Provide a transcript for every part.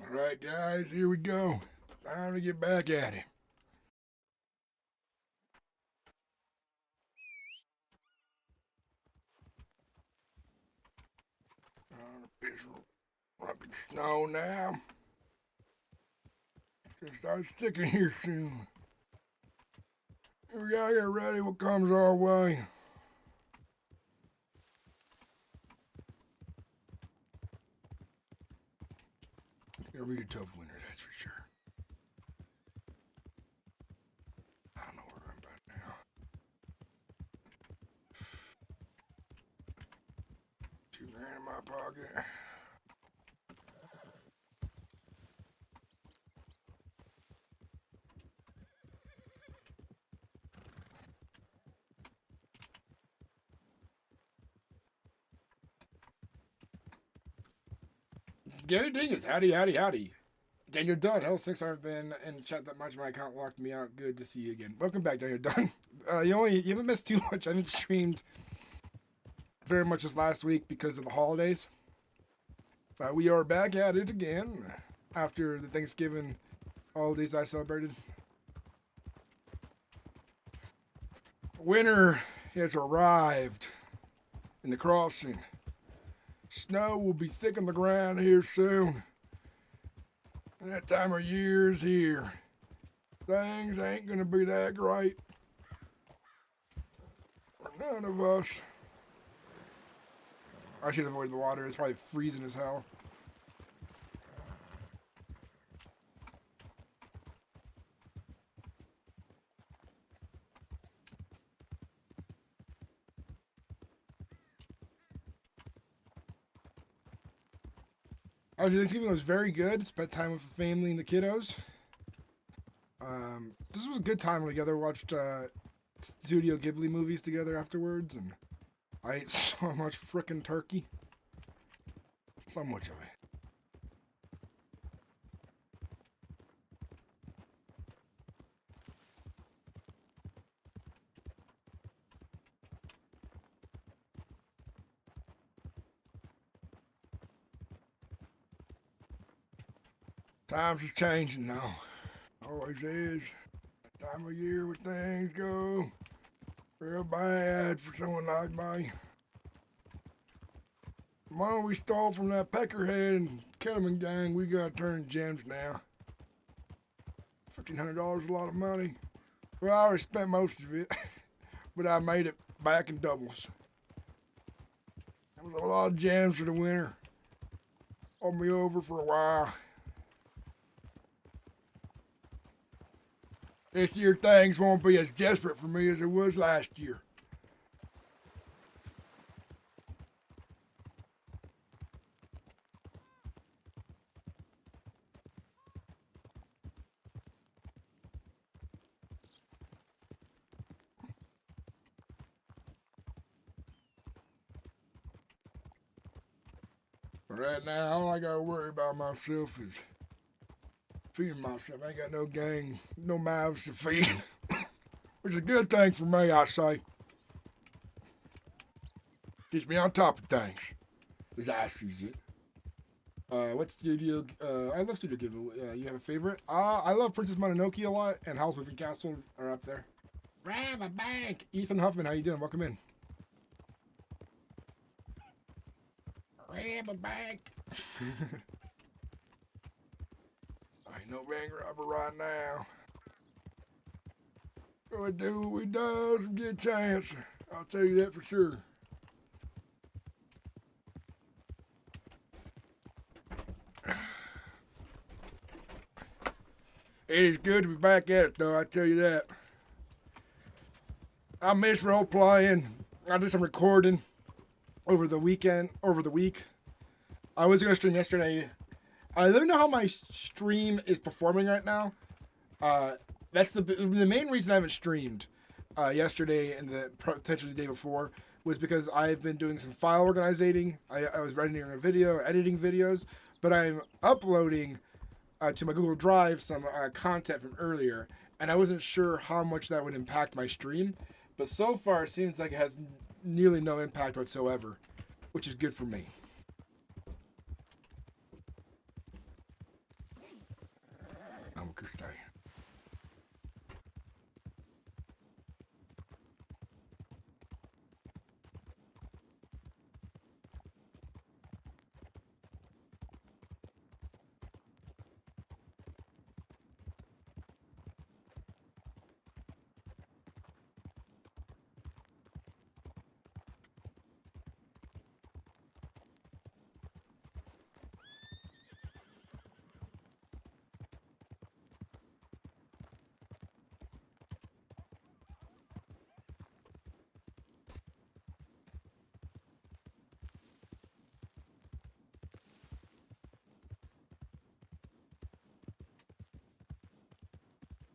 Alright, guys, here we go. Time to get back at it. Artificial fucking snow now. It's gonna start sticking here soon. We gotta get ready what comes our way. It's gonna be a tough winter, that's for sure. I don't know where I'm at now. 2 grand in my pocket. Gary Dingus, howdy, howdy, howdy. Daniel Dunn, hell, since I've been in chat that much, my account locked me out. Good to see you again. Welcome back, Daniel Dunn. You haven't missed too much. I haven't streamed very much this last week because of the holidays. But we are back at it again after the Thanksgiving holidays I celebrated. Winter has arrived in the crossing. Snow will be thick on the ground here soon. And that time of year is here. Things ain't gonna be that great for none of us. I should avoid the water. It's probably freezing as hell. Thanksgiving was very good. Spent time with the family and the kiddos. This was a good time together. Watched Studio Ghibli movies together afterwards, and I ate so much frickin' turkey. So much of it. Times is changing now. Always is. That time of year where things go real bad for someone like me. The money we stole from that Peckerhead and Kellerman gang, we gotta turn gems now. $1,500 is a lot of money. Well, I already spent most of it, but I made it back in doubles. That was a lot of gems for the winter. Hold me over for a while. This year things won't be as desperate for me as it was last year. Right now, all I gotta worry about myself is feeding myself. I ain't got no gang, no mouths to feed. Which is a good thing for me, I say. Keeps me on top of things. As I sees it. What studio? I love Studio Ghibli. You have a favorite? I love Princess Mononoke a lot, and Howl's Moving Castle are up there. Grab a bank! Ethan Huffman, how you doing? Welcome in. Grab a bank! I ain't no bank robber right now. So we do what we does and get a chance. I'll tell you that for sure. It is good to be back at it, though, I tell you that. I miss role playing. I did some recording over the week. I was going to stream yesterday. I don't know how my stream is performing right now. That's the main reason I haven't streamed yesterday and potentially the day before was because I've been doing some file organizing. I was writing a video, editing videos, but I'm uploading to my Google Drive some content from earlier, and I wasn't sure how much that would impact my stream. But so far, it seems like it has nearly no impact whatsoever, which is good for me.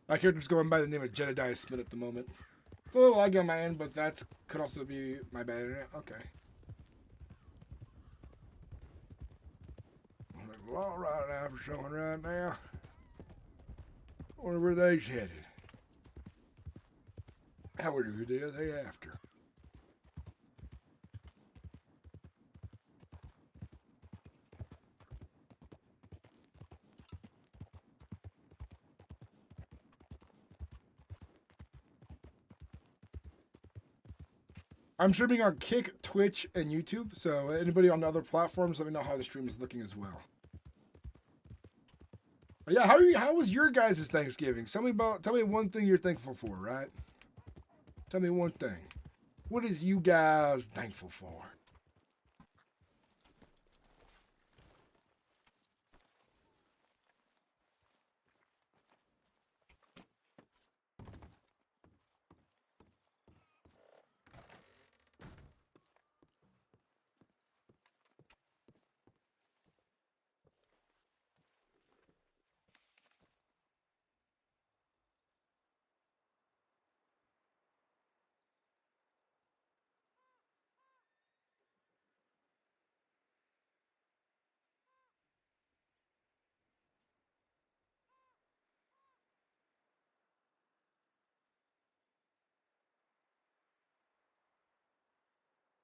My character's going by the name of Jedediah Smith at the moment. It's a little laggy on my end, but that could also be my bad internet. Okay. All right now for someone right now. I wonder where they's headed. How are they after? I'm streaming on Kick, Twitch, and YouTube. So anybody on other platforms, let me know how the stream is looking as well. But yeah, how was your guys' Thanksgiving? Tell me one thing you're thankful for, right? Tell me one thing. What is you guys thankful for?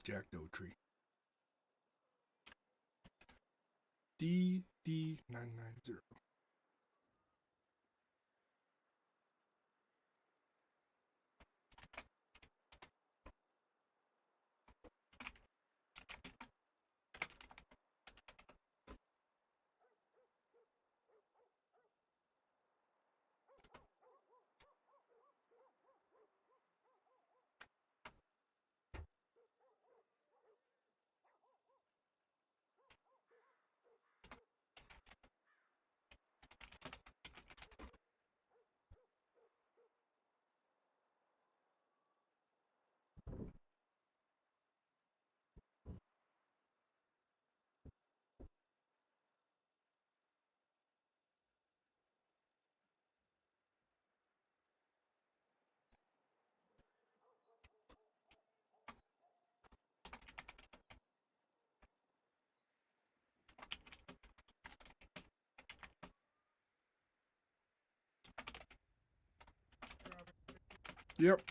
Jack Doe Tree. DD990. Yep.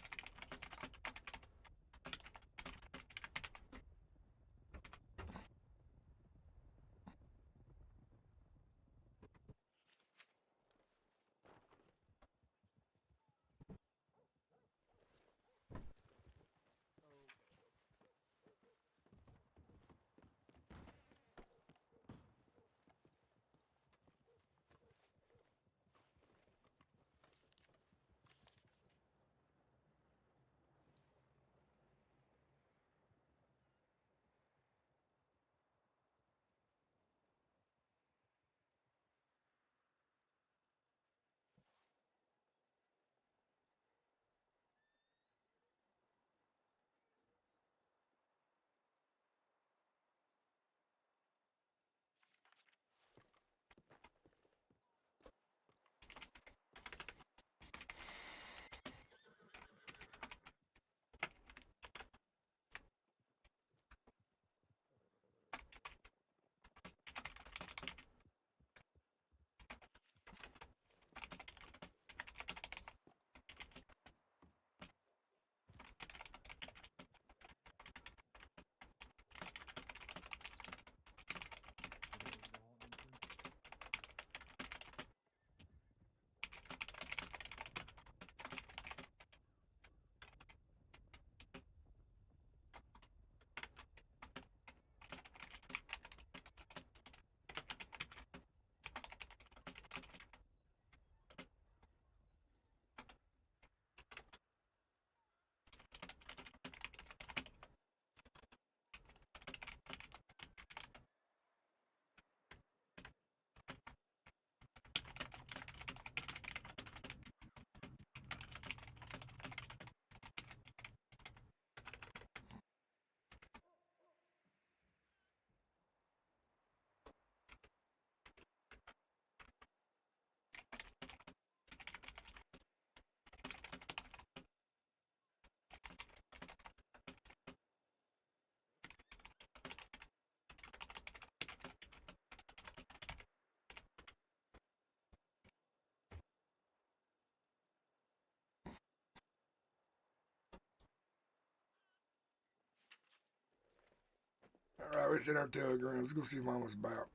All right, let's send our telegram. Let's go see what Mama's about.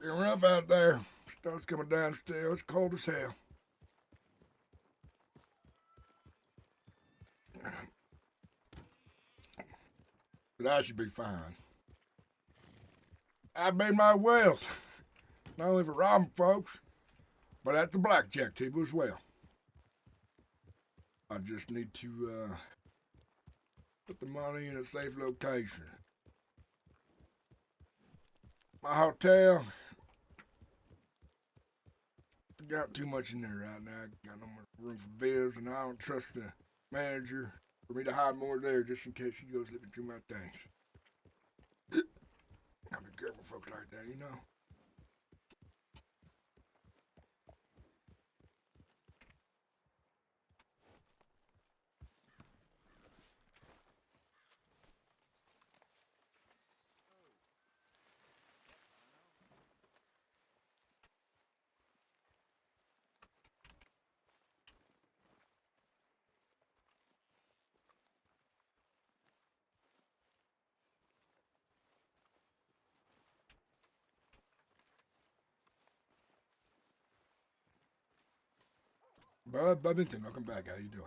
Getting rough out there. Starts coming down still. It's cold as hell. But I should be fine. I made my wealth. Not only for robbing folks, but at the blackjack table as well. I just need to put the money in a safe location. My hotel, got too much in there right now. I got no more room for bills, and I don't trust the manager for me to hide more there just in case he goes looking through my things. Gotta be careful, folks like that, you know. Bud Bubbington, welcome back. How you doing?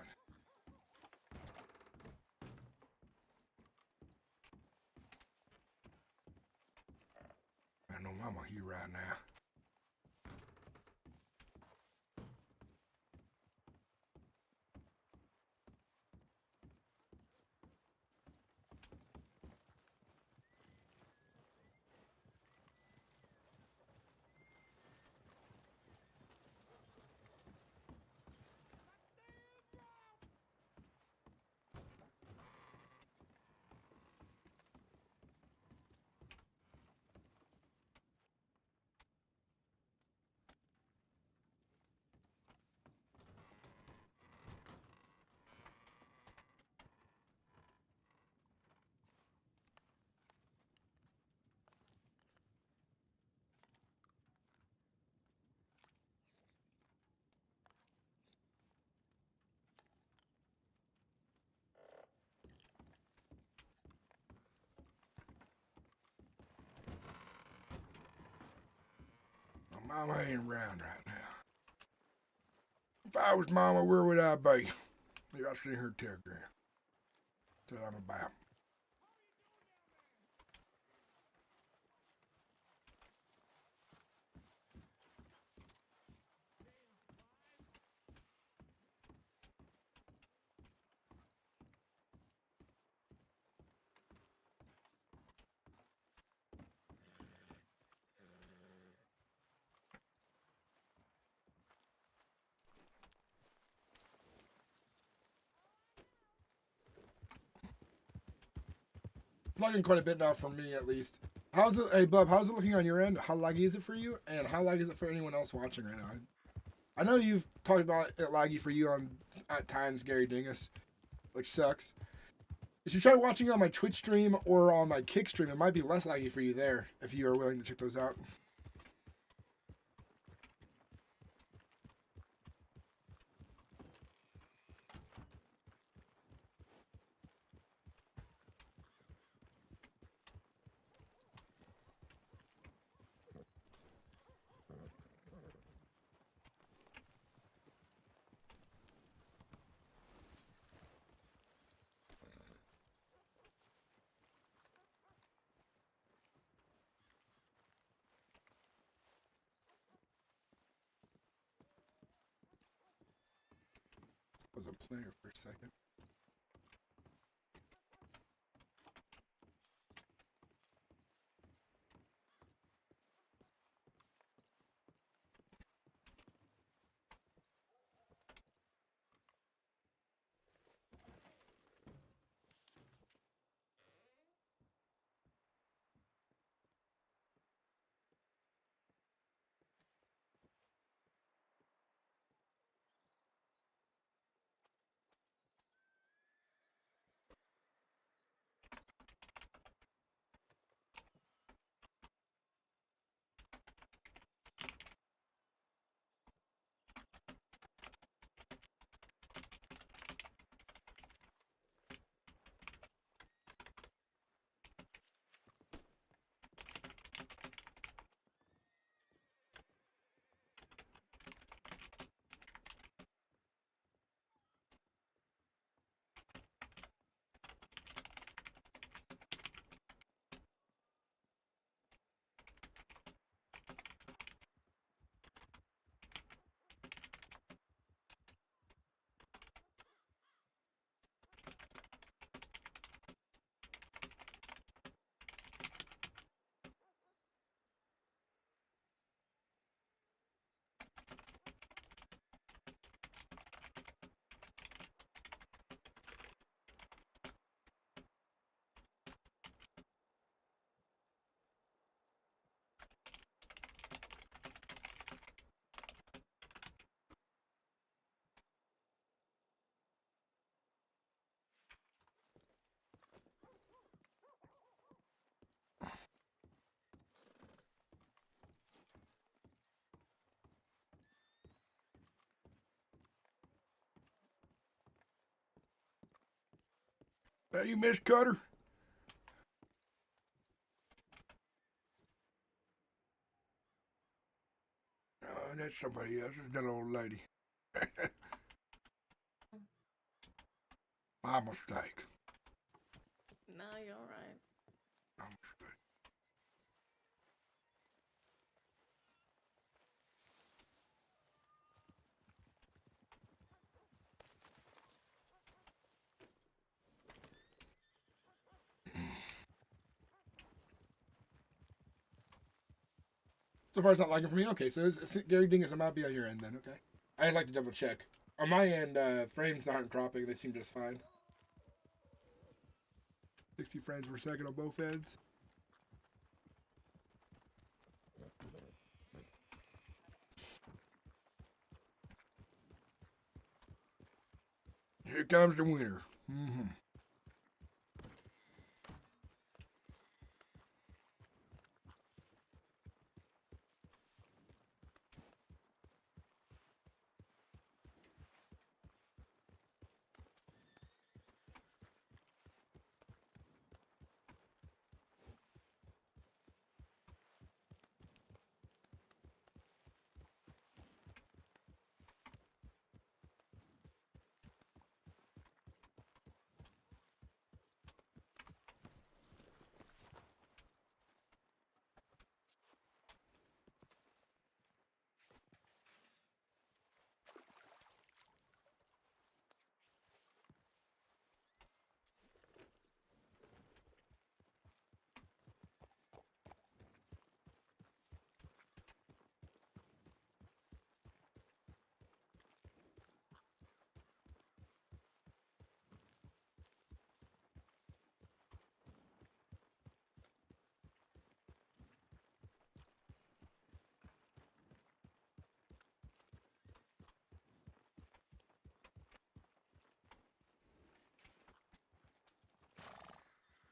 I know Mama here right now. My Mama ain't around right now. If I was Mama, where would I be? Maybe I'll see her telegram. Tell I'm about. It's lagging quite a bit now for me, at least. How's it, hey Bub? How's it looking on your end? How laggy is it for you? And how laggy is it for anyone else watching right now? I know you've talked about it laggy for you on at times, Gary Dingus, which sucks. You should try watching it on my Twitch stream or on my Kick stream. It might be less laggy for you there if you are willing to check those out. I was a player for a second. That you, Miss Cutter? Oh, that's somebody else. It's that old lady. My mistake. No, you're all right. My mistake. So far, it's not lagging for me. Okay, so it's Gary Dingus. I might be on your end then. Okay. I just like to double check. On my end, frames aren't dropping. They seem just fine. 60 frames per second on both ends. Here comes the winter. Mm-hmm.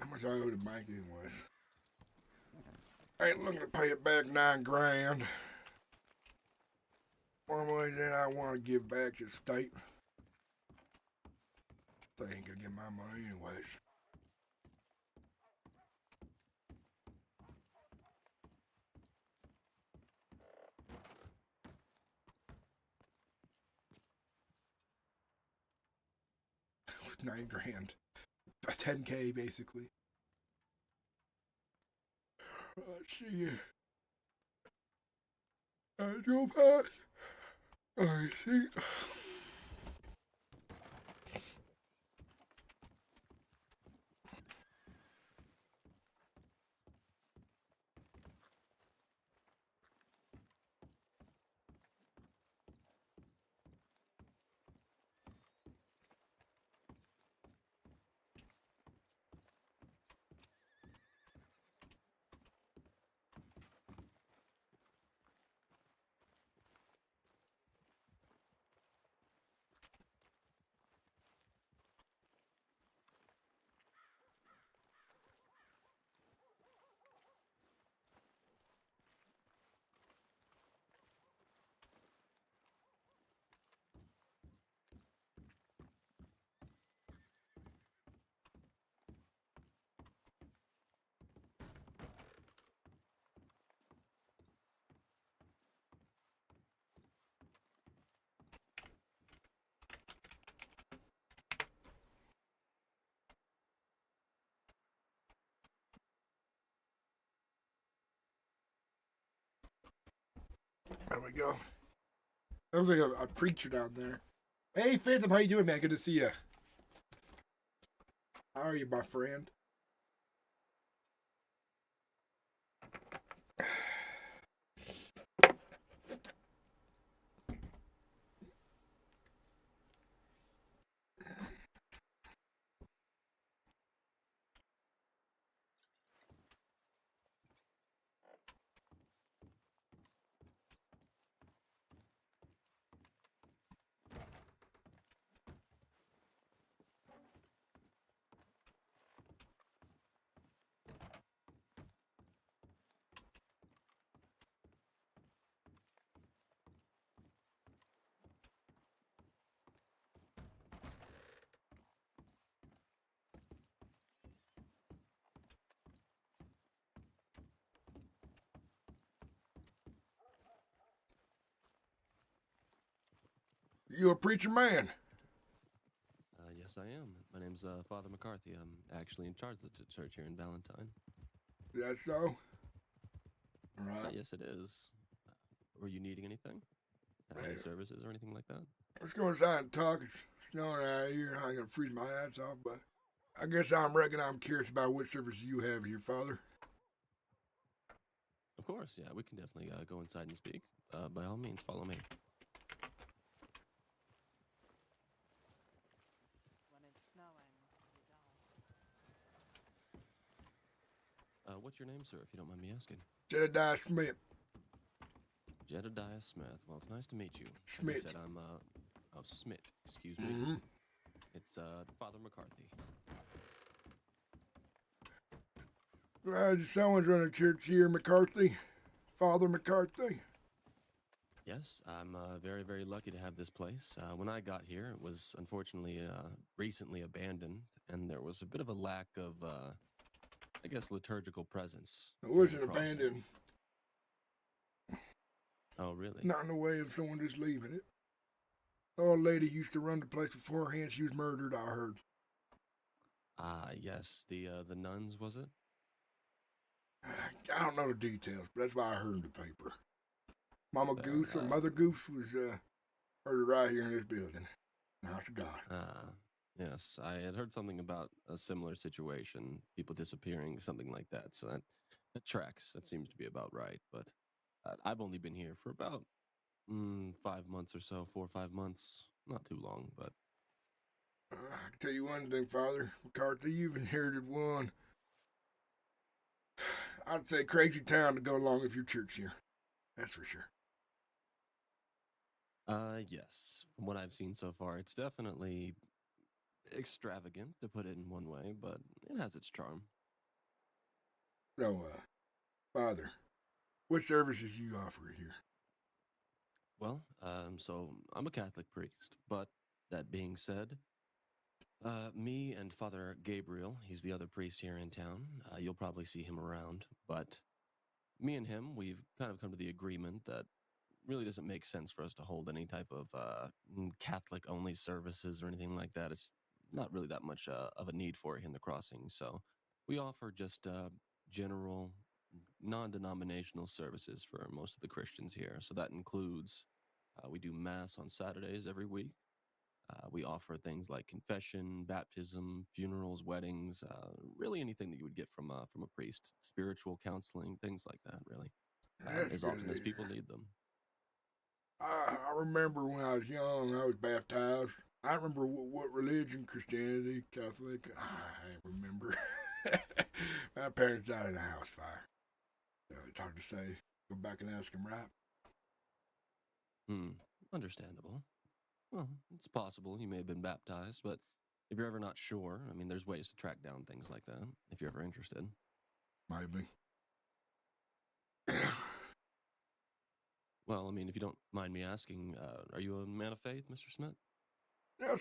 How much I owe the bank anyways? I ain't looking to pay it back $9,000. More money than I want to give back to the state. They ain't gonna get my money anyways. With $9,000. 10K basically. Let's see. I drove past. I see. There we go. That was like a preacher down there. Hey, Phantom, how you doing, man? Good to see you. How are you, my friend? You a preacher man? Yes, I am. My name's Father McCarthy. I'm actually in charge of the church here in Valentine. Is that so? All right. Yes, it is. Were you needing anything? Any services or anything like that? Let's go inside and talk. It's snowing out here. I ain't gonna freeze my ass off, but I guess I'm curious about what services you have here, Father. Of course, yeah. We can definitely go inside and speak. By all means, follow me. When it's snowing, we don't. What's your name, sir, if you don't mind me asking? Jedediah Smith. Jedediah Smith. Well, it's nice to meet you. Smith. Like I said, I'm, Smith, excuse me. Mm-hmm. It's, Father McCarthy. Glad someone's running a church here, McCarthy. Father McCarthy. Yes, I'm very, very lucky to have this place. When I got here, it was unfortunately recently abandoned, and there was a bit of a lack of, I guess, liturgical presence. It wasn't abandoned. Oh, really? Not in the way of someone just leaving it. The old lady used to run the place beforehand. She was murdered, I heard. Yes, the nuns, was it? I don't know the details, but that's what I heard in the paper. Mama Goose or Mother Goose was murdered right here in this building. Now it's gone. Yes, I had heard something about a similar situation, people disappearing, something like that. So that tracks. That seems to be about right. But I've only been here for about 5 months or so, 4 or 5 months. Not too long, but I can tell you one thing, Father McCarthy, you've inherited one, I'd say, crazy town to go along with your church here. That's for sure. Yes. From what I've seen so far, it's definitely extravagant, to put it in one way, but it has its charm. So, Father, what services you offer here? Well, so I'm a Catholic priest, but that being said, me and Father Gabriel, he's the other priest here in town. You'll probably see him around, but me and him, we've kind of come to the agreement that really doesn't make sense for us to hold any type of Catholic-only services or anything like that. It's not really that much of a need for it in the crossing, so we offer just general, non-denominational services for most of the Christians here. So that includes we do Mass on Saturdays every week. We offer things like confession, baptism, funerals, weddings, really anything that you would get from a priest, spiritual counseling, things like that, really, as often as people need them. I remember when I was young, I was baptized. I remember what religion, Christianity, Catholic, I remember. My parents died in a house fire. It's hard to say. Go back and ask them, right? Understandable. Well, it's possible you may have been baptized, but if you're ever not sure, I mean, there's ways to track down things like that, if you're ever interested. Maybe. Well, I mean, if you don't mind me asking, are you a man of faith, Mr. Smith?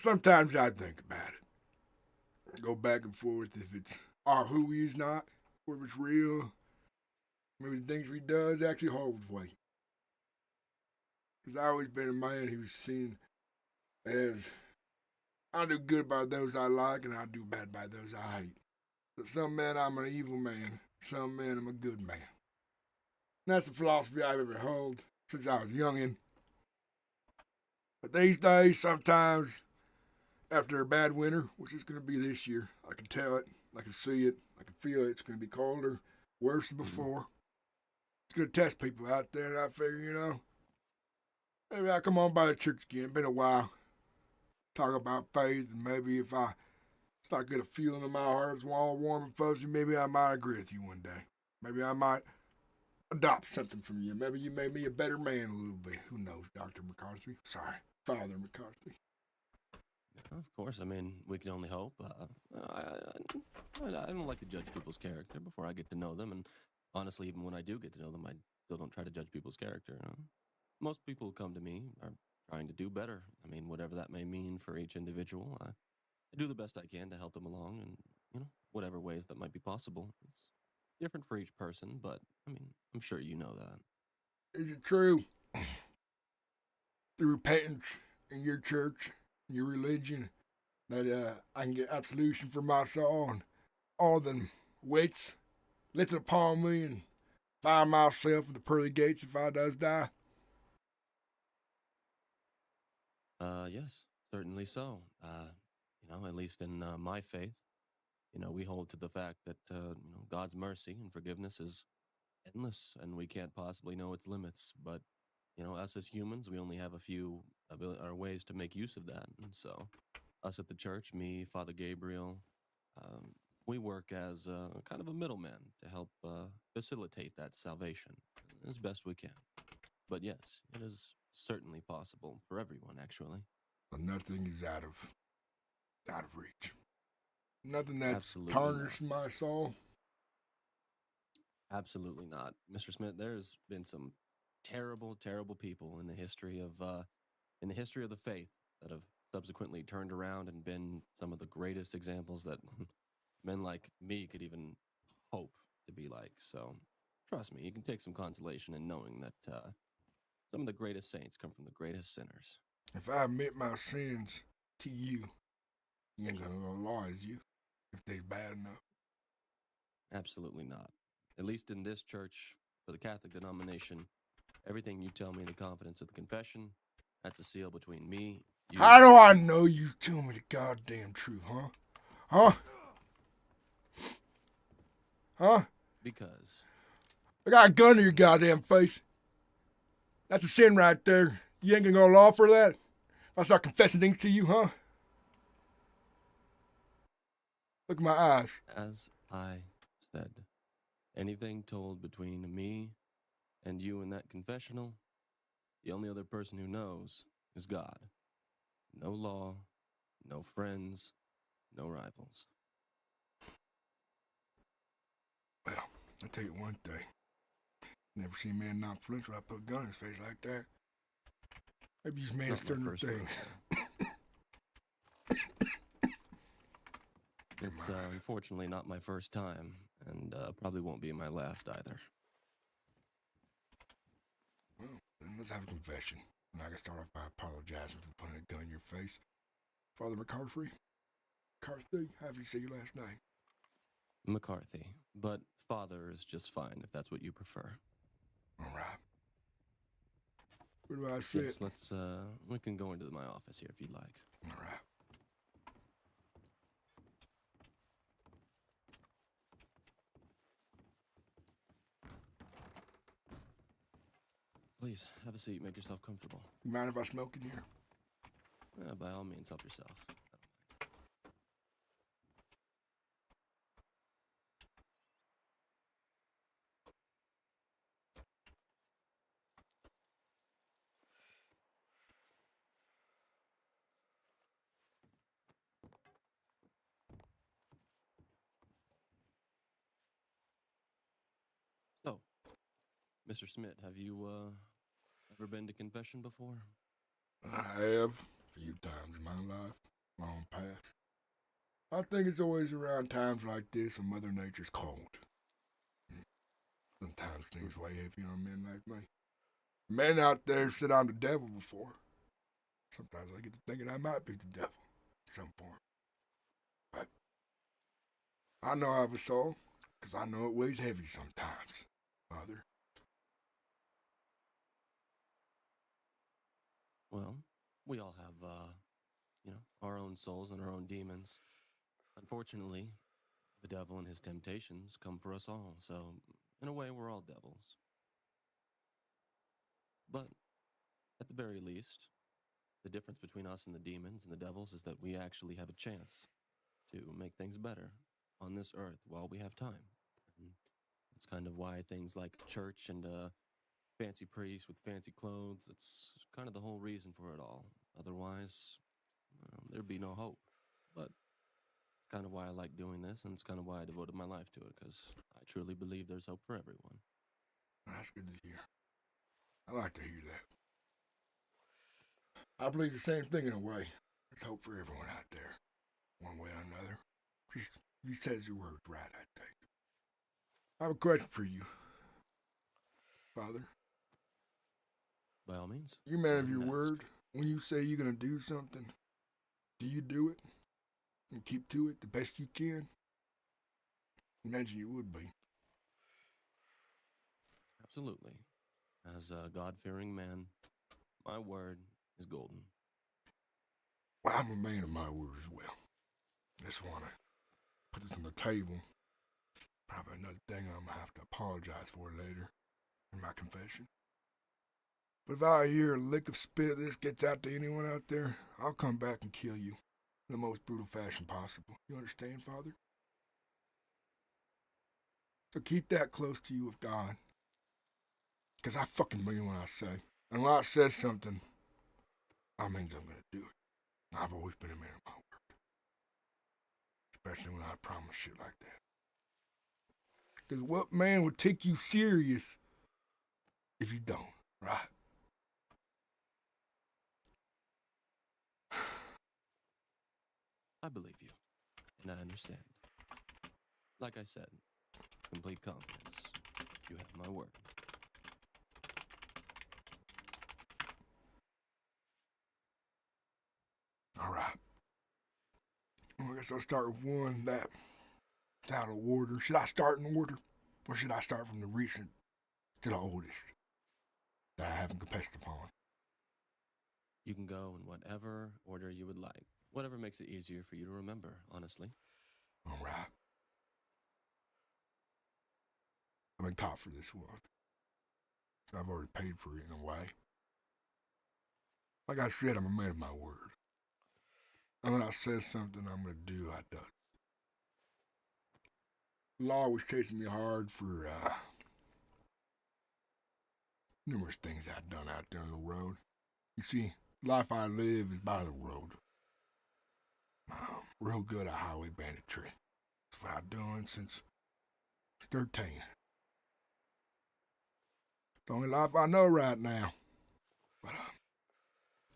Sometimes I think about it. I go back and forth if it's who he is not, or if it's real. Maybe the things he does actually hold weight. Because I've always been a man who's seen as I do good by those I like and I do bad by those I hate. So some men I'm an evil man, some men I'm a good man. And that's the philosophy I've ever held since I was youngin'. But these days, sometimes, after a bad winter, which is going to be this year, I can tell it, I can see it, I can feel it. It's going to be colder, worse than before. It's going to test people out there, and I figure, maybe I'll come on by the church again. Been a while. Talk about faith, and maybe if I start get a feeling in my heart, it's all warm and fuzzy, maybe I might agree with you one day. Maybe I might adopt something from you. Maybe you made me a better man a little bit. Who knows, Dr. McCarthy? Sorry, Father McCarthy. Of course, I mean, we can only hope. I don't like to judge people's character before I get to know them, and honestly, even when I do get to know them, I still don't try to judge people's character. Most people who come to me are trying to do better. I mean, whatever that may mean for each individual, I do the best I can to help them along in, whatever ways that might be possible. It's different for each person, but, I mean, I'm sure you know that. Is it true? Through repentance in your church, your religion, that I can get absolution for my soul and all them weights lifted upon me and find myself at the pearly gates if I does die? Yes, certainly so. At least in my faith, we hold to the fact that God's mercy and forgiveness is endless, and we can't possibly know its limits. But us as humans, we only have a few ways to make use of that. And so, us at the church, me, Father Gabriel, um, we work as kind of a middleman to help facilitate that salvation as best we can. But yes, it is certainly possible for everyone, actually. But nothing is out of reach. Nothing that's Absolutely tarnished my soul. Absolutely not, Mr. Smith. There's been some terrible, terrible people in the history of the faith that have subsequently turned around and been some of the greatest examples that men like me could even hope to be like. So, trust me, you can take some consolation in knowing that some of the greatest saints come from the greatest sinners. If I admit my sins to you, you ain't gonna go law as you if they bad enough. Absolutely not. At least in this church, for the Catholic denomination, everything you tell me in the confidence of the confession, that's a seal between me, you. How do I know you tell me the goddamn truth, huh? Huh? Huh? Because I got a gun to your goddamn face. That's a sin right there. You ain't gonna go to law for that? If I start confessing things to you, huh? Look at my eyes. as I said, anything told between me and you in that confessional, the only other person who knows is God. No law, no friends, no rivals. Well, I'll tell you one thing. Never seen a man not flinch when I put a gun in his face like that. Maybe he's made a Not my sterner first things. rodeo. It's unfortunately not my first time, and probably won't be my last either. Well, then let's have a confession. And I can start off by apologizing for putting a gun in your face. Father McCarthy? McCarthy? How do you say your last name? McCarthy, but father is just fine if that's what you prefer. All right. Where do I sit? Yes, we can go into my office here if you'd like. All right. Please, have a seat, make yourself comfortable. You mind if I smoke in here? By all means, help yourself. So, Mr. Smith, have you ever been to confession before? I have a few times in my life, long past. I think it's always around times like this when Mother Nature's cold. Sometimes things weigh heavy on men like me. Men out there said I'm the devil before. Sometimes I get to thinking I might be the devil at some point. But I know I have a soul, because I know it weighs heavy sometimes, Father. Well, we all have, our own souls and our own demons. Unfortunately, the devil and his temptations come for us all, so in a way, we're all devils. But at the very least, the difference between us and the demons and the devils is that we actually have a chance to make things better on this earth while we have time. And that's kind of why things like church and fancy priests with fancy clothes, it's kind of the whole reason for it all. Otherwise, there'd be no hope. But it's kind of why I like doing this, and it's kind of why I devoted my life to it, because I truly believe there's hope for everyone. That's good to hear. I like to hear that. I believe the same thing in a way. There's hope for everyone out there, one way or another. He says your words right, I think. I have a question for you, Father. By all means. You man of your ask. word, when you say you're gonna do something, do you do it and keep to it the best you can? Imagine you would be. Absolutely. As a God-fearing man, my word is golden. Well, I'm a man of my word as well. Just want to put this on the table. Probably another thing I'm gonna have to apologize for later in my confession. But if I hear a lick of spit of this gets out to anyone out there, I'll come back and kill you in the most brutal fashion possible. You understand, Father? So keep that close to you with God. Because I fucking mean what I say. And when I say something, I mean I'm gonna do it. I've always been a man of my word. Especially when I promise shit like that. Because what man would take you serious if you don't, right? I believe you, and I understand. Like I said, complete confidence. You have my word. All right. Well, I guess I'll start with one that's out of order. Should I start in order? Or should I start from the recent to the oldest that I haven't confessed upon? You can go in whatever order you would like. Whatever makes it easier for you to remember, honestly. All right. I've been taught for this one. So I've already paid for it in a way. Like I said, I'm a man of my word. And when I say something I'm going to do, I do it. The law was chasing me hard for numerous things I'd done out there on the road. You see, the life I live is by the road. Real good at highway banditry. That's what I've done since I was 13. It's the only life I know right now. But,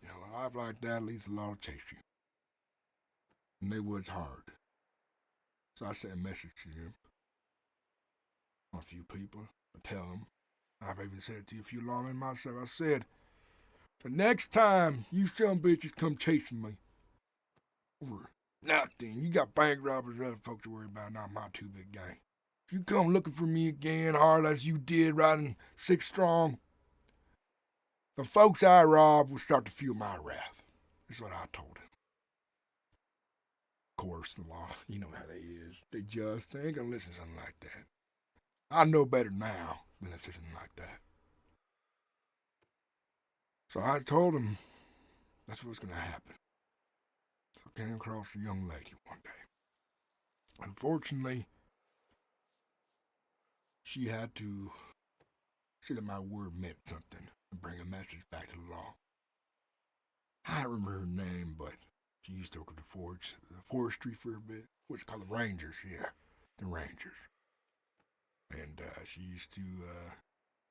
a life like that leads the law to chase you. And they was hard. So I sent a message to them. A few people. I tell them. I've even said it to a few lawmen myself. I said, the next time you some bitches come chasing me over nothing, you got bank robbers and other folks to worry about, not my two big gang. If you come looking for me again, hard as you did riding 6 strong, the folks I robbed will start to feel my wrath. That's what I told him. Of course, the law, you know how they is. They ain't gonna listen to something like that. I know better now than to say something like that. So I told him that's what's gonna happen. So I came across a young lady one day. Unfortunately, she had to say that my word meant something and bring a message back to the law. I don't remember her name, but she used to work at the forestry for a bit. What's it called? The Rangers, yeah. The Rangers. And she used to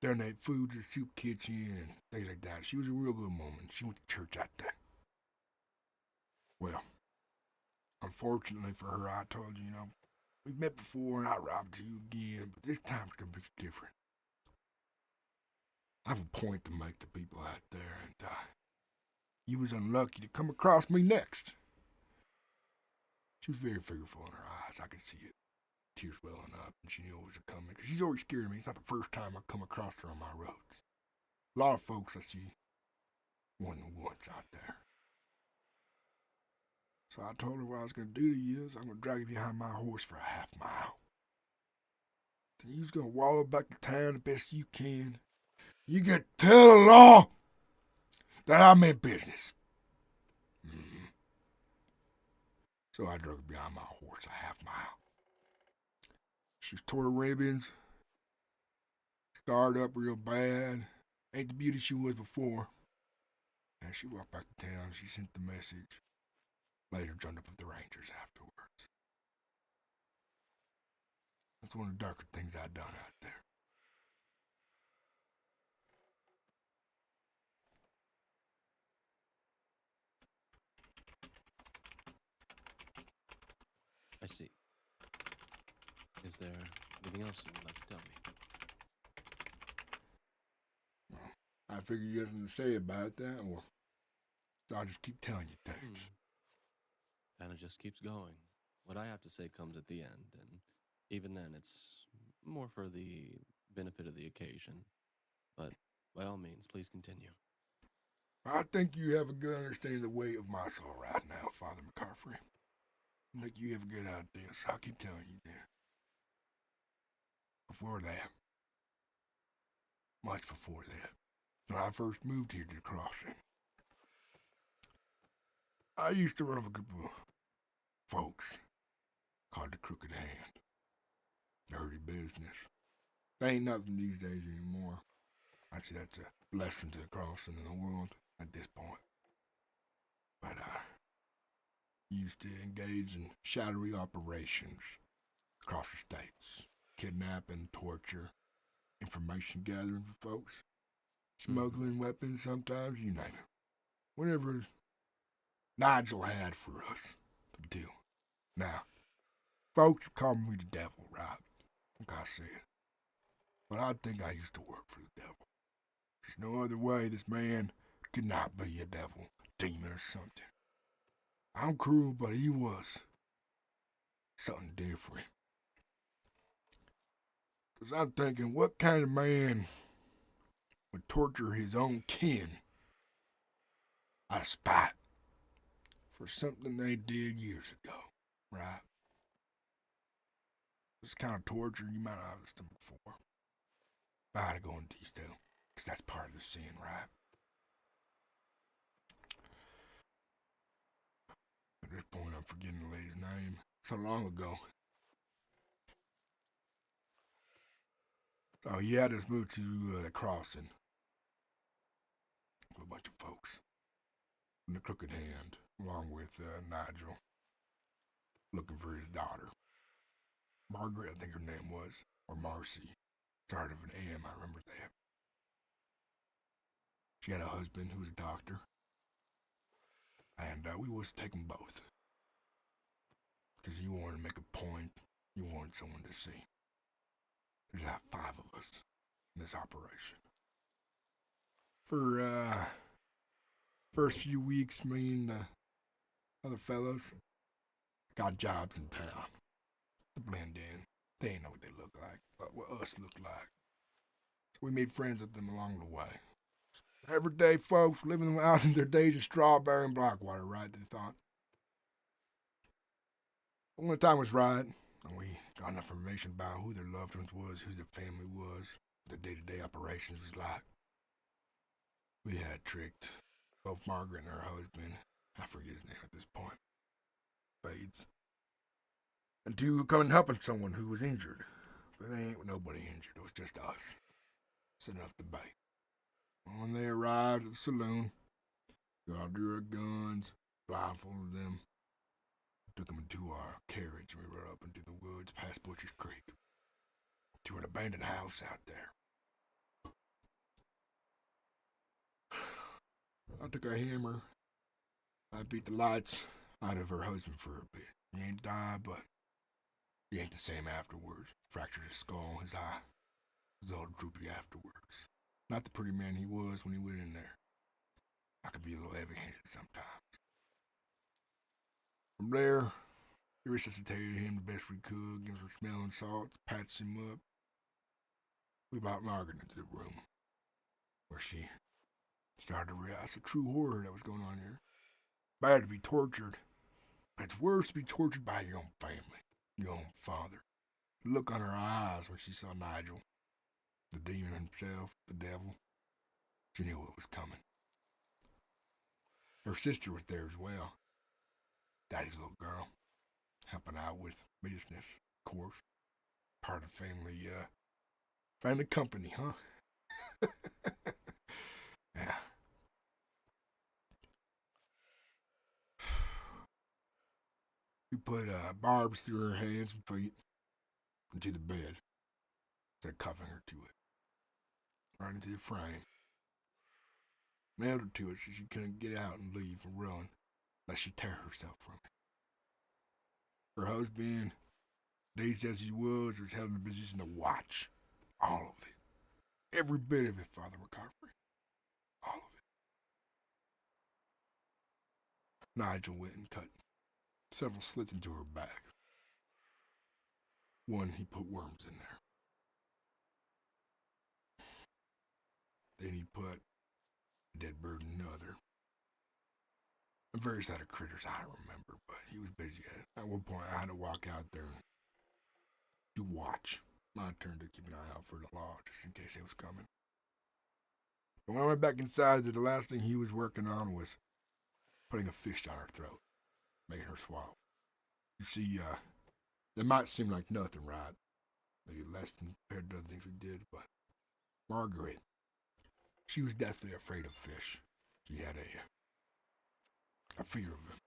donate food to the soup kitchen and things like that. She was a real good woman. She went to church that day. Well, unfortunately for her, I told you, we've met before and I robbed you again, but this time it's going to be different. I have a point to make to people out there, and you was unlucky to come across me next. She was very fearful in her eyes. I could see it. Tears welling up, and she knew it was coming, because she's always scared me. It's not the first time I've come across her on my roads. A lot of folks I see more than once out there. So I told her what I was going to do to you is I'm going to drag you behind my horse for a half mile. Then you're going to wallow back to town the best you can. You can tell the law that I'm in business. Mm-hmm. So I drug her behind my horse a half mile. She's tore ribbons, scarred up real bad. Ain't the beauty she was before. And she walked back to town. She sent the message. Later joined up with the Rangers afterwards. That's one of the darker things I've done out there. I see. Is there anything else you would like to tell me? Well, I figured you had something to say about that, or So I just keep telling you things. Kind of just keeps going. What I have to say comes at the end, and even then, it's more for the benefit of the occasion. But by all means, please continue. I think you have a good understanding of the weight of my soul right now, Father McCarthy. I think you have a good idea, so I'll keep telling you that. Before that, much before that, when I first moved here to the crossing, I used to run with a group of folks called the Crooked Hand. Dirty business. They ain't nothing these days anymore. I'd say that's a blessing to the crossing in the world at this point. But I used to engage in shadowy operations across the states. Kidnapping, torture, information gathering for folks. Smuggling weapons sometimes, you name it. Whatever Nigel had for us to do. Now, folks call me the devil, right? Like I said. But I think I used to work for the devil. There's no other way this man could not be a devil, demon or something. I'm cruel, but he was something different. Because I'm thinking, what kind of man would torture his own kin out of spite for something they did years ago, right? This kind of torture you might not have listened to before. I had to go into detail, because that's part of the sin, right? At this point, I'm forgetting the lady's name. So long ago. So he had us move to the crossing with a bunch of folks from the Crooked Hand, along with Nigel, looking for his daughter. Margaret, I think her name was, or Marcy. Started with an M, I remember that. She had a husband who was a doctor, and we was taking both. Because you wanted to make a point, you wanted someone to see. There's like 5 of us in this operation. For first few weeks, me and the other fellows got jobs in town to blend in. They ain't know what they look like, but what us look like. So we made friends with them along the way. Everyday folks living out in their days of strawberry and blackwater, right? They thought. When the time was right, and we got enough information about who their loved ones was, who their family was, what the day-to-day operations was like. We had tricked both Margaret and her husband, I forget his name at this point, Fades, into coming helping someone who was injured. But they ain't nobody injured, it was just us, setting up the bait. When they arrived at the saloon, we all drew our guns, blindfolded them, took them into our carriage, and we rode up into the woods past Butcher's Creek to an abandoned house out there. I took a hammer. I beat the lights out of her husband for a bit. He ain't died, but he ain't the same afterwards. Fractured his skull, his eye was all droopy afterwards. Not the pretty man he was when he went in there. I could be a little heavy-handed sometimes. From there, we resuscitated him the best we could, gave him some smelling salts, patched him up. We brought Margaret into the room, where she started to realize the true horror that was going on here. Bad to be tortured, but it's worse to be tortured by your own family, your own father. The look on her eyes when she saw Nigel, the demon himself, the devil, she knew what was coming. Her sister was there as well. Daddy's little girl, helping out with business, of course. Part of family company, huh? Yeah. We put barbs through her hands and feet into the bed, instead of cuffing her to it. Right into the frame. Nailed her to it so she couldn't get out and leave and run, lest she tear herself from it. Her husband, dazed as he was held in a position to watch all of it. Every bit of it, Father McCarthy. All of it. Nigel went and cut several slits into her back. One, he put worms in there. Then he put a dead bird in another. And various other critters I don't remember, but he was busy at it. At one point, I had to walk out there and do watch. My turn to keep an eye out for the law, just in case it was coming. But when I went back inside, the last thing he was working on was putting a fish down her throat, making her swallow. You see, it might seem like nothing, right? Maybe less than compared to other things we did, but Margaret, she was deathly afraid of fish. She had a fear of them.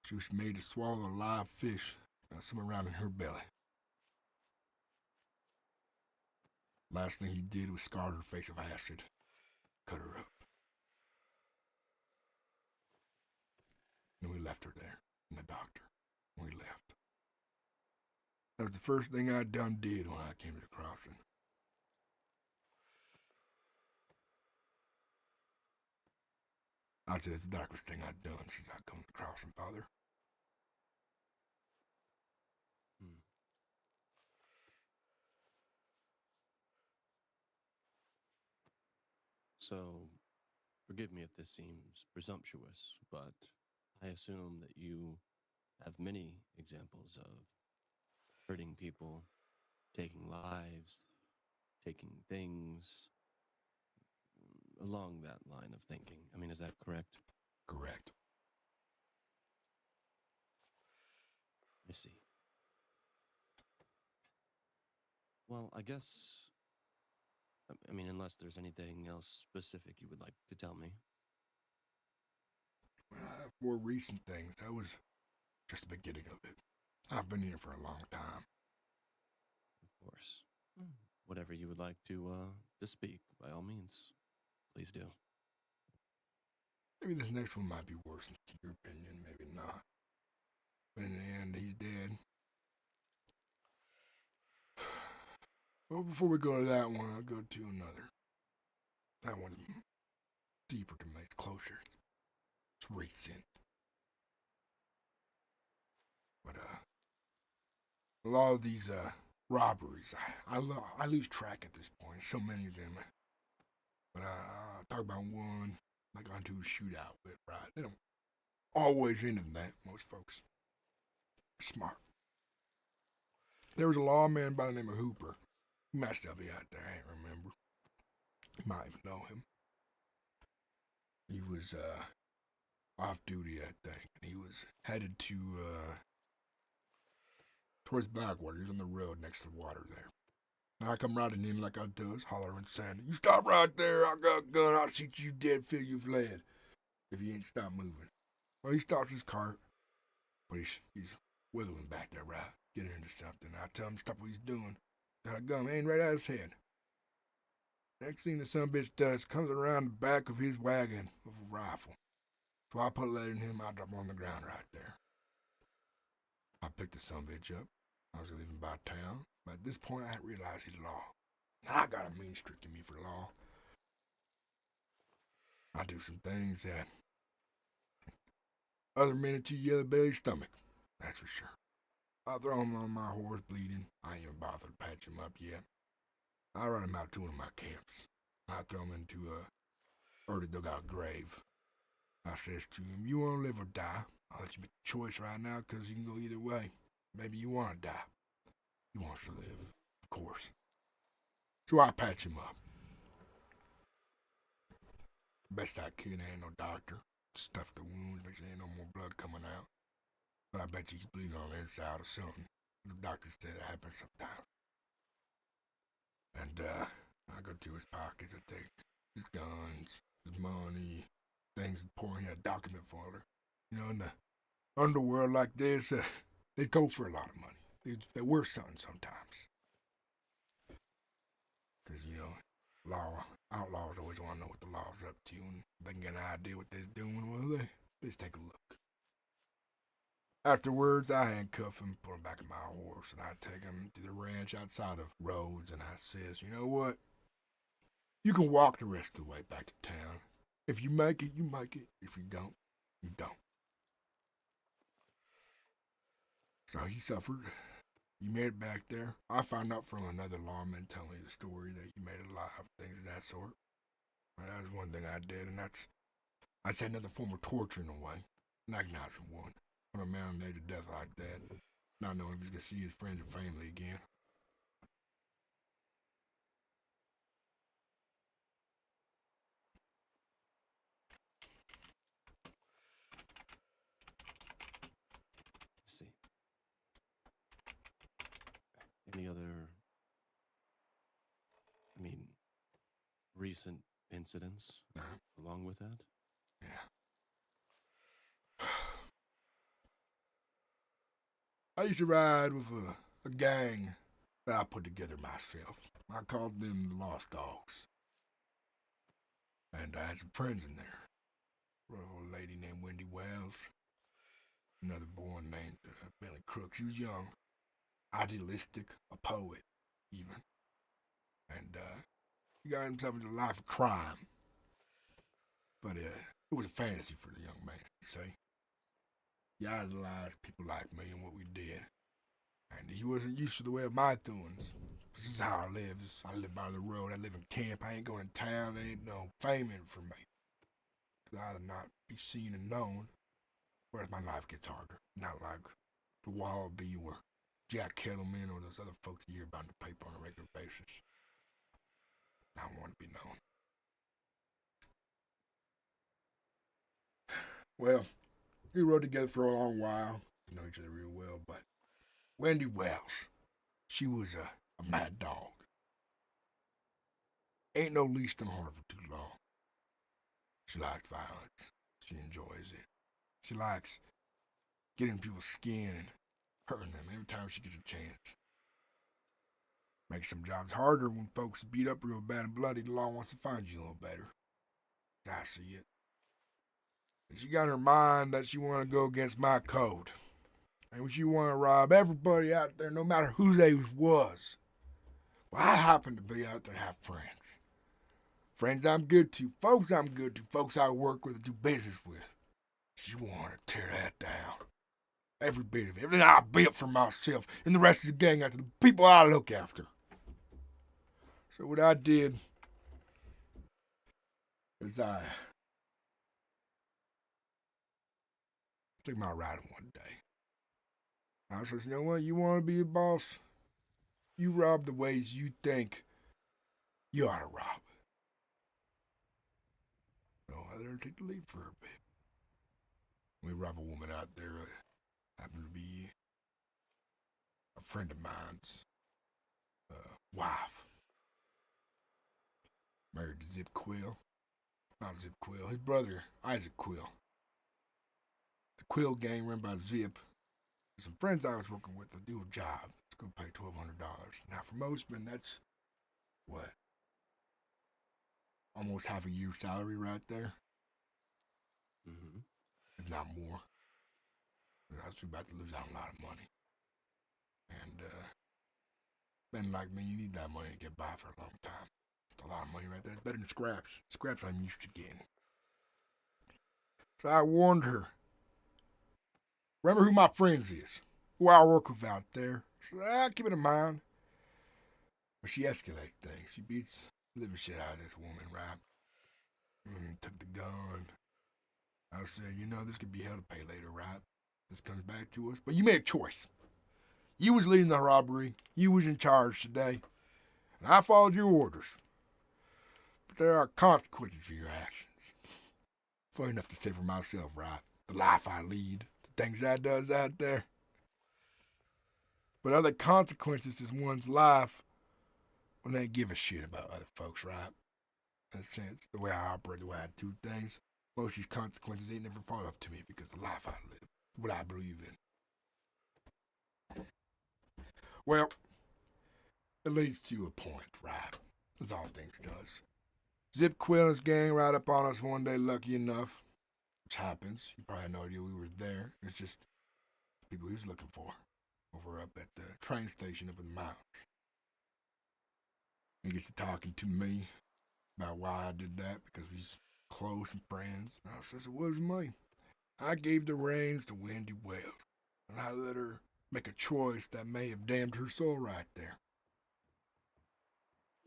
She was made to swallow a live fish, somewhere around in her belly. Last thing he did was scar her face with acid, cut her up. And we left her there, and the doctor. We left. That was the first thing I done did when I came to the crossing. I said it's the darkest thing I've done since I come to the crossing, Father. So, forgive me if this seems presumptuous, but I assume that you have many examples of hurting people, taking lives, taking things, along that line of thinking. I mean, is that correct? Correct. I see. Well, I guess, I mean, unless there's anything else specific you would like to tell me. More recent things, that was just the beginning of it. I've been here for a long time. Of course. Whatever you would like to speak, by all means, please do. Maybe this next one might be worse in your opinion, maybe not. But in the end, he's dead. Well, before we go to that one, I'll go to another. That one's deeper to me, it's closer. It's recent. But, a lot of these, robberies, I lose track at this point. So many of them. But, I'll talk about one I got into a shootout with, right? They don't always end in that, most folks. Smart. There was a lawman by the name of Hooper. He might still be out there, I ain't remember. You might even know him. He was, off duty, I think, and he was headed to, towards Blackwater. He was on the road next to the water there. And I come riding in like I does, hollering, saying, "You stop right there, I got a gun, I'll shoot you dead, feel you fled, if you ain't stop moving." Well, he stops his cart, but he's wiggling back there, right, getting into something. I tell him to stop what he's doing. Got a gun aimed right at his head. Next thing the sumbitch does, comes around the back of his wagon with a rifle. So I put a lead in him, I drop him on the ground right there. I picked the sumbitch up. I was leaving by town, but at this point I hadn't realized he's law. Now I got a mean streak in me for law. I do some things that other men at your yellow belly stomach, that's for sure. I throw him on my horse bleeding. I ain't even bothered to patch him up yet. I run him out to one of my camps. I throw him into a early dugout grave. I says to him, "You want to live or die? I'll let you make a choice right now, because you can go either way. Maybe you want to die. He wants to live, of course." So I patch him up. Best I can, I ain't no doctor. Stuff the wounds, make sure ain't no more blood coming out. But I bet you he's bleeding on the inside or something. The doctor said it happens sometimes. And, I go to his pockets, I take his guns, his money, things, pouring in a document folder. You know, in the underworld like this, they go for a lot of money. They're worth something sometimes. Because, you know, outlaws always want to know what the law's up to, and if they can get an idea what they're doing, well, let's take a look. Afterwards, I handcuff him, put him back on my horse, and I take him to the ranch outside of Rhodes, and I says, "You know what? You can walk the rest of the way back to town. If you make it, you make it. If you don't, you don't." So he suffered. He made it back there. I found out from another lawman telling me the story that he made it alive, things of that sort. But that was one thing I did, and I'd say another form of torture in a way. Not acknowledging one. When a man made to death like that, not knowing if he's going to see his friends and family again. Let's see. Any other, recent incidents along with that? Yeah. I used to ride with a gang that I put together myself. I called them the Lost Dogs. And I had some friends in there. A lady named Wendy Wells. Another boy named Billy Crooks. He was young, idealistic, a poet, even. And he got himself into a life of crime. But it was a fantasy for the young man, you see. He idolized people like me and what we did. And he wasn't used to the way of my doings. This is how I live. I live by the road. I live in camp. I ain't going to town. There ain't no fame in it for me. I'd rather not be seen and known, whereas my life gets harder. Not like the WildRP or Jack Kettleman or those other folks you hear about in the paper on a regular basis. I want to be known. Well, we rode together for a long while. We know each other real well, but Wendy Wells, she was a mad dog. Ain't no leash gonna hold her for too long. She likes violence. She enjoys it. She likes getting people's skin and hurting them every time she gets a chance. Makes some jobs harder when folks beat up real bad and bloody. The law wants to find you a little better. I see it. And she got in her mind that she want to go against my code. And she want to rob everybody out there, no matter who they was. Well, I happen to be out there and have friends. Friends I'm good to, folks I'm good to, folks I work with and do business with. She wanted to tear that down. Every bit of it, everything I built for myself and the rest of the gang after the people I look after. So what I did is I took my ride one day. I said, you know what, you want to be a boss? You rob the ways you think you ought to rob. So I let her take the lead for a bit. We robbed a woman out there, happened to be a friend of mine's wife. Married to Zip Quill. Not Zip Quill, his brother, Isaac Quill. The Quill gang run by Zip. Some friends I was working with to do a job. It's going to pay $1,200. Now, for most men, that's what? Almost half a year's salary right there. Mm-hmm. If not more. I was about to lose out on a lot of money. And, men like me, you need that money to get by for a long time. It's a lot of money right there. It's better than scraps. Scraps I'm used to getting. So I warned her. Remember who my friends is. Who I work with out there. So keep it in mind. But she escalates things. She beats the living shit out of this woman, right? Took the gun. I said, you know, this could be hell to pay later, right? This comes back to us. But you made a choice. You was leading the robbery. You was in charge today. And I followed your orders. But there are consequences for your actions. Funny enough to say for myself, right? The life I lead. The things I does out there. But other consequences is one's life when they give a shit about other folks, right? In a sense, the way I operate, the way I do things, most of these consequences ain't never fall up to me because the life I live, what I believe in. Well, it leads to a point, right? That's all things does. Zip Quill and his gang ride up on us one day, lucky enough, which happens. You probably had no idea we were there. It's just people he was looking for over up at the train station up in the mountains. He gets to talking to me about why I did that, because we's close and friends. And I says, it wasn't me. I gave the reins to Wendy Wells, and I let her make a choice that may have damned her soul right there.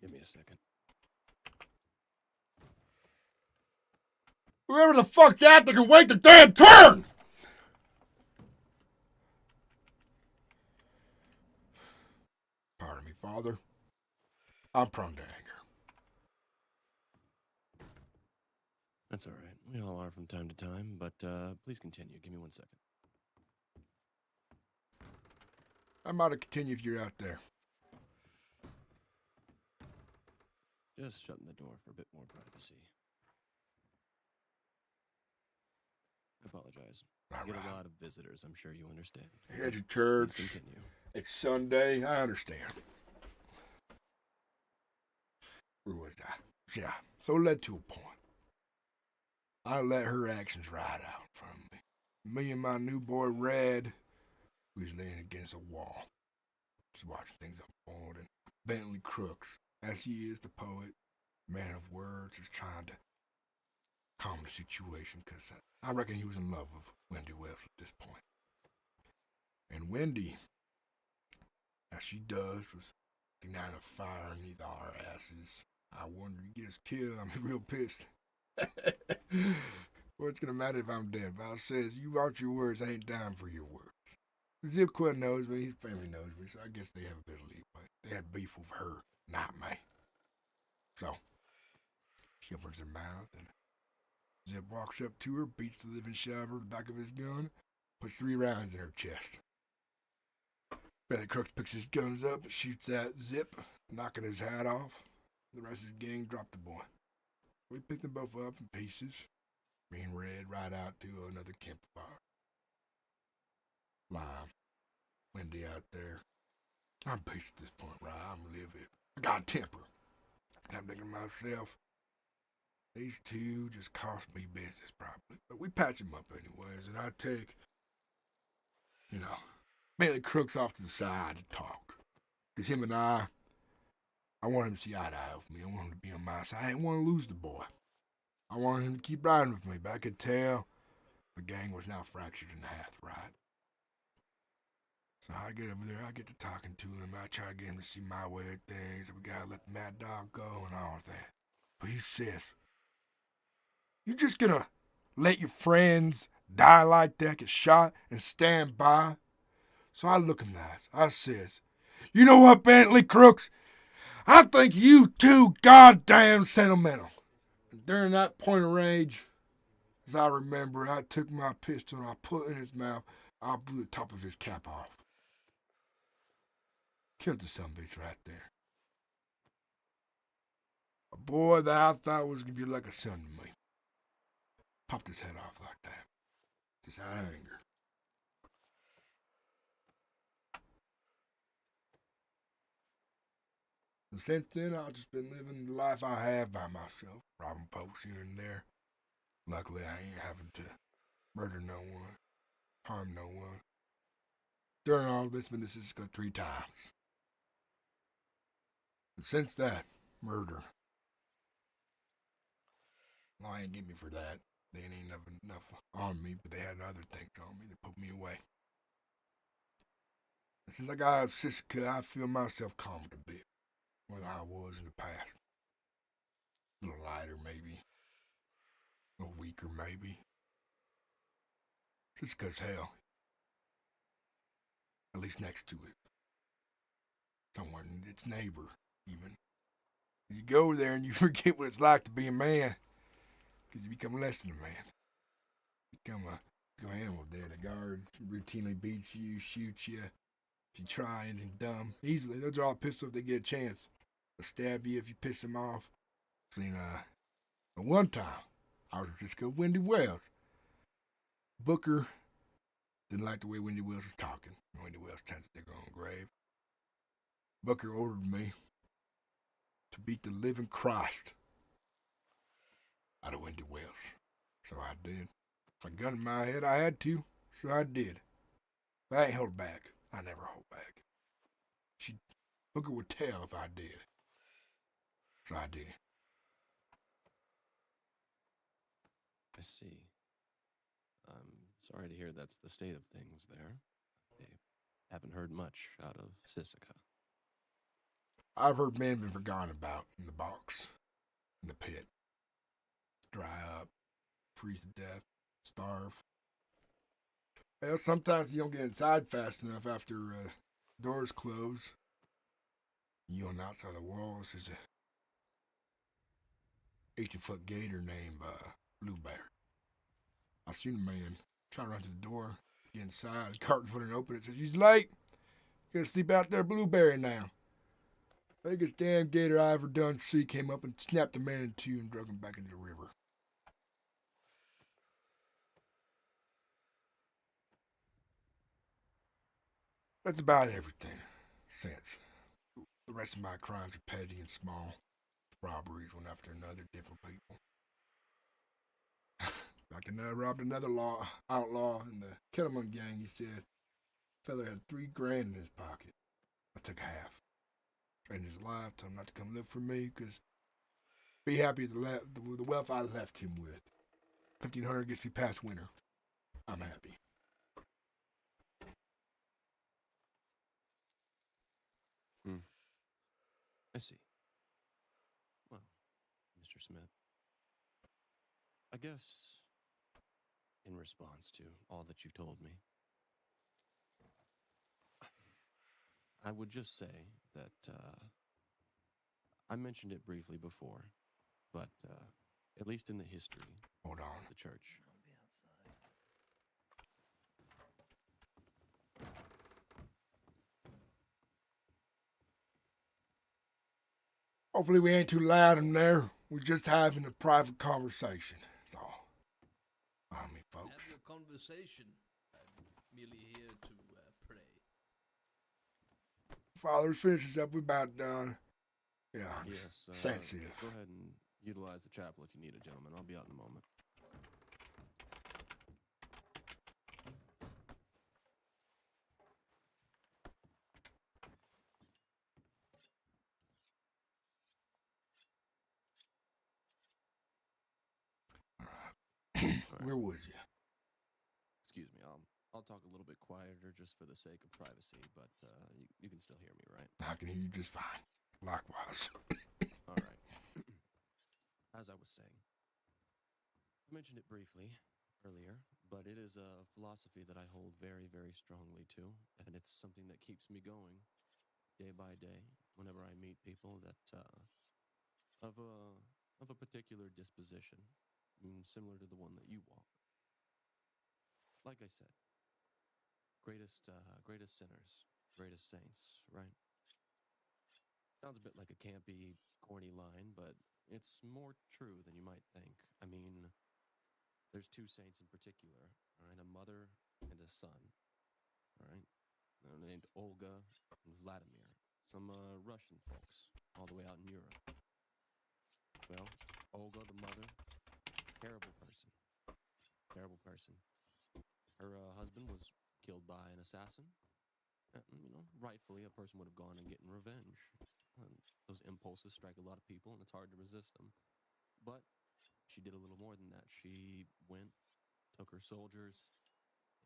Give me a second. Whoever the fuck's that can wait the damn turn! Pardon me, Father. I'm prone to anger. That's all right. We all are from time to time, but please continue. Give me 1 second. I might have continued if you're out there. Just shutting the door for a bit more privacy. I apologize. I get a lot of visitors, I'm sure you understand. You had your church. Please continue. It's Sunday. I understand. Where was I? Yeah. So it led to a point. I let her actions ride out in front of me. Me and my new boy Red, we was laying against a wall, just watching things unfold. And Bentley Crooks, as he is the poet, man of words, is trying to calm the situation because I reckon he was in love with Wendy Wells at this point. And Wendy, as she does, was igniting a fire underneath our asses. I wonder, you get us killed, I'm real pissed. What's gonna matter if I'm dead? Val says, you out your words, I ain't down for your words. Zip Quinn knows me, his family knows me, so I guess they have a bit of leeway. They had beef with her, not me. So, she opens her mouth, and Zip walks up to her, beats the living shit out of her with the back of his gun, puts 3 rounds in her chest. Bentley Crooks picks his guns up, shoots at Zip, knocking his hat off. The rest of his gang dropped the boy. We picked them both up in pieces. Me and Red ride out to another campfire. Lime, Wendy out there. I'm pissed at this point, right? I'm livid. I got a temper. And I'm thinking to myself, these two just cost me business probably. But we patch them up anyways, and I take, Bentley Crooks off to the side to talk. Because him and I want him to see eye to eye with me. I want him to be on my side. I didn't want to lose the boy. I wanted him to keep riding with me, but I could tell the gang was now fractured in half, right? So I get over there, I get to talking to him. I try to get him to see my way of things. We gotta let the mad dog go and all of that. But he says, you just gonna let your friends die like that, get shot, and stand by? So I look him nice. I says, you know what, Bentley Crooks? I think you too goddamn sentimental. And during that point of rage, as I remember, I took my pistol and I put it in his mouth. I blew the top of his cap off. Killed the sumbitch right there. A boy that I thought was going to be like a son to me. Popped his head off like that. Just out of anger. And since then, I've just been living the life I have by myself. Robbing folks here and there. Luckily, I ain't having to murder no one. Harm no one. During all this, this has got 3 times. And since that, murder. Well, I ain't get me for that. They ain't enough on me, but they had other things on me that put me away. And since I got out of Siska, I feel myself calmed a bit. More than I was in the past. A little lighter, maybe. A little weaker, maybe. Siska's hell. At least next to it. Somewhere in its neighbor, even. You go there and you forget what it's like to be a man. Because you become less than a man. You become an animal there. The guard routinely beats you, shoots you. If you try anything dumb, easily. They'll draw a pistol if they get a chance. They'll stab you if you piss them off. But one time, I was just with Wendy Wells. Booker didn't like the way Wendy Wells was talking. Wendy Wells tends to dig her own grave. Booker ordered me to beat the living Christ out of Wendy Wells. So I did. A gun in my head, I had to, so I did. But I ain't held back. I never hold back. Booker would tell if I did. So I did. I see. I'm sorry to hear that's the state of things there. They have haven't heard much out of Sissica. I've heard men been forgotten about in the box, in the pit. Dry up, freeze to death, starve. Well, sometimes you don't get inside fast enough after doors close. You on the outside of the walls. There's a 18-foot gator named Blueberry. I seen a man try to run to the door, get inside. The curtains wouldn't open. It says, "He's late. You gotta sleep out there, Blueberry now." Biggest damn gator I ever done see came up and snapped the man in two and drug him back into the river. That's about everything since. The rest of my crimes are petty and small. Robberies, one after another, different people. Like I robbed another outlaw in the Kettleman gang. He said, "Fella had $3,000 in his pocket. I took half. Threatened his life, told him not to come look for me, because be happy with the wealth I left him with. 1,500 gets me past winter. I'm happy." I see. Well, Mr. Smith, I guess in response to all that you've told me, I would just say that I mentioned it briefly before, but at least in the history Hold on. of the church. Hopefully we ain't too loud in there. We're just having a private conversation. That's all. Me, folks. Have your conversation. I'm merely here to pray. Father's finishes up. We're about done. Yeah, I'm Yes, sensitive. go ahead and utilize the chapel if you need it, gentlemen. I'll be out in a moment. Where was you? Excuse me, I'll talk a little bit quieter just for the sake of privacy, but you can still hear me, right? I can hear you just fine. Likewise. All right. As I was saying, I mentioned it briefly earlier, but it is a philosophy that I hold very, very strongly to, and it's something that keeps me going day by day whenever I meet people that of a particular disposition, similar to the one that you walk. Like I said, greatest sinners, greatest saints, right? Sounds a bit like a campy, corny line, but it's more true than you might think. I mean, there's two saints in particular, all right? A mother and a son, all right? They're named Olga and Vladimir, some Russian folks all the way out in Europe. Well, Olga, the mother, terrible person. Terrible person. Her husband was killed by an assassin. Rightfully, a person would have gone and gotten revenge. Those impulses strike a lot of people, and it's hard to resist them. But she did a little more than that. She went, took her soldiers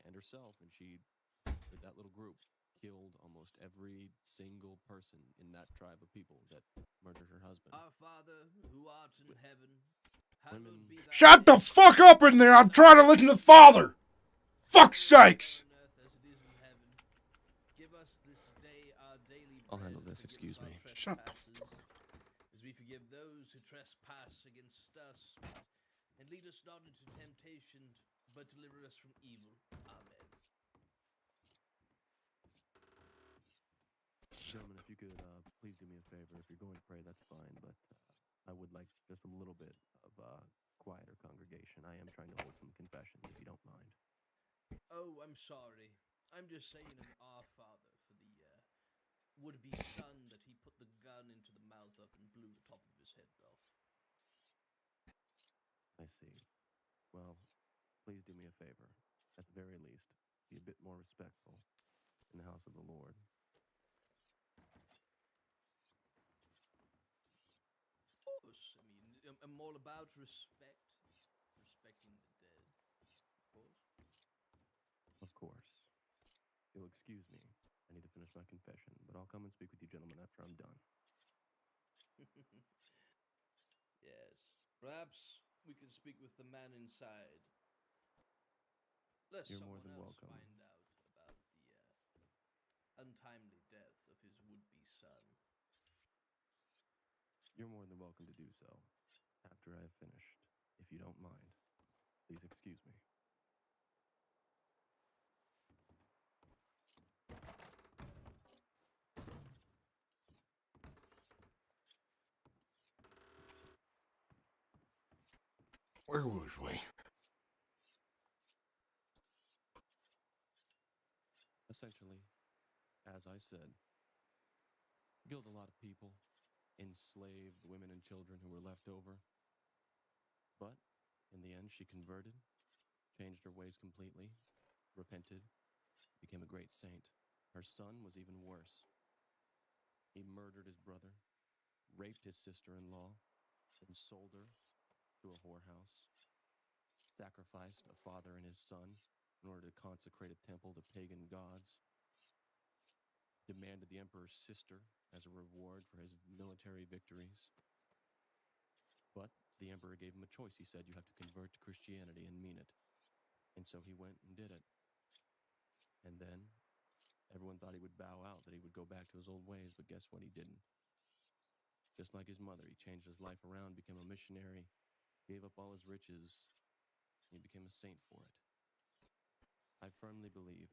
and herself, and she, with that little group, killed almost every single person in that tribe of people that murdered her husband. Our Father, who art in heaven, hallowed be thy Shut the name. fuck up in there! I'm trying to listen to the Father! Fuck's sakes! On earth as it is in heaven. Give us this day our daily I'll bread, handle this, and forgive excuse us our me. Shut the trespasses, as we forgive those who trespass against us. And lead us not into temptation, but deliver us from evil. Amen. Gentlemen, if you could please do me a favor. If you're going to pray, that's fine, but I would like just a little bit of quieter congregation. I am trying to hold some confessions, if you don't mind. Oh, I'm sorry. I'm just saying an Our Father for the would-be son that he put the gun into the mouth of and blew the top of his head off. I see. Well, please do me a favor. At the very least, be a bit more respectful in the house of the Lord. Of course. I mean, I'm all about respecting the dead. Of course. Of course. You'll excuse me. I miss my confession, but I'll come and speak with you gentlemen after I'm done. Yes. Perhaps we can speak with the man inside. Lest You're more someone than else welcome. find out about the untimely death of his would-be son. You're more than welcome to do so. After I have finished, if you don't mind, please excuse me. Where was we? Essentially, as I said, killed a lot of people, enslaved women and children who were left over. But in the end, she converted, changed her ways completely, repented, became a great saint. Her son was even worse. He murdered his brother, raped his sister-in-law, then sold her to a whorehouse, sacrificed a father and his son in order to consecrate a temple to pagan gods, demanded the emperor's sister as a reward for his military victories. But the emperor gave him a choice. He said, you have to convert to Christianity and mean it. And so he went and did it. And then everyone thought he would bow out, that he would go back to his old ways, but guess what? He didn't. Just like his mother, he changed his life around, became a missionary, gave up all his riches, and he became a saint for it. I firmly believe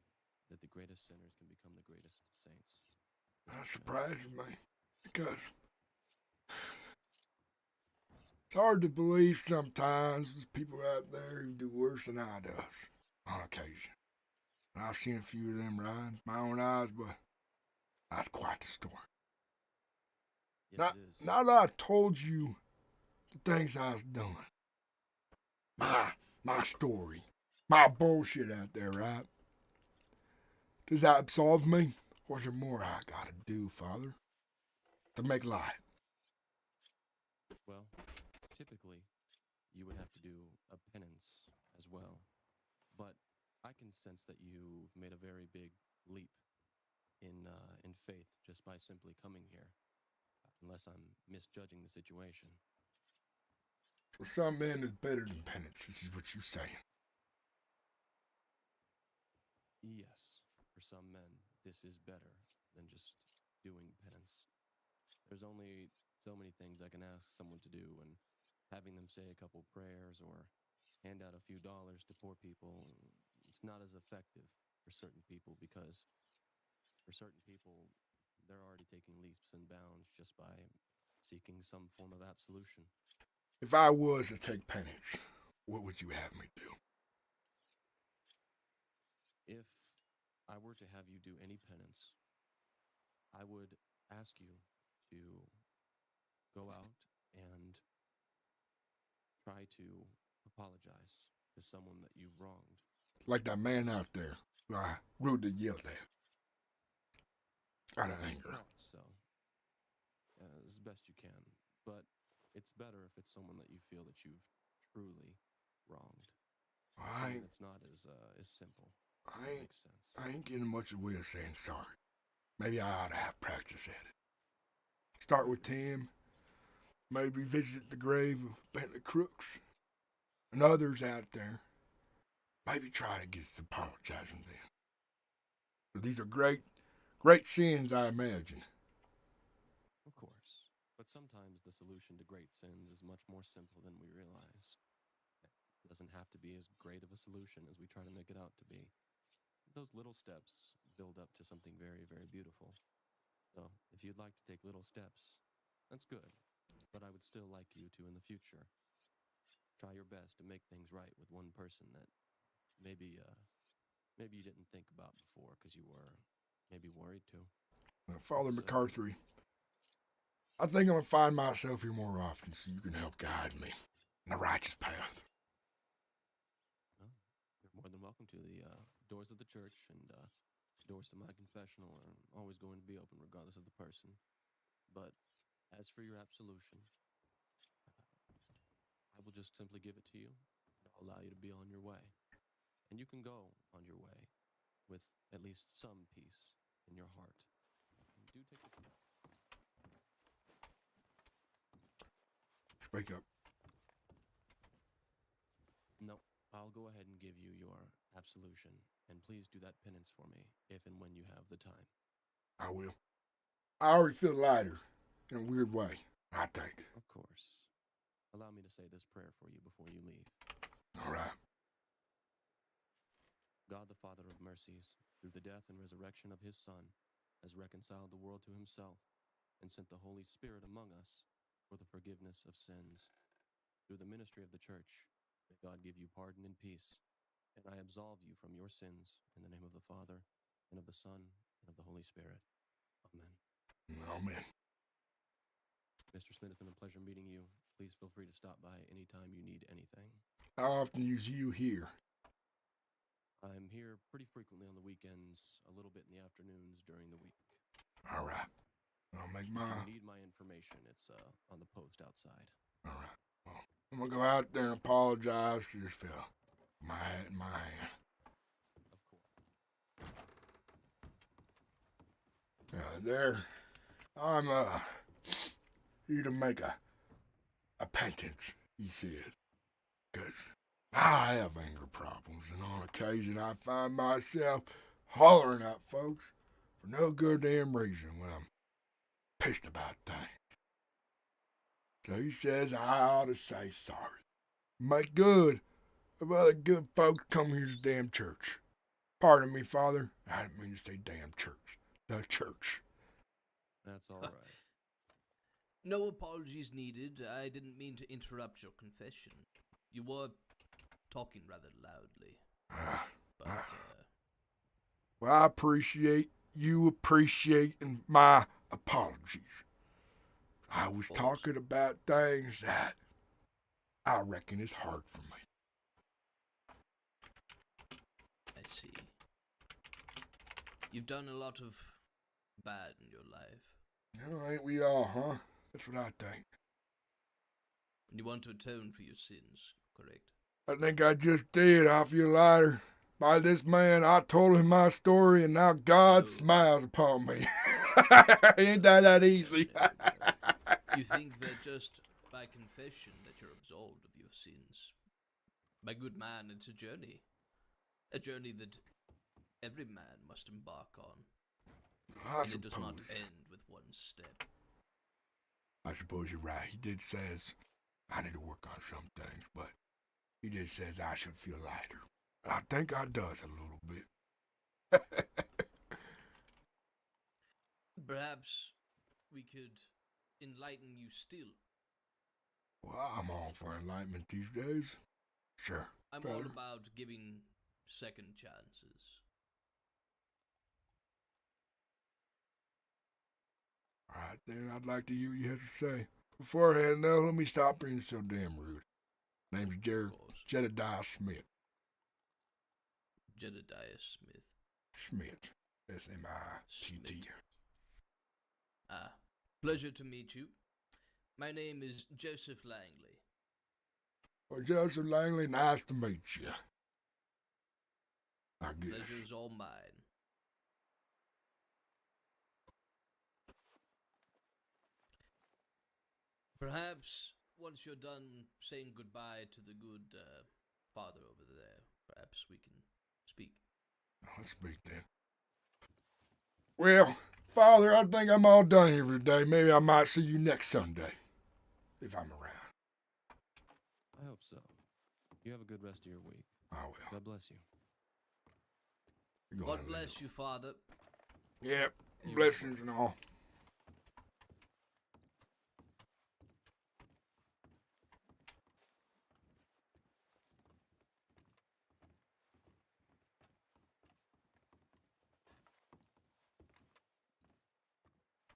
that the greatest sinners can become the greatest saints. That surprises me, because it's hard to believe sometimes there's people out there who do worse than I does on occasion. And I've seen a few of them ride my own eyes, but that's quite the story. Yes, it is. Now that I told you the things I've done, my story, my bullshit out there, right? Does that absolve me? Or is there more I gotta do, Father, to make light? Well, typically, you would have to do a penance as well. But I can sense that you've made a very big leap in faith just by simply coming here, unless I'm misjudging the situation. For some men, it's better than penance. This is what you're saying. Yes, for some men, this is better than just doing penance. There's only so many things I can ask someone to do, and having them say a couple prayers or hand out a few dollars to poor people, it's not as effective for certain people, because for certain people, they're already taking leaps and bounds just by seeking some form of absolution. If I was to take penance, what would you have me do? If I were to have you do any penance, I would ask you to go out and try to apologize to someone that you've wronged. Like that man out there who I rudely yelled at. Out of anger. Perhaps so. As best you can. But it's better if it's someone that you feel that you've truly wronged. It's not as simple. Makes sense. I ain't getting much of a way of saying sorry. Maybe I ought to have practice at it. Start with Tim. Maybe visit the grave of Bentley Crooks and others out there. Maybe try to get some apologizing then. But these are great sins, I imagine. Of course. But sometimes the solution to great sins is much more simple than we realize. It doesn't have to be as great of a solution as we try to make it out to be. Those little steps build up to something very, very beautiful. So, if you'd like to take little steps, that's good. But I would still like you to, in the future, try your best to make things right with one person that maybe you didn't think about before because you were maybe worried to. Father McCarthy, I think I'm going to find myself here more often so you can help guide me in the righteous path. Well, you're more than welcome to. The doors of the church and doors to my confessional are always going to be open regardless of the person. But as for your absolution, I will just simply give it to you, and I'll allow you to be on your way. And you can go on your way with at least some peace in your heart. Wake up. No, I'll go ahead and give you your absolution, and please do that penance for me if and when you have the time. I will. I already feel lighter in a weird way, I think. Of course. Allow me to say this prayer for you before you leave. All right. God, the Father of mercies, through the death and resurrection of his Son, has reconciled the world to himself and sent the Holy Spirit among us for the forgiveness of sins. Through the ministry of the Church, may God give you pardon and peace, and I absolve you from your sins in the name of the Father, and of the Son, and of the Holy Spirit. Amen. Amen. Mr. Smith, it's been a pleasure meeting you. Please feel free to stop by anytime you need anything. How often is you here? I'm here pretty frequently on the weekends, a little bit in the afternoons during the week. All right. I'll make If my... you need my information, it's on the post outside. All right. Well, I'm going to go out there and apologize to this fella. My hat in my hand. Of course. There. I'm, here to make a penance, he said. Because I have anger problems, and on occasion I find myself hollering at folks for no goddamn reason when I'm pissed about things. So he says I ought to say sorry. Make good of other good folks come here to the damn church. Pardon me, Father. I didn't mean to say damn church. The church. That's all right. No apologies needed. I didn't mean to interrupt your confession. You were talking rather loudly. But, Well, I appreciate you appreciating my apologies. I was talking about things that I reckon is hard for me. I see. You've done a lot of bad in your life. Oh, ain't we all, huh? That's what I think. And you want to atone for your sins, correct? I think I just did. I feel lighter. By this man, I told him my story, and now God smiles upon me. Ain't that easy? You think that just by confession that you're absolved of your sins? My good man, it's a journey. A journey that every man must embark on. And it does not end with one step. I suppose you're right. He did says I need to work on some things, but he did says I should feel lighter. I think I does a little bit. Perhaps we could enlighten you still. Well, I'm all for enlightenment these days. Sure. I'm all about giving second chances. All right, then I'd like to hear what you have to say. Beforehand, though, let me stop being so damn rude. Name's Jedediah Smith. Jedediah Smith. Smith. S-M-I-T-T. Ah, pleasure to meet you. My name is Joseph Langley. Well, Joseph Langley, nice to meet you. I guess. Pleasure's all mine. Perhaps once you're done saying goodbye to the good father over there, perhaps we can speak. Let's speak then. Well, Father, I think I'm all done here for today. Maybe I might see you next Sunday, if I'm around. I hope so. You have a good rest of your week. I will. God bless you. God bless you, Father. Yep, blessings and all.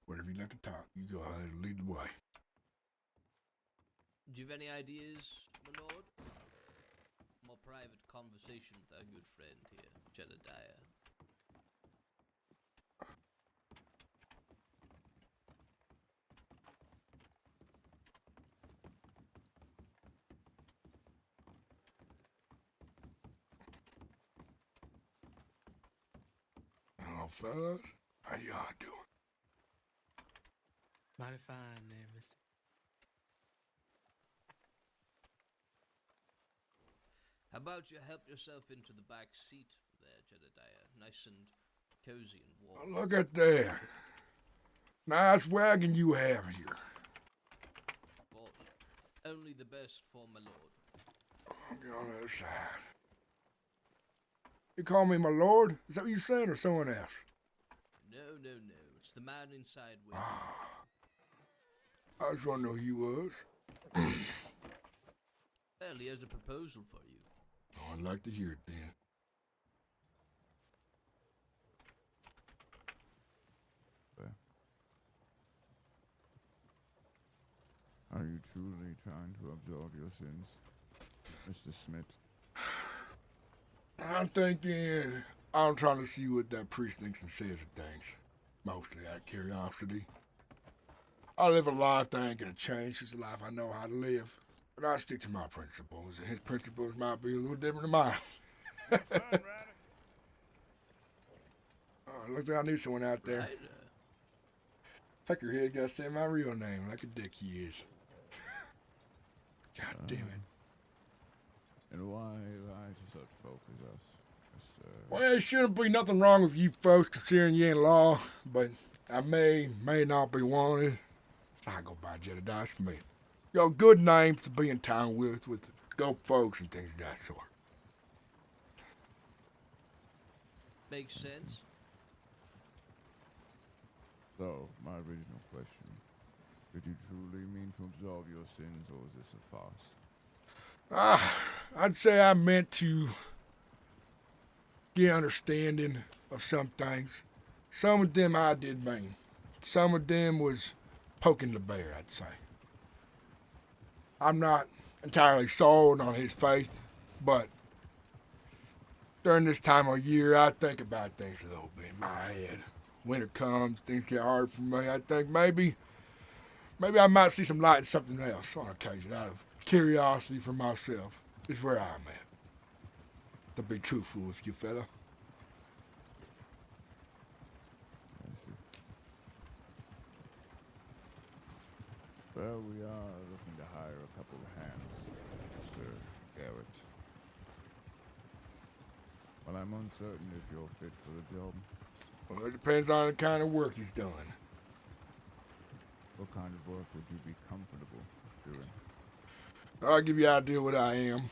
Whatever you like to talk, you go ahead and lead the way. Do you have any ideas, my lord? More private conversation with our good friend here, Jedediah. Hello, fellas. How y'all doing? Mighty fine there, mister. How about you help yourself into the back seat there, Jedediah? Nice and cozy and warm. Look at that. Nice wagon you have here. Of course. Only the best for my lord. I'll get on the other side. You call me my lord? Is that what you said, or someone else? No. It's the man inside with I just want to know who he was. Well, he has a proposal for you. Oh, I'd like to hear it then. Are you truly trying to absolve your sins, Mr. Smith? I'm thinking, I'm trying to see what that priest thinks and says of things. Mostly out of curiosity. I live a life that ain't gonna change. It's a life I know how to live. But I stick to my principles, and his principles might be a little different than mine. Oh, looks like I knew someone out there. Ryder. Fuck your head, gotta say my real name like a dick he is. God damn it. And why lie to such folk as us, Mr. Well, there shouldn't be nothing wrong with you folks considering you in law, but I may not be wanted. So I go by Jedediah Smith. You know, good names to be in town with dope folks and things of that sort. Makes sense. So, my original question. Did you truly mean to absolve your sins, or is this a farce? I'd say I meant to get understanding of some things. Some of them I did mean. Some of them was poking the bear, I'd say. I'm not entirely sold on his faith, but during this time of year, I think about things a little bit in my head. Winter comes, things get hard for me. I think maybe I might see some light in something else on occasion, out of curiosity for myself. Is where I'm at. To be truthful with you, fella. I see. Well, we are looking to hire a couple of hands, Mr. Garrett. But I'm uncertain if you're fit for the job. Well, it depends on the kind of work he's done. What kind of work would you be comfortable doing? I'll give you an idea what I am.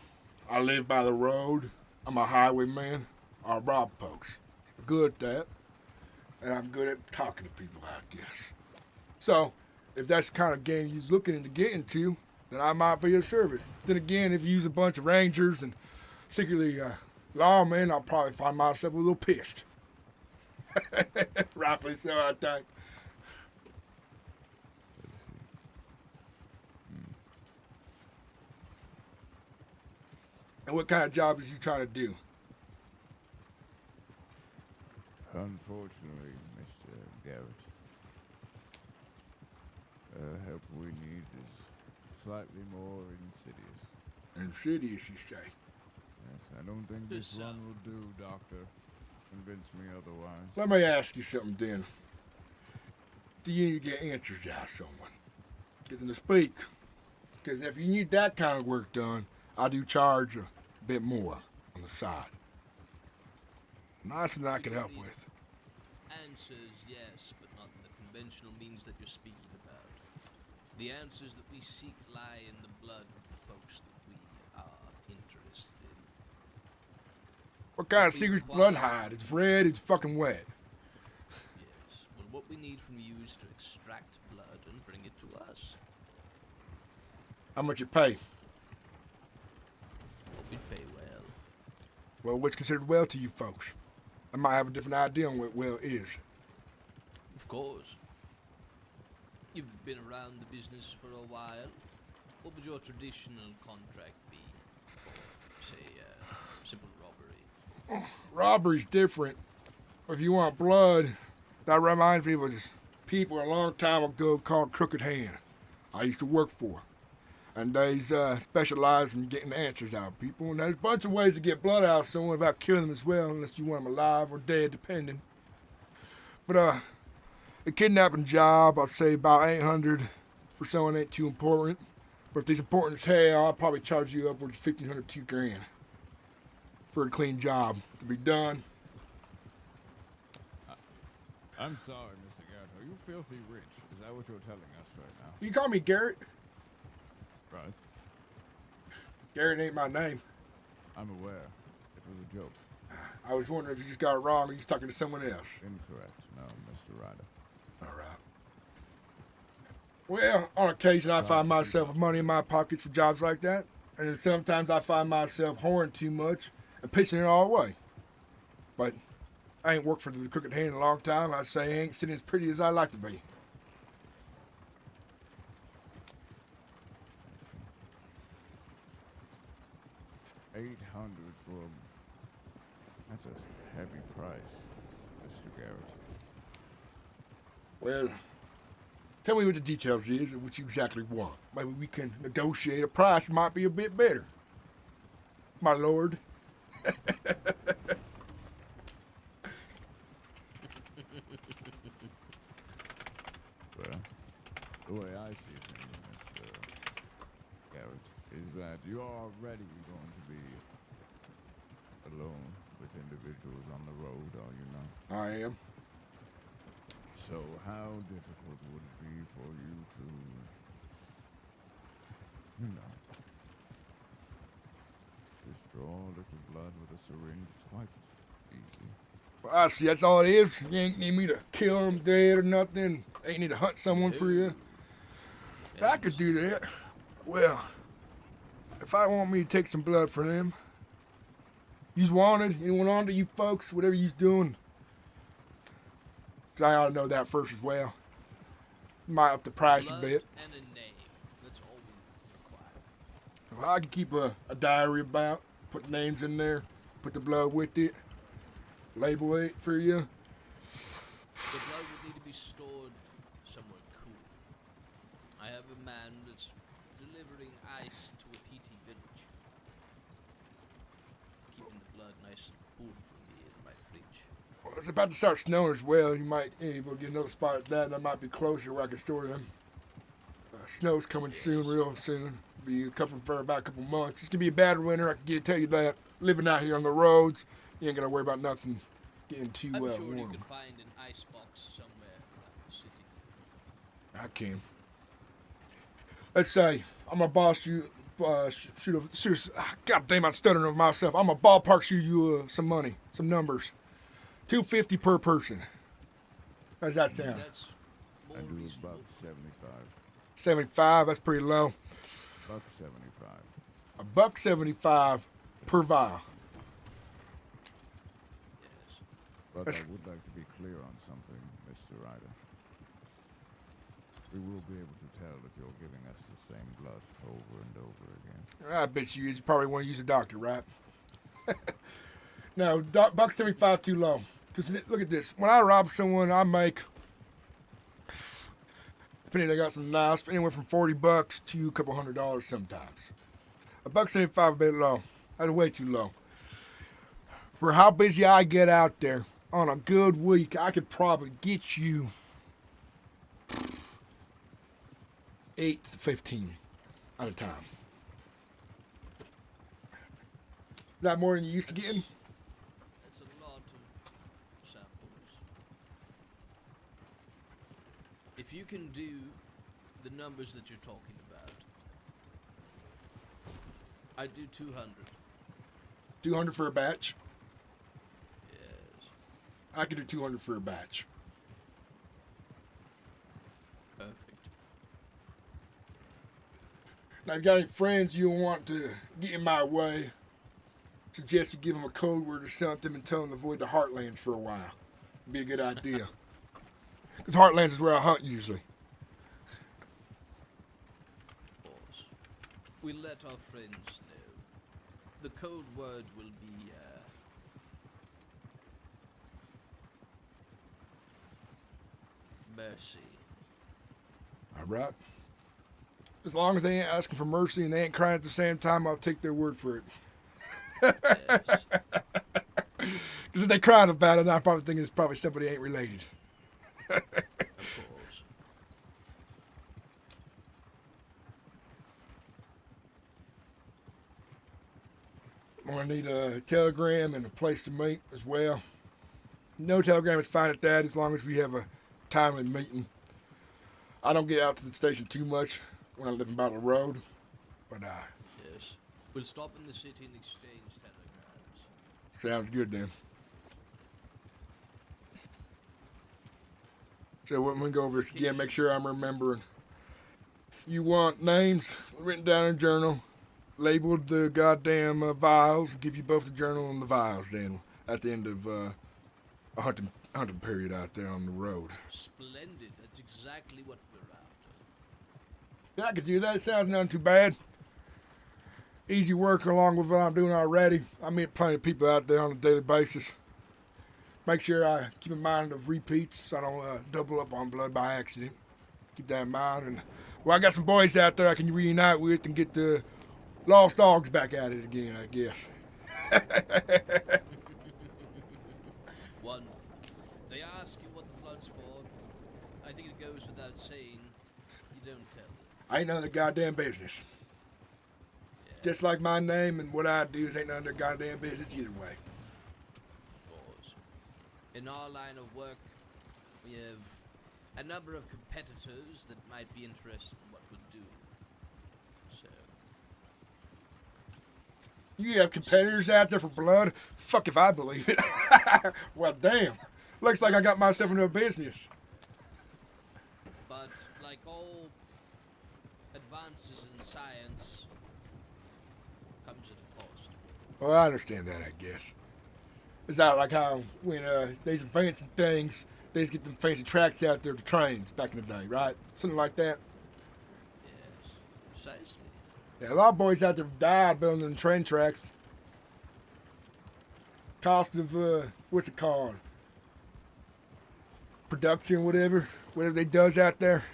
I live by the road. I'm a highwayman. I rob folks. I'm good at that. And I'm good at talking to people, I guess. So, if that's the kind of game you're looking to get into, then I might be of service. Then again, if you use a bunch of rangers and secretly lawmen, I'll probably find myself a little pissed. Rightfully so, I think. Let's see. And what kind of job is you trying to do? Unfortunately, Mr. Garrett, the help we need is slightly more insidious. Insidious, you say? Yes, I don't think this This, one will do, Doctor. Convince me otherwise. Let me ask you something then. Do you need to get answers out of someone? Get them to speak. Because if you need that kind of work done, I do charge a bit more on the side. Nice than I can help with. Answers, yes, but not in the conventional means that you're speaking about. The answers that we seek lie in the blood of the folks that we are interested in. What kind of secret's blood hide? It's red, it's fucking wet. Yes. Well, what we need from you is to extract blood and bring it to us. How much you pay? Well, we'd pay well. Well, what's considered well to you folks? I might have a different idea on what well is. Of course. You've been around the business for a while. What would your traditional contract be for, say, simple robbery? Robbery's different. If you want blood, that reminds me of this people a long time ago called Crooked Hand. I used to work for. And they specialize in getting answers out of people. And there's a bunch of ways to get blood out of someone without killing them as well, unless you want them alive or dead, depending. But a kidnapping job, I'd say about 800 for someone ain't too important. But if it's important as hell, I'll probably charge you upwards of 1,500 to $2,000. for a clean job to be done. I'm sorry, Mr. Garrett. Are you filthy rich? Is that what you're telling us right now? You call me Garrett? Right. Garrett ain't my name. I'm aware. It was a joke. I was wondering if you just got it wrong or you was talking to someone else. Incorrect. No, Mr. Ryder. All right. Well, on occasion I find myself with money in my pockets for jobs like that. And then sometimes I find myself whoring too much and pissing it all away. But I ain't worked for the crooked hand in a long time. I'd say I ain't sitting as pretty as I like to be. 800 for that's a heavy price, Mr. Garrett. Well, tell me what the details is and what you exactly want. Maybe we can negotiate a price that might be a bit better. My lord. Well, the way I see things, Mr. Garrett, is that you're already going to be alone with individuals on the road, are you not? I am. So how difficult would it be for you to, you know, just draw a little blood with a syringe? It's quite easy. Well, I see, that's all it is. You ain't need me to kill him dead or nothing. Ain't need to hunt someone for you. I could do that. Well, if I want me to take some blood for them, you's wanted. Anyone on to you folks, whatever you's doing. 'Cause I ought to know that first as well. Might up the price Blood a bit. and a name. That's all we require. Well, I can keep a diary about, put names in there, put the blood with it, label it for you. The blood would need to be stored somewhere cool. I have a man that's delivering ice to a PT village. Keeping the blood nice and cool for me in my fridge. Well, it's about to start snowing as well. You might be able to get another spot at that. That might be closer where I can store them. Snow's coming soon, real soon. Be coming for about a couple months. It's gonna be a bad winter. I can tell you that. Living out here on the roads, you ain't gonna worry about nothing getting too I'm sure warm. you could find an ice box somewhere around the city. I can. Let's say I'm gonna boss you. God damn, I'm stuttering over myself. I'm gonna ballpark shoot you some money, some numbers. $250 per person. How's that sound? That's more I do reasonable. about 75. 75. That's pretty low. Buck 75. $1.75 per vial. Yes. But I That's- would like to be clear on something, Mr. Ryder. We will be able to tell if you're giving us the same blood over and over again. I bet you probably want to use a doctor, right? No, $1.75 too low. Because look at this. When I rob someone, I make, depending if they got some nice, anywhere from $40 to a couple $100 sometimes. $1.75 a bit low. That's way too low. For how busy I get out there on a good week, I could probably get you 8 to 15 at a time. Is that more than you used to getting? That's a lot of samples. If you can do the numbers that you're talking about, I do 200. 200 for a batch? Yes. I could do 200 for a batch. Perfect. Now, if you got any friends you want to get in my way, suggest you give them a code word or something and tell them to avoid the Heartlands for a while. It'd be a good idea. Because Heartlands is where I hunt usually. Of course. We let our friends know. The code word will be, mercy. All right. As long as they ain't asking for mercy and they ain't crying at the same time, I'll take their word for it. Yes. Because if they crying about it, I probably think it's probably somebody ain't related. Of course. gonna need a telegram and a place to meet as well. No telegram is fine at that, as long as we have a timely meeting. I don't get out to the station too much when I live in Battle Road, but Yes. We'll stop in the city and exchange telegrams. sounds good then. So when we go over this again, make sure I'm remembering. You want names written down in a journal, labeled the goddamn vials. Give you both the journal and the vials then at the end of a hunting period out there on the road. Splendid. That's exactly what we're after. Yeah, I could do that. It sounds not too bad. Easy work along with what I'm doing already. I meet plenty of people out there on a daily basis. Make sure I keep in mind of repeats so I don't double up on blood by accident. Keep that in mind. And well, I got some boys out there I can reunite with and get the lost dogs back at it again, I guess. Wonderful. They ask you what the blood's for. I think it goes without saying. You don't tell them. I ain't none of their goddamn business. Yeah, Just like my name and what I do is ain't none of their goddamn business either way. of course. In our line of work, we have a number of competitors that might be interested in what we do. So, You have competitors out there for blood? Fuck if I believe it. Well, damn. Looks like I got myself into a business. but like all advances in science, comes at a cost. Well, I understand that, I guess. It's not like how when they's advancing things, they just get them fancy tracks out there to trains back in the day, right? Something like that. Yes, precisely. Yeah, a lot of boys out there died building them train tracks. Cost of, what's it called? Production, whatever they does out there.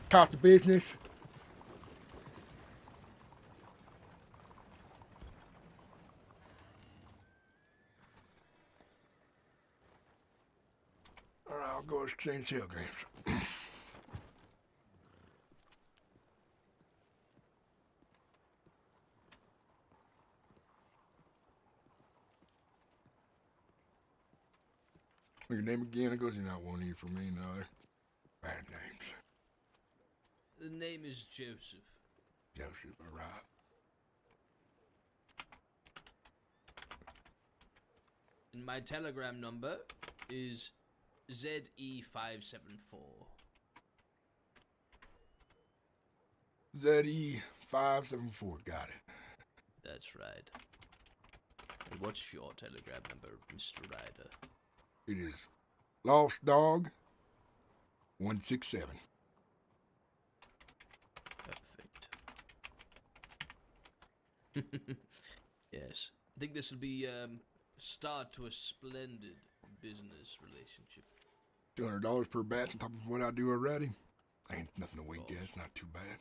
Cost of business. All right, I'll go exchange telegrams. Your name again? It goes, you're not one of you for me, another. Bad names. The name is Joseph. Joseph, all right. And my telegram number is ZE574. ZE574, got it. That's right. And what's your telegram number, Mr. Ryder? It is Lost Dog 167. Perfect. Yes. I think this will be start to a splendid business relationship. $200 per batch on top of what I do already. Ain't nothing to wink at. It's not too bad.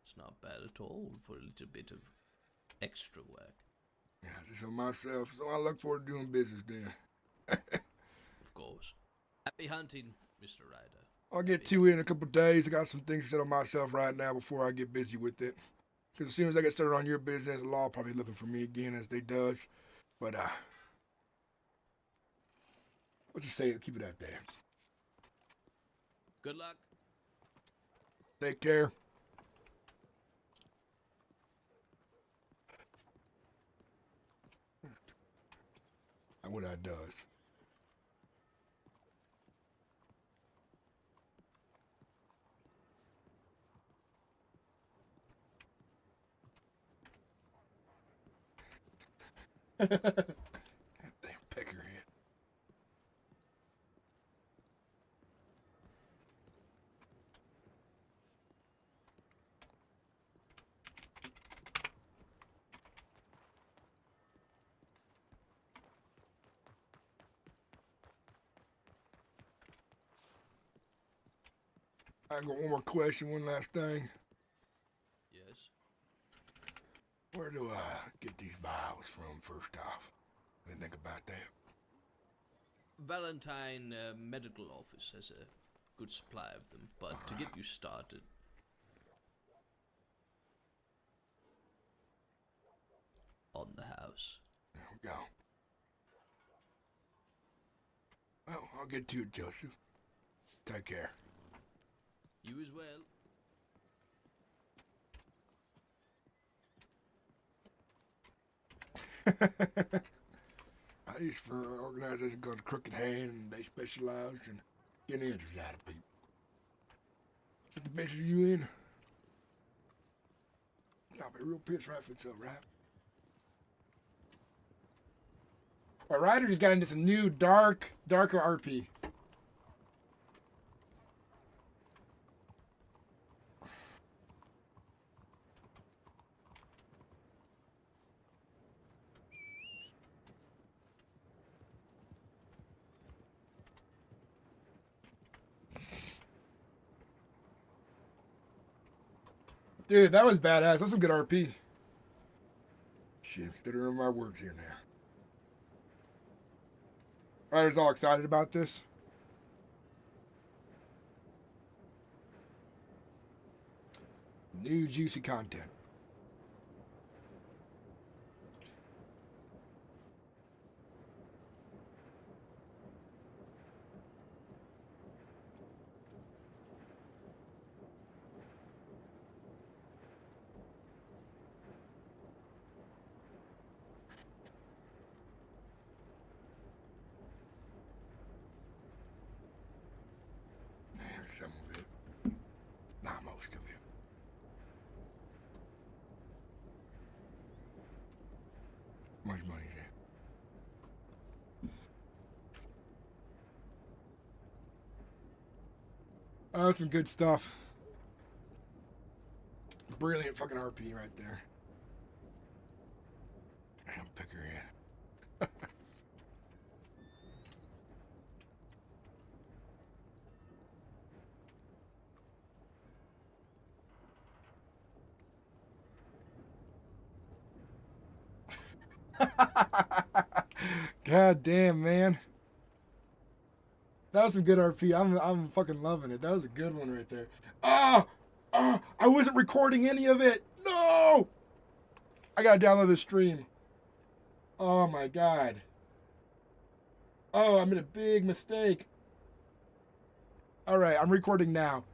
It's not bad at all for a little bit of extra work. Yeah, just on myself. So I look forward to doing business then. Of course. Happy hunting, Mr. Ryder. I'll get to it in a couple of days. I got some things set on myself right now before I get busy with it. Because as soon as I get started on your business, the law will probably looking for me again as they does. But, let's just say it, keep it out there. Good luck. Take care. And what I does. Damn peckerhead. I got one more question, one last thing. Yes. Where do I get these vials from first off? Didn't think about that. Valentine Medical Office has a good supply of them, but to get you started, on the house. There we go. Well, I'll get to it, Joseph. Take care. You as well. I used for an organization called Crooked Hand, and they specialized in getting answers out of people. Is that the business you in? I'll be real pissed right if it's all right. Well, Ryder just got into some new darker RP. Dude, that was badass. That was some good RP. Shit, I'm stuttering my words here now. Ryder's all excited about this. New juicy content. Some of it. Not most of it. How much money is that? Oh, some good stuff. Brilliant fucking RP right there. Damn, pick her in. God damn, man. That was some good RP. I'm fucking loving it. That was a good one right there. I wasn't recording any of it. No! I gotta download the stream. Oh my god. Oh, I made a big mistake. Alright, I'm recording now.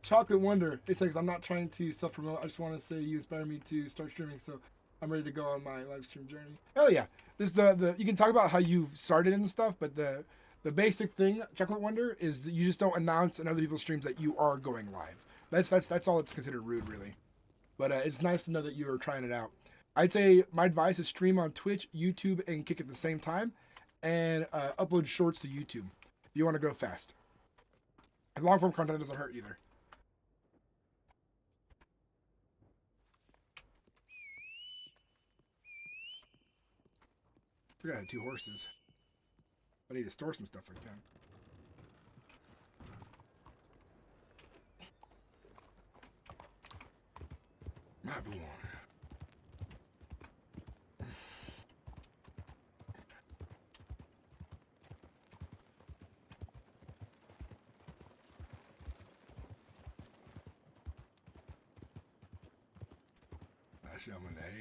Chocolate Wonder. It says I'm not trying to self-promote. I just want to say you inspired me to start streaming, so I'm ready to go on my live stream journey. Hell yeah. This the you can talk about how you've started and stuff, but the basic thing, Chocolate Wonder, is that you just don't announce in other people's streams that you are going live. That's all that's considered rude, really. But it's nice to know that you are trying it out. I'd say my advice is stream on Twitch, YouTube, and Kick at the same time, and upload shorts to YouTube if you want to grow fast. And long form content doesn't hurt either. I forgot I had 2 horses. I need to store some stuff like that. Might be one. I shot him in the head.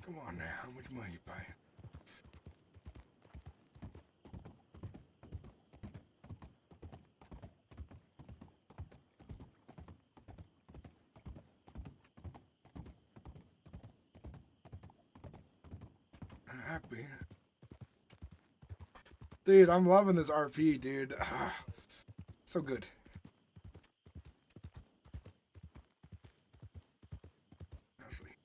Come on now, how much money you paying? Happy. Dude, I'm loving this RP, dude. So good. Actually.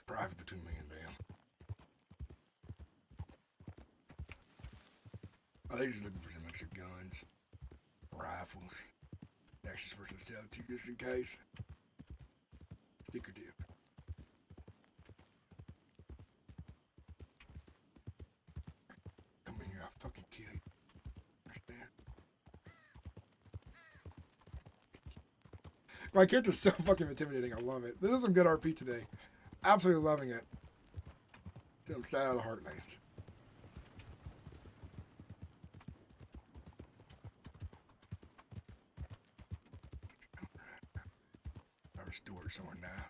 private between me and them. I think he's looking for some extra guns, rifles. Actually, supposed to sell two just in case. Sticker dip. Come in here, I'll fucking kill you. Understand? My character's so fucking intimidating. I love it. This is some good RP today. Absolutely loving it. Till I'm straight out of the Heartlands. I restored someone now.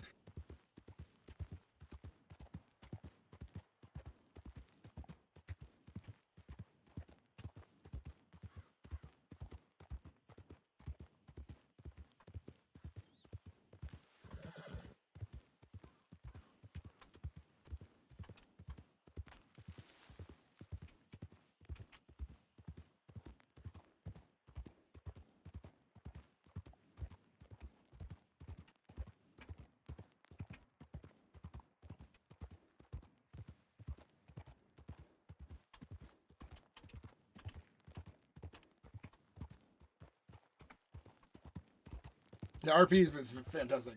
The RP's been fantastic.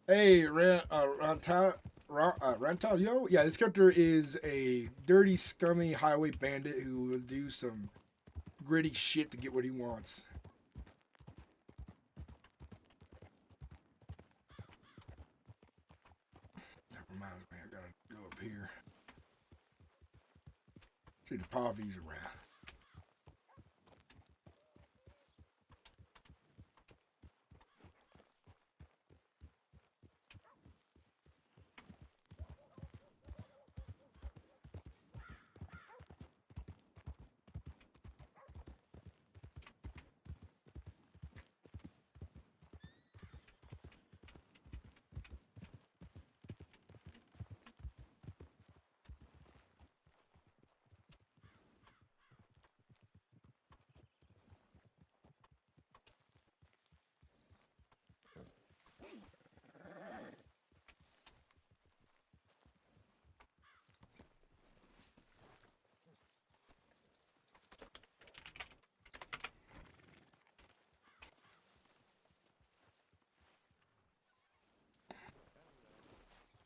Hey, Rantal, yo? Yeah, this character is a dirty, scummy highway bandit who will do some gritty shit to get what he wants. That reminds me, I gotta go up here. See the Pavies around.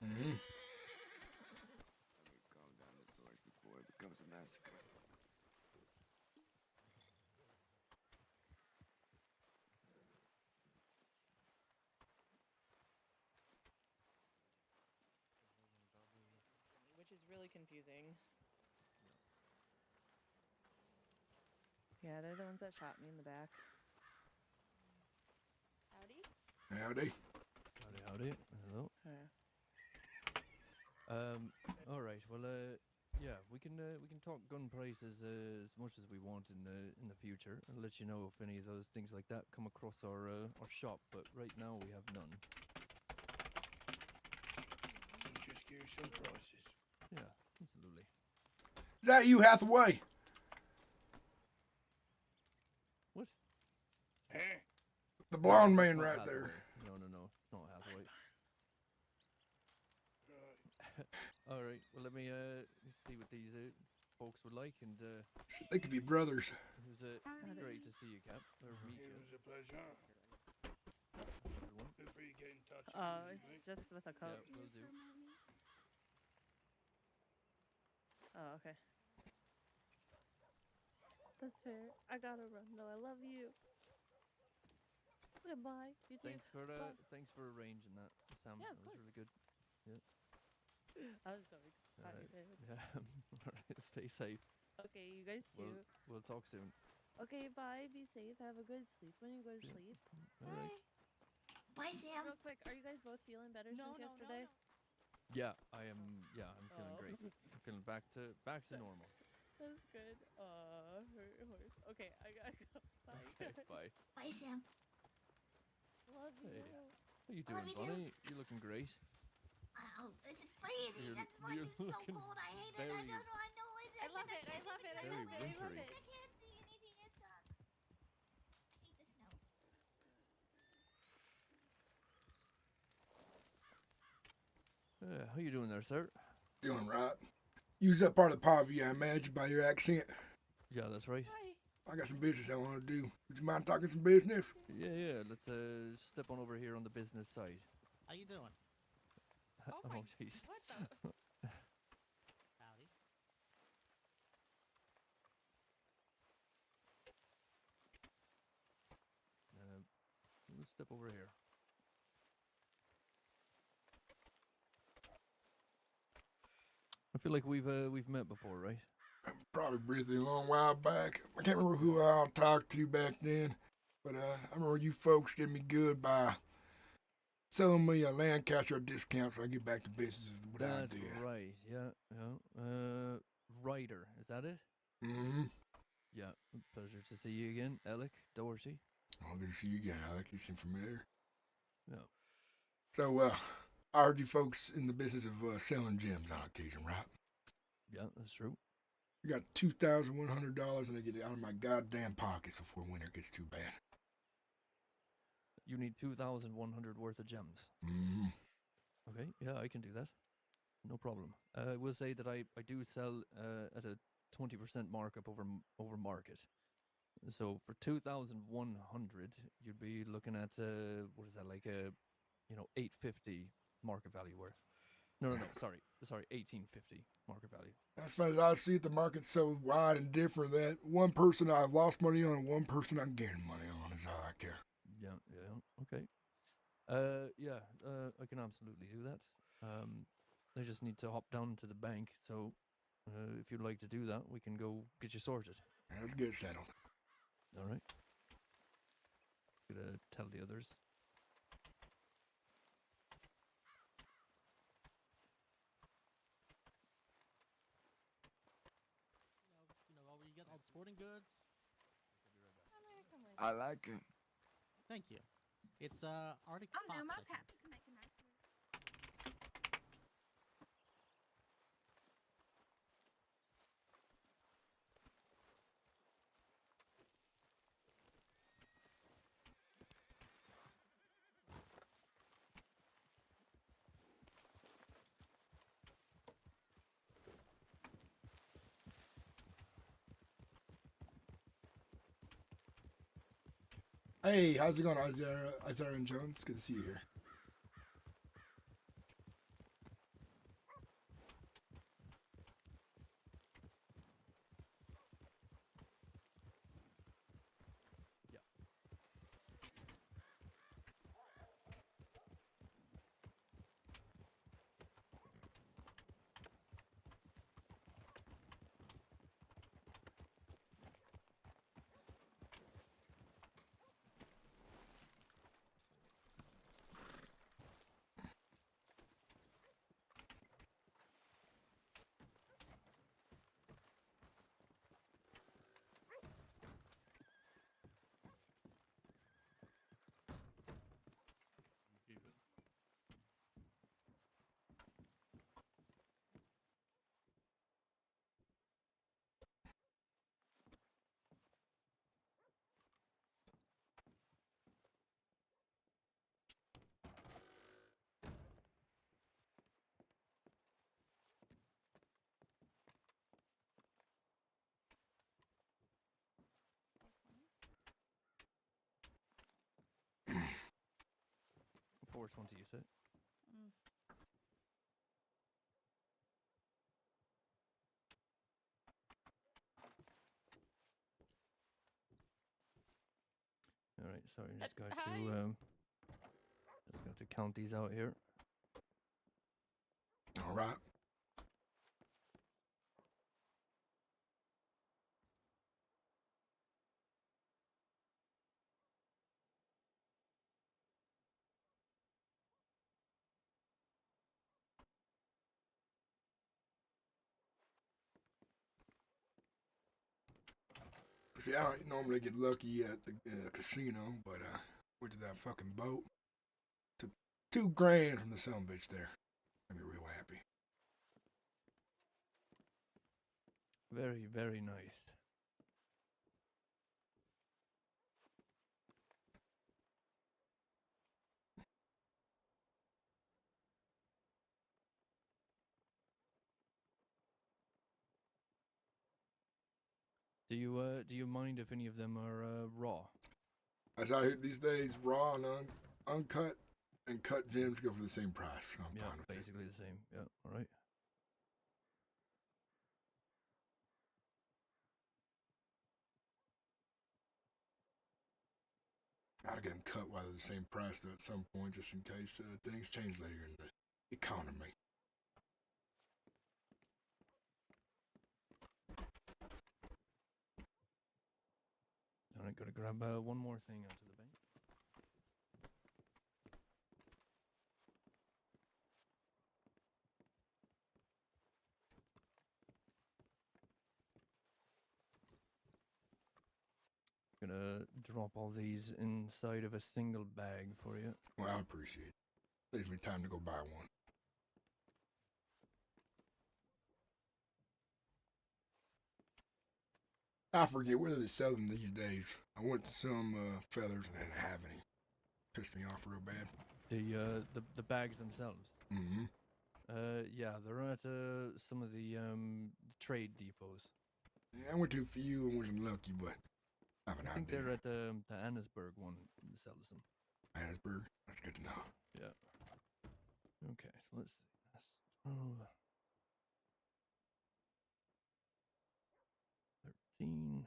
Mm-hmm. Calm down this noise before it becomes a massacre. Which is really confusing. Yeah, they're the ones that shot me in the back. Howdy. Howdy. Howdy, howdy. Hello. All right. Well, yeah, we can talk gun prices as much as we want in the future. I'll let you know if any of those things like that come across our shop. But right now we have none. Let's just give you some prices. Yeah, absolutely. Is that you, Hathaway? What? Huh? The blonde That's man not right Hathaway. there. No, it's not Hathaway. Right. All right. Well, let me see what these folks would like, and They could be brothers. it was great to see you, Cap. Or meet It you. was a pleasure. Everyone. Feel free to get in touch. if you need me. Just with a Yeah, coat. will do. Oh, okay. That's fair. I gotta run though. I love you. Goodbye. You too. Bye. Thanks for arranging that, Sam. Yeah, of that was really good. I'm so All right. excited. Yeah. All right. Stay safe. Okay, you guys too. We'll talk soon. Okay, bye. Be safe. Have a good sleep when you go to Yeah. sleep. All right. Bye, Sam. Real quick, are you guys both feeling better since yesterday? Yeah, I am. Yeah, I'm feeling Oh. great. I'm feeling back to normal. That's good. Hurt horse. Okay, I gotta go. Bye. Okay, guys. bye. Bye, Sam. Love you. Hey. How you Love doing, you too. Bonnie? You're looking great. Oh, it's freezing. You're- That's like you're it's so looking cold. I hate it. I very- don't know. I know it. I love it. I love it. I Very love it. I love wintry. it. I can't see anything. It sucks. I hate the snow. How you doing there, sir? Doing right. Use that part of the poverty, I imagine, by your accent. Yeah, that's right. Hi. I got some business I want to do. Would you mind talking some business? Yeah. Let's step on over here on the business side. How you doing? Oh my. jeez. What the? Howdy. Let's step over here. I feel like we've met before, right? Probably briefly a long while back. I can't remember who I all talked to back then, but I remember you folks did me good by selling me a Lancaster at a discount so I get back to business is what I That's did. right. Yeah. Ryder, is that it? Mm-hmm. Yeah. Pleasure to see you again, Alec Doherty. Well, good to see you again, Alec. You seem familiar. Yeah. So, I heard you folks in the business of selling gems on occasion, right? Yeah, that's true. I got $2,100 and I get it out of my goddamn pockets before winter gets too bad. You need 2,100 worth of gems. Mm-hmm. Okay, yeah, I can do that. No problem. I will say that I do sell at a 20% markup over market. So for 2,100, you'd be looking at what is that, like a 850 market value worth. No, sorry, 1850 market value. As far as I see it, the market's so wide and different that one person I've lost money on and one person I'm gaining money on is all I care. Yeah, okay. I can absolutely do that. I just need to hop down to the bank, so if you'd like to do that, we can go get you sorted. Let's get settled. All right. Gonna tell the others. All you get all the sporting goods. I like it. Thank you. It's Arctic Oh Fox. no, my I think. pappy can make a nice one. Hey, how's it going, Isaiah and Jones? Good to see you here. Yeah. Keep it. Mm. 420, you said? Mm. All right, sorry, just got Hi. to count these out here. All right. See, I don't normally get lucky at the casino, but went to that fucking boat. Took $2,000 from the son bitch there. Made me real happy. Very, very nice. Do you mind if any of them are raw? As I hear these days, raw and uncut and cut gems go for the same price. So I'm Yeah, fine with it. basically the same. Yeah, all right. Gotta get them cut while they're the same price though at some point, just in case things change later in the economy. All right, gotta grab one more thing out of the bank. Gonna drop all these inside of a single bag for you. Well, I appreciate it. Saves me time to go buy one. I forget where they sell them these days. I went to some feathers and they didn't have any. Pissed me off real bad. The bags themselves. Mm-hmm. Yeah, they're at some of the trade depots. Yeah, I went to a few and wasn't lucky, but I have an I think idea. they're at the Annesburg one that sells them. Johannesburg. That's good to know. Yeah. Okay, so let's see. That's 12, 13.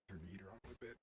Turn the heater on a bit.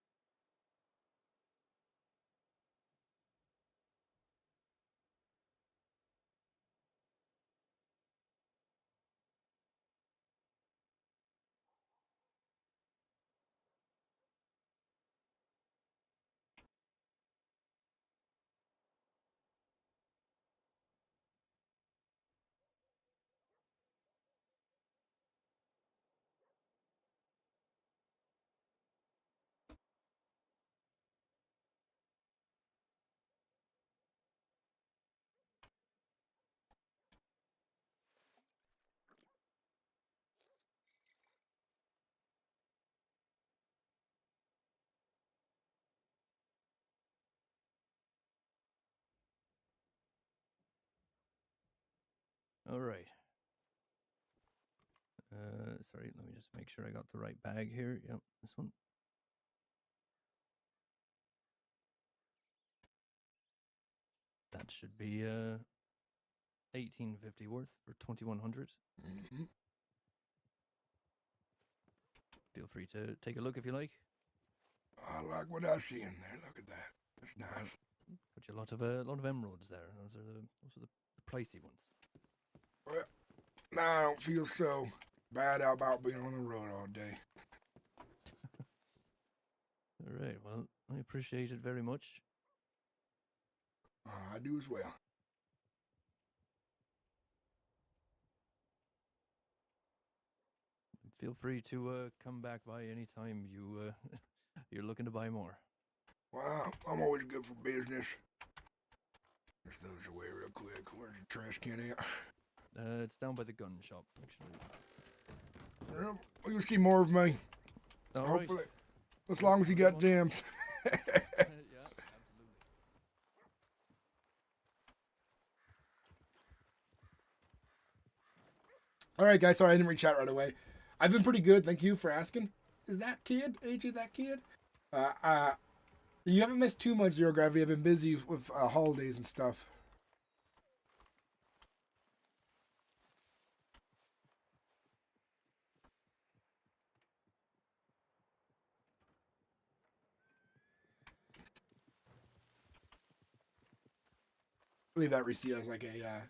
All right. Sorry, let me just make sure I got the right bag here. Yep, this one. That should be 1850 worth for 2100. Mm-hmm. Feel free to take a look if you like. I like what I see in there. Look at that. That's nice. Got you a lot of emeralds there. Those are the pricey ones. Well, now I don't feel so bad about being on the road all day. All right. Well, I appreciate it very much. I do as well. Feel free to come back by anytime you're looking to buy more. Well, I'm always good for business. Just throw this away real quick. Where's the trash can at? It's down by the gun shop, actually. Well, you'll see more of me. All right. Hopefully. As long as you got gems. Yeah, absolutely. All right, guys. Sorry, I didn't reach out right away. I've been pretty good. Thank you for asking. Is that kid, AJ, that kid? You haven't missed too much, Zero Gravity. I've been busy with holidays and stuff. Leave that receipt as like a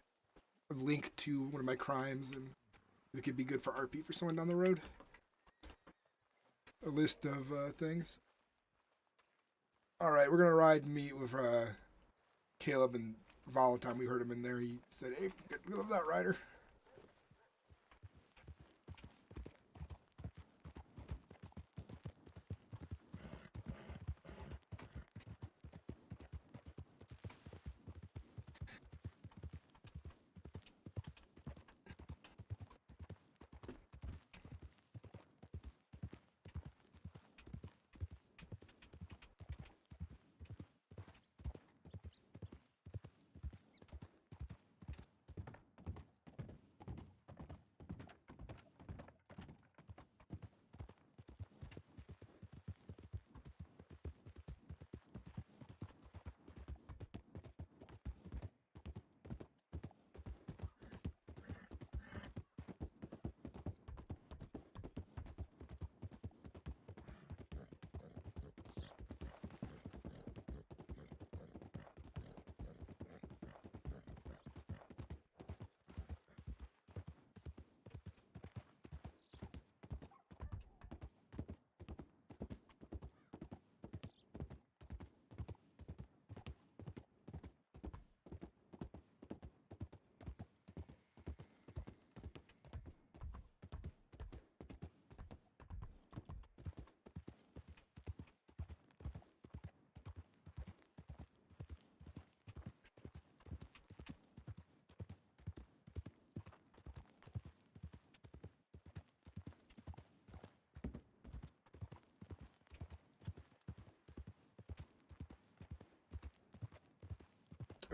link to one of my crimes, and it could be good for RP for someone down the road. A list of things. All right, we're gonna ride and meet with Caleb and Valentine. We heard him in there. He said, "Hey, we love that Ryder."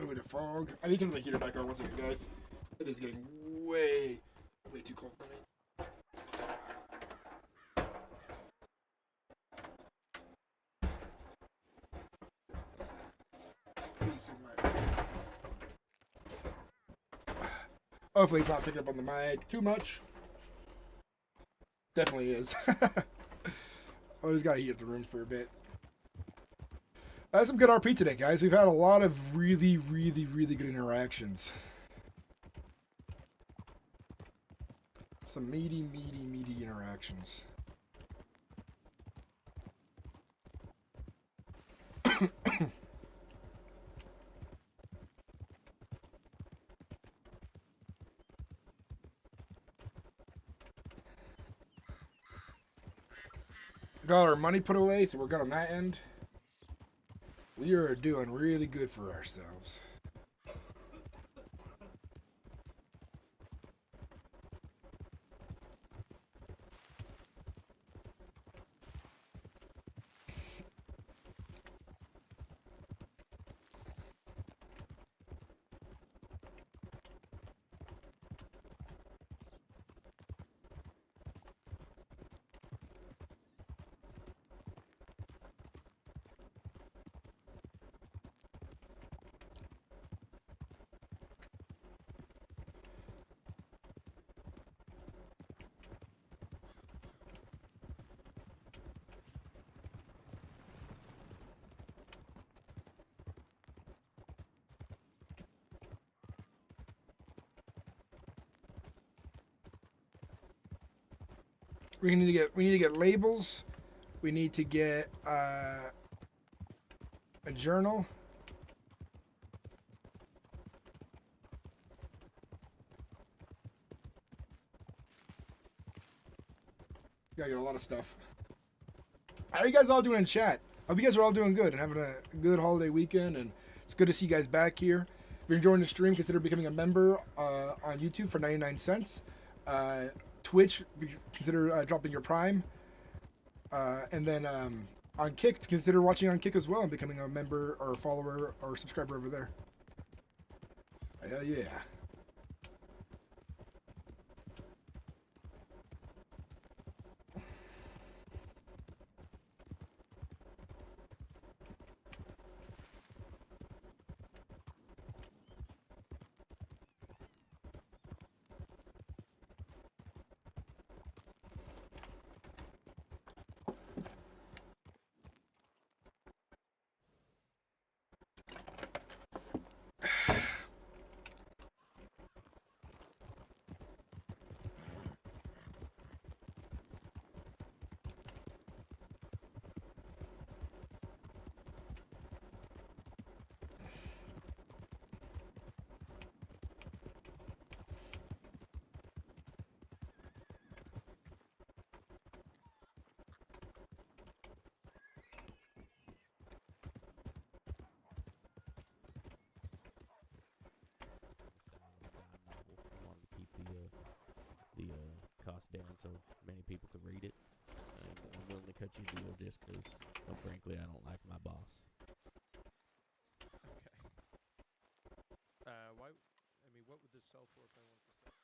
Ooh, the fog. I need to turn the heater back on once again, guys. It is getting way too cold for me. Facing my... Hopefully it's not picking up on the mic too much. Definitely is. I just gotta heat up the room for a bit. That's some good RP today, guys. We've had a lot of really good interactions. Some meaty interactions. Got our money put away, so we're good on that end. We are doing really good for ourselves. We need to get labels. We need to get a journal. Gotta get a lot of stuff. How are you guys all doing in chat? Hope you guys are all doing good and having a good holiday weekend, and it's good to see you guys back here. If you're enjoying the stream, consider becoming a member on YouTube for 99 cents. Twitch, consider dropping your Prime. And then on Kick, consider watching on Kick as well and becoming a member or follower or subscriber over there. Hell yeah. Cost down so many people can read it. I'm willing to cut you a deal just because, frankly, I don't like my boss. Okay. Why? I mean, what would this sell for if I wanted to sell?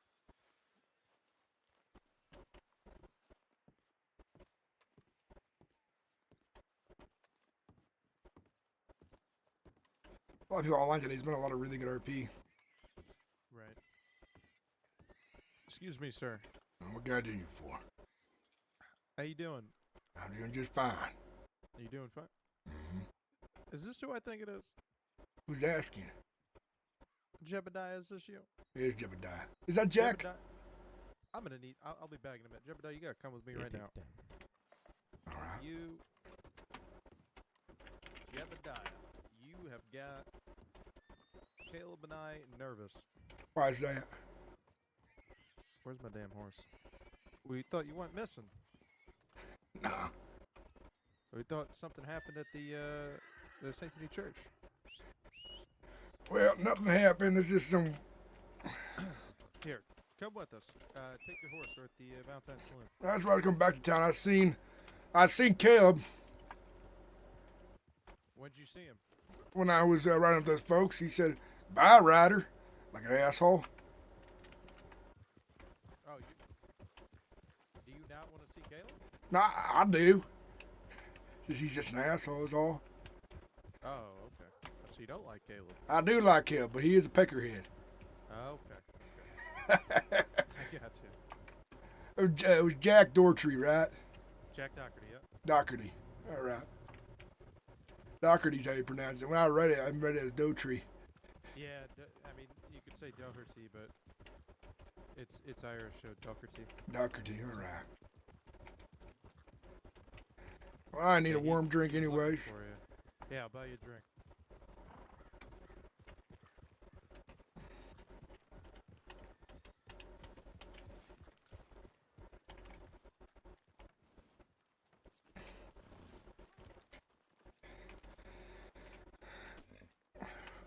A lot of people online today. There's been a lot of really good RP. Right. Excuse me, sir. What can I do you for? How you doing? I'm doing just fine. Are you doing fine? Mm-hmm. Is this who I think it is? Who's asking? Jebediah, is this you? It is Jebediah. Is that Jack? Jebediah? I'm gonna need. I'll be back in a minute. Jebediah, you gotta come with me right now. All right. You, Jebediah, you have got Caleb and I nervous. Why is that? Where's my damn horse? We thought you went missing. Nah. We thought something happened at the St. Anthony Church. Well, nothing happened. It's just some... Here, come with us. Take your horse. We're at the Valentine Saloon. That's why I come back to town. I seen Caleb. When'd you see him? when I was riding with those folks. He said, "Bye, Ryder," like an asshole. Oh, do you not want to see Caleb? No, I do. He's just an asshole, is all. Oh, okay. So you don't like Caleb? I do like him, but he is a peckerhead. Oh, okay. I got you. It was Jack Doherty, right? Jack Doherty, yep. Doherty. All right. Doherty's how you pronounce it. When I read it, I read it as Doherty. Yeah, I mean, you could say Doherty, but it's Irish, so Doherty. Doherty, all right. Well, I need a warm drink He's looking anyways. for you. Yeah, I'll buy you a drink.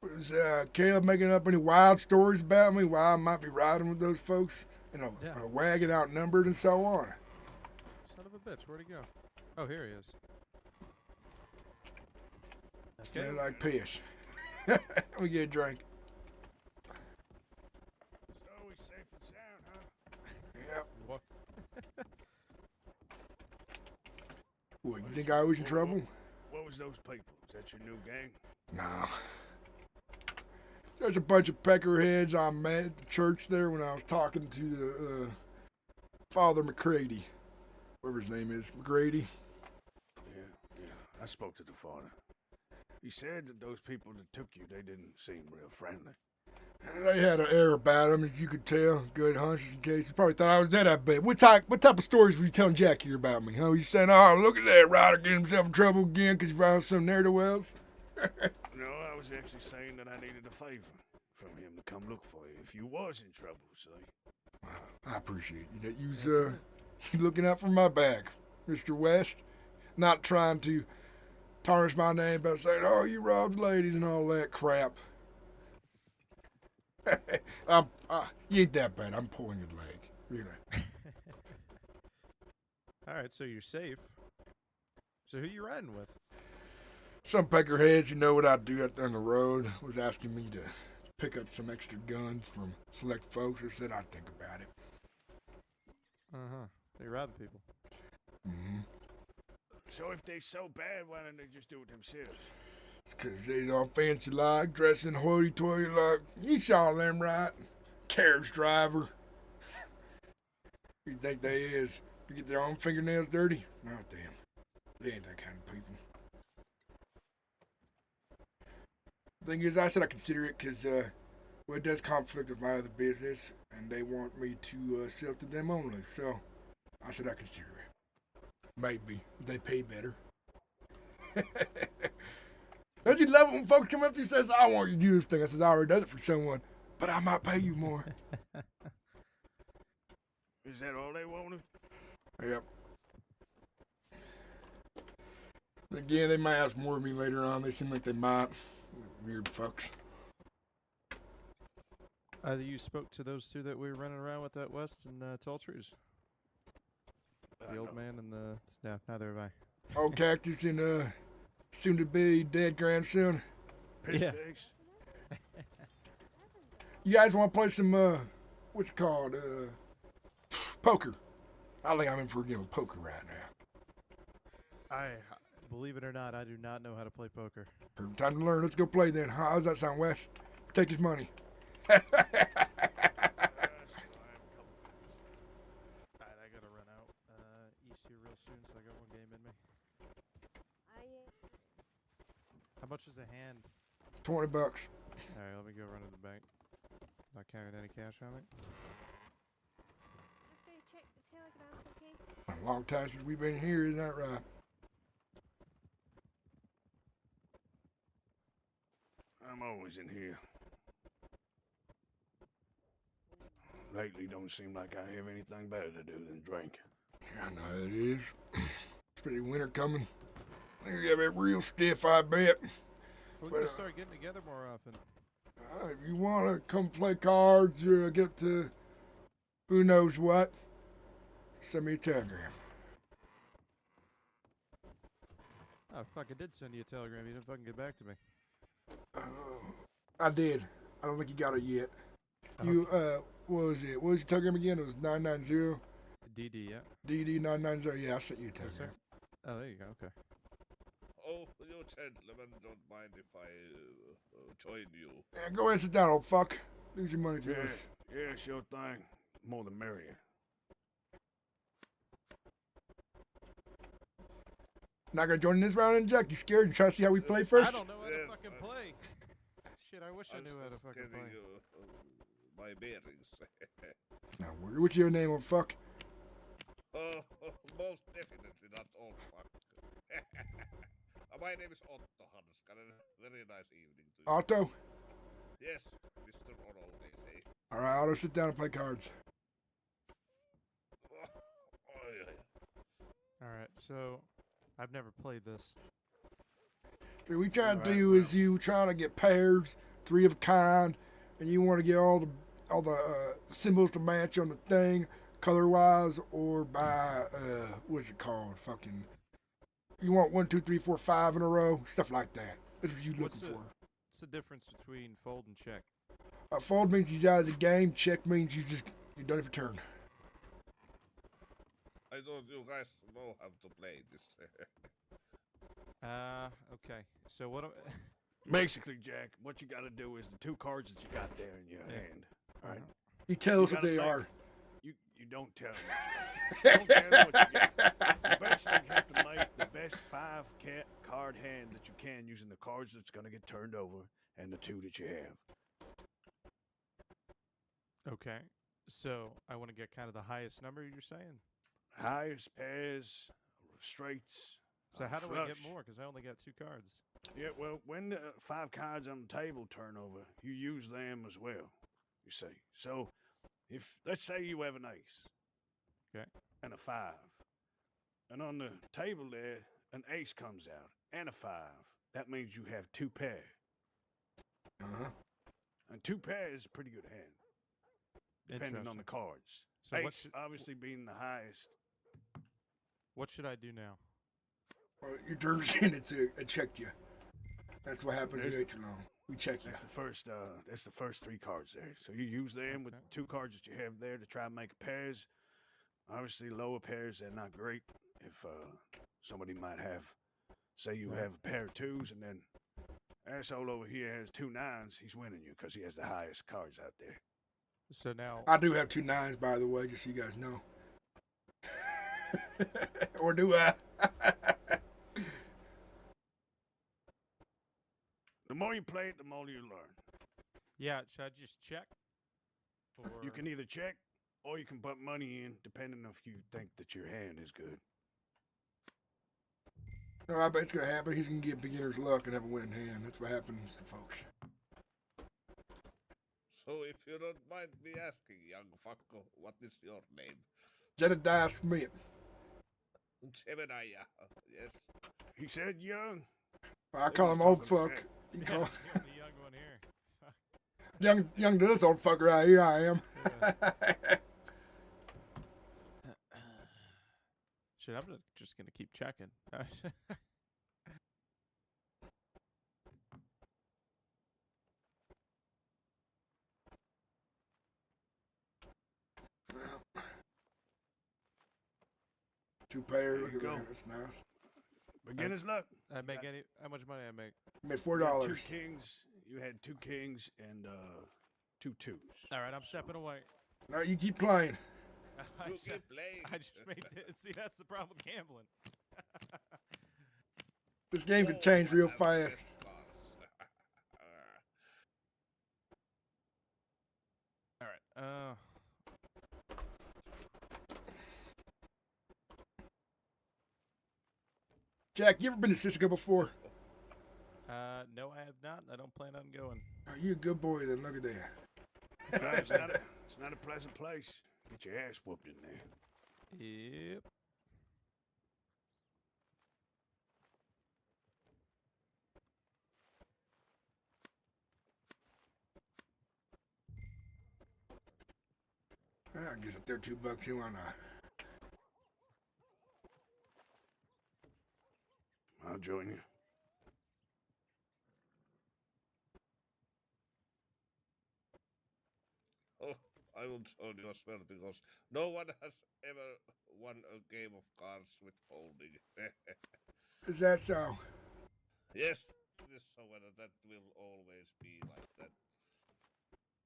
Was Caleb making up any wild stories about me while I might be riding with those folks? You know, Yeah. on a wagon outnumbered and so on. Son of a bitch, where'd he go? Oh, here he is. Smell like piss. Let me get a drink. It's always safe and sound, huh? Yep. What? What, you think I was in trouble? What was those people? Is that your new gang? No. There's a bunch of peckerheads I met at the church there when I was talking to the Father McCready. Whatever his name is. McGrady. Yeah. I spoke to the father. He said that those people that took you, they didn't seem real friendly. They had an air about them, as you could tell. Good hunches in case. You probably thought I was dead, I bet. What type of stories were you telling Jack here about me? Huh? You saying, oh, look at that Ryder getting himself in trouble again because he found some ne'er-do-wells? No, I was actually saying that I needed a favor from him to come look for you if you was in trouble, see? I appreciate you that you looking out for my back, Mr. West. Not trying to tarnish my name by saying, oh, you robbed ladies and all that crap. You ain't that bad. I'm pulling your leg. Really. All right, so you're safe. So who you riding with? Some peckerheads, you know what I do out there on the road, was asking me to pick up some extra guns from select folks. I said I'd think about it. Uh-huh. They robbing people. Mm-hmm. So if they so bad, why don't they just do it themselves? It's 'cause they's all fancy like, dressing hoity-toity like, you saw them right? Carriage driver. You think they is to get their own fingernails dirty? Not them. They ain't that kind of people. Thing is, I said I consider it because, well, it does conflict with my other business, and they want me to sell to them only. So, I said I consider it. Maybe if they pay better. Don't you love it when folks come up to you and says, I want you to do this thing? I says, I already does it for someone, but I might pay you more. Is that all they wanted? Yep. Again, they might ask more of me later on. They seem like they might. Weird fucks. Either you spoke to those two that we were running around with at West and Tall Trees. The old man and the... No, neither have I. Old Cactus and soon-to-be dead grandson. Piss Yeah. figs? You guys want to play some, what's it called? Poker. I think I'm in for a game of poker right now. Believe it or not, I do not know how to play poker. Time to learn. Let's go play then. How does that sound, Wes? Take his money. Alright, I gotta run out. East here real soon, so I got one game in me. How much is a hand? $20. Alright, let me go run to the bank. Not carrying any cash on me. Just go check the telegraph, okay? A long time since we've been here, isn't that right? I'm always in here. Lately, don't seem like I have anything better to do than drink. I know it is. Especially winter coming. Things gonna get real stiff, I bet. We're But, gonna start getting together more often. If you want to come play cards or get to who knows what, send me a telegram. Oh, fuck, I did send you a telegram. You didn't fucking get back to me. I did. I don't think you got it yet. You, what was it? What was your telegram again? It was 990. DD, yeah. DD 990. Yeah, I sent you a telegram. Oh, there you go. Okay. Oh, you gentlemen don't mind if I join you. Yeah, go ahead and sit down, old fuck. Lose your money to us. Yeah, sure thing. More the merrier. Not gonna join in this round, Jack? You scared? You trying to see how we play first? I don't know how to fucking play. Shit, I wish I knew how to fucking play. My bearings. Now, what's your name, old fuck? Oh, most definitely not old fuck. My name is Otto Hanskanen. Very nice evening to you. Otto? Yes, Mr. Otto, they say. All right, Otto, sit down and play cards. All right, so I've never played this. So we trying to do is you trying to get pairs, 3 of a kind, and you want to get all the symbols to match on the thing, color-wise, or by what's it called? Fucking. You want 1, 2, 3, 4, 5 in a row, stuff like that. That's what you looking for. What's the difference between fold and check? Fold means he's out of the game. Check means you're done for turn. I thought you guys know how to play this. Okay. So what? Basically, Jack, what you got to do is the 2 cards that you got there in your hand. All right. You tell us what they are. You don't tell me. Don't tell me what you got. You basically have to make the best 5 card hand that you can using the cards that's going to get turned over and the 2 that you have. Okay. So I want to get kind of the highest number you're saying? Highest, pairs, straights. So how do I get flush. more? Because I only got 2 cards. Yeah, well, when the 5 cards on the table turn over, you use them as well, you see. So, if, let's say you have an ace. Okay. And a 5. And on the table there, an ace comes out and a 5. That means you have 2 pairs. Uh-huh. And 2 pairs is a pretty good hand, depending on the cards. So ace obviously being the highest. What should I do now? Well, your turn's in. It checked you. That's what happens if you wait too long. We check you. That's the first 3 cards there. So you use them with 2 cards that you have there to try and make pairs. Obviously, lower pairs, they're not great. If somebody might have, say you have a pair of 2s, and then asshole over here has 2 9s, he's winning you because he has the highest cards out there. So now I do have 2 9s, by the way, just so you guys know. Or do I? The more you play it, the more you learn. Yeah, should I just check? Or You can either check or you can put money in, depending on if you think that your hand is good. No, I bet it's going to happen. He's going to get beginner's luck and have a winning hand. That's what happens to folks. So if you don't mind me asking, young fucker, what is your name? Jedediah Smith. Jebediah, yes. He said young. I call him old fuck. You call the young one here. young to this old fucker right here. I am. Shit, I'm just gonna keep checking. Two pairs. Look There at you go. that. That's nice. Beginner's luck. I make any? How much money I make? Made You had $4. 2 kings. You had 2 kings and 2 2s. All right, I'm stepping away. No, you keep playing. You keep playing. I just made it. See, that's the problem with gambling. This game can change real fast. All right. Jack, you ever been to Sissica before? No, I have not. I don't plan on going. Are you a good boy then? Look at that. No, it's not a pleasant place. Get your ass whooped in there. Yep. I guess if they're $2, why not? I'll join you. I will join you as well because no one has ever won a game of cards with folding. Is that so? Yes, it is so, and that will always be like that.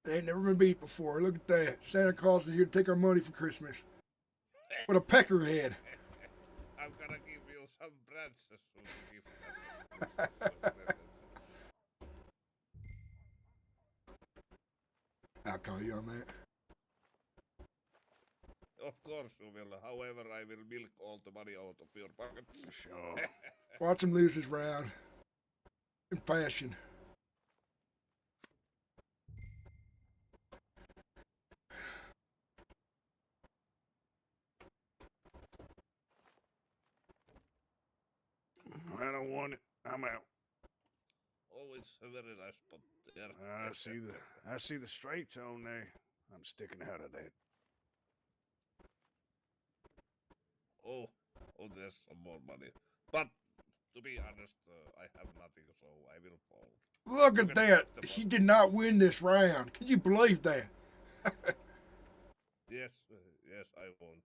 They ain't never been beat before. Look at that. Santa Claus is here to take our money for Christmas. With a peckerhead. I'm gonna give you some branches to gift. I'll call you on that. Of course you will. However, I will milk all the money out of your pockets. Sure. Watch him lose this round. In fashion. I don't want it. I'm out. Oh, it's a very nice spot there. I see the straights on there. I'm sticking out of that. Oh, there's some more money. But to be honest, I have nothing, so I will fold. Look at that. He did not win this round. Can you believe that? Yes, I won't.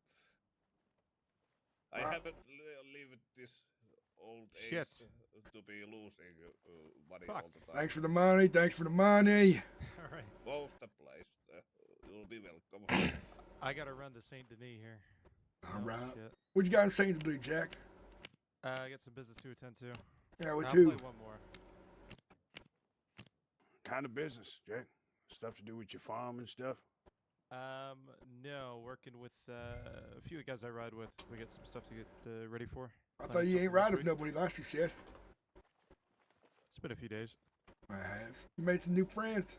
I haven't lived this old age Shit. to be losing money Fuck. all the time. Thanks for the money. Thanks for the money. All right. Both the place. You'll be welcome. I gotta run to Saint Denis here. All right. Shit. What you got saying to do, Jack? I got some business to attend to. Yeah, with I'll who? play one more. Kind of business, Jack. Stuff to do with your farm and stuff. No, working with a few of the guys I ride with. We got some stuff to get ready for. I Planning thought you something ain't this riding with week. nobody last you said. It's been a few days. I has. You made some new friends.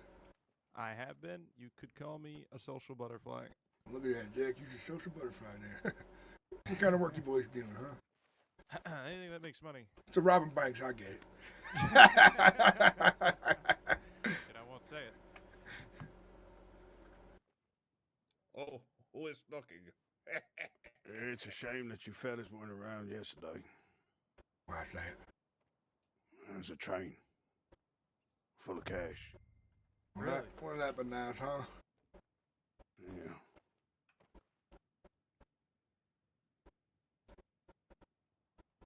I have been. You could call me a social butterfly. Look at that, Jack. He's a social butterfly there. What kind of work you boys doing, huh? Anything that makes money. It's a robbing banks. I get it. And I won't say it. Oh, who is knocking? It's a shame that you fellas weren't around yesterday. Why's that? There's a train full of cash. Wouldn't that be nice, huh? Yeah.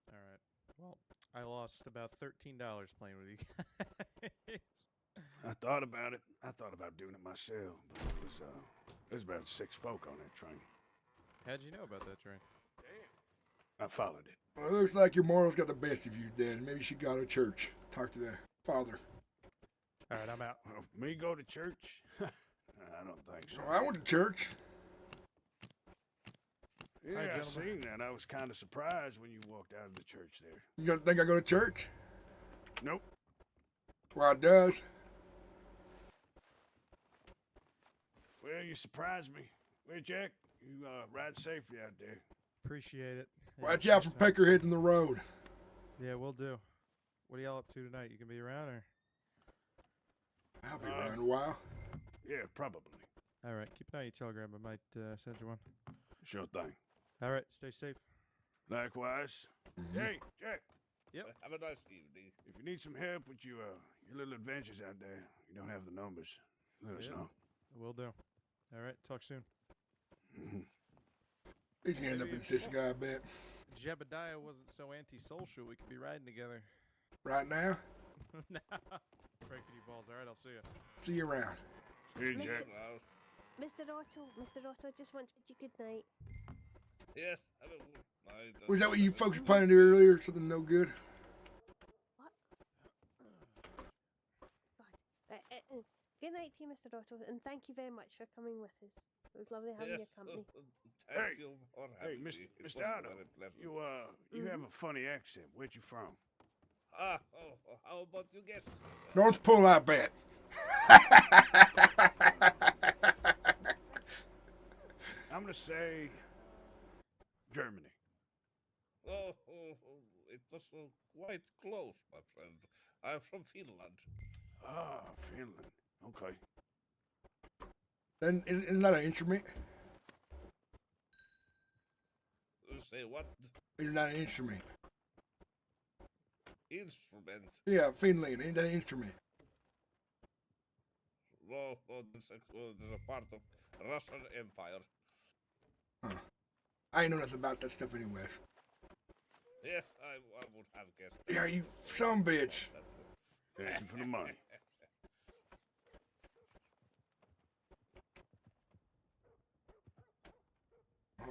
All right. Well, I lost about $13 playing with you guys. I thought about it. I thought about doing it myself, but there's about 6 folk on that train. How'd you know about that train? I followed it. Well, it looks like your morals got the best of you, then. Maybe you should go to church. Talk to the father. All right, I'm out. Well, me go to church? I don't think so. Oh, I went to church. Yeah, Hi, I gentlemen. seen that. I was kind of surprised when you walked out of the church there. You don't think I go to church? Nope. Well, it does. Well, you surprised me. Well, Jack, you ride safely out there. Appreciate it. Yeah, Watch out for thanks, man. peckerheads in the road. Yeah, we'll do. What are y'all up to tonight? You gonna be around or? I'll be around a while. Yeah, probably. All right, keep an eye on your telegram. I might send you one. Sure thing. All right, stay safe. Likewise. Hey, Jack. Yep. Have a nice evening. If you need some help with your little adventures out there, you don't have the numbers, let us Yeah. know. Will do. All right, talk soon. He's gonna end up in this guy, I bet. Jebediah wasn't so antisocial. We could be riding together. Right now, No. Breaking you balls. All right, I'll see you. see you around. Hey, Mr. Jack. Mr. Otto, just want to bid you good night. Yes, have a good night. Was that what you folks were planning to do earlier? Something no good? What? God. Good night to you, Mr. Otto, and thank you very much for coming with us. It was lovely having your company. Thank you for Hey, having me. It was Mr. Otto, very pleasant. you have a funny accent. Where'd you from? How about you guess? North Pole, I bet. I'm gonna say Germany. It was quite close, my friend. I'm from Finland. Ah, Finland. Okay. Then isn't that an instrument? Say what? Isn't that an instrument? Instrument? Yeah, Finland. Ain't that an instrument? No, there's a part of Russian Empire. Huh. I ain't know nothing about that stuff anyways. Yes, I would have guessed. Yeah, you some bitch. Thank you for the money.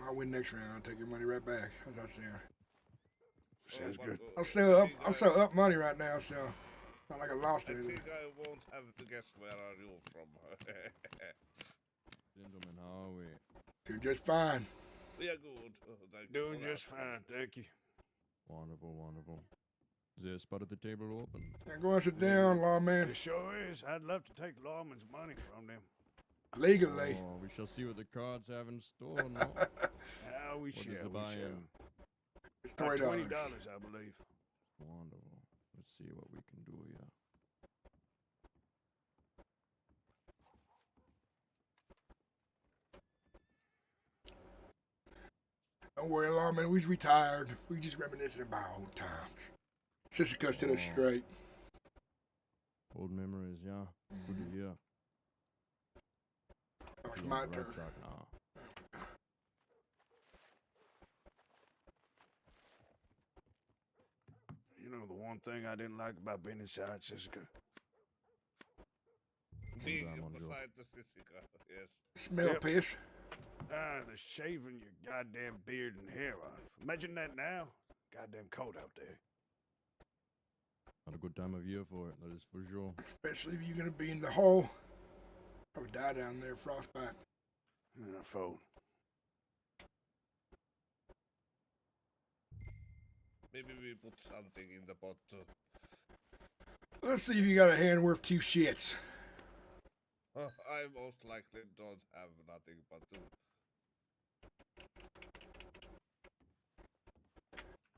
I'll win next round. I'll take your money right back. How's that sound? Sounds good. I'm still up. I'm still up money right now, so not like I lost I anything. think I won't have to guess where are you from. Gentlemen, how are we? Doing just fine. We are good. Thank you Doing for just asking. fine, thank you. Wonderful, wonderful. Is there a spot at the table open? Yeah, go and sit down, lawman. It sure is. I'd love to take lawman's money from them. Legally. Oh, we shall see what the cards have in store, no? How we What is shall, the we buy-in? shall. It's $20, $20. I believe. Wonderful. Let's see what we can do here. Don't worry, lawman. We's retired. We just reminiscing about old times. Sissica set us Oh. straight. Old memories, yeah. Good to hear. Oh, it's You're my on the right turn. track now. You know, the one thing I didn't like about being inside Sissica? Being Sometimes I'm beside the Sissica, yes. Smell Yep. piss. The shaving your goddamn beard and hair off. Imagine that now. Goddamn cold out there. Not a good time of year for it, that is for sure. Especially if you're gonna be in the hole. I would die down there, frostbite. Phone. Maybe we put something in the pot. Let's see if you got a hand worth two shits. I most likely don't have nothing but to.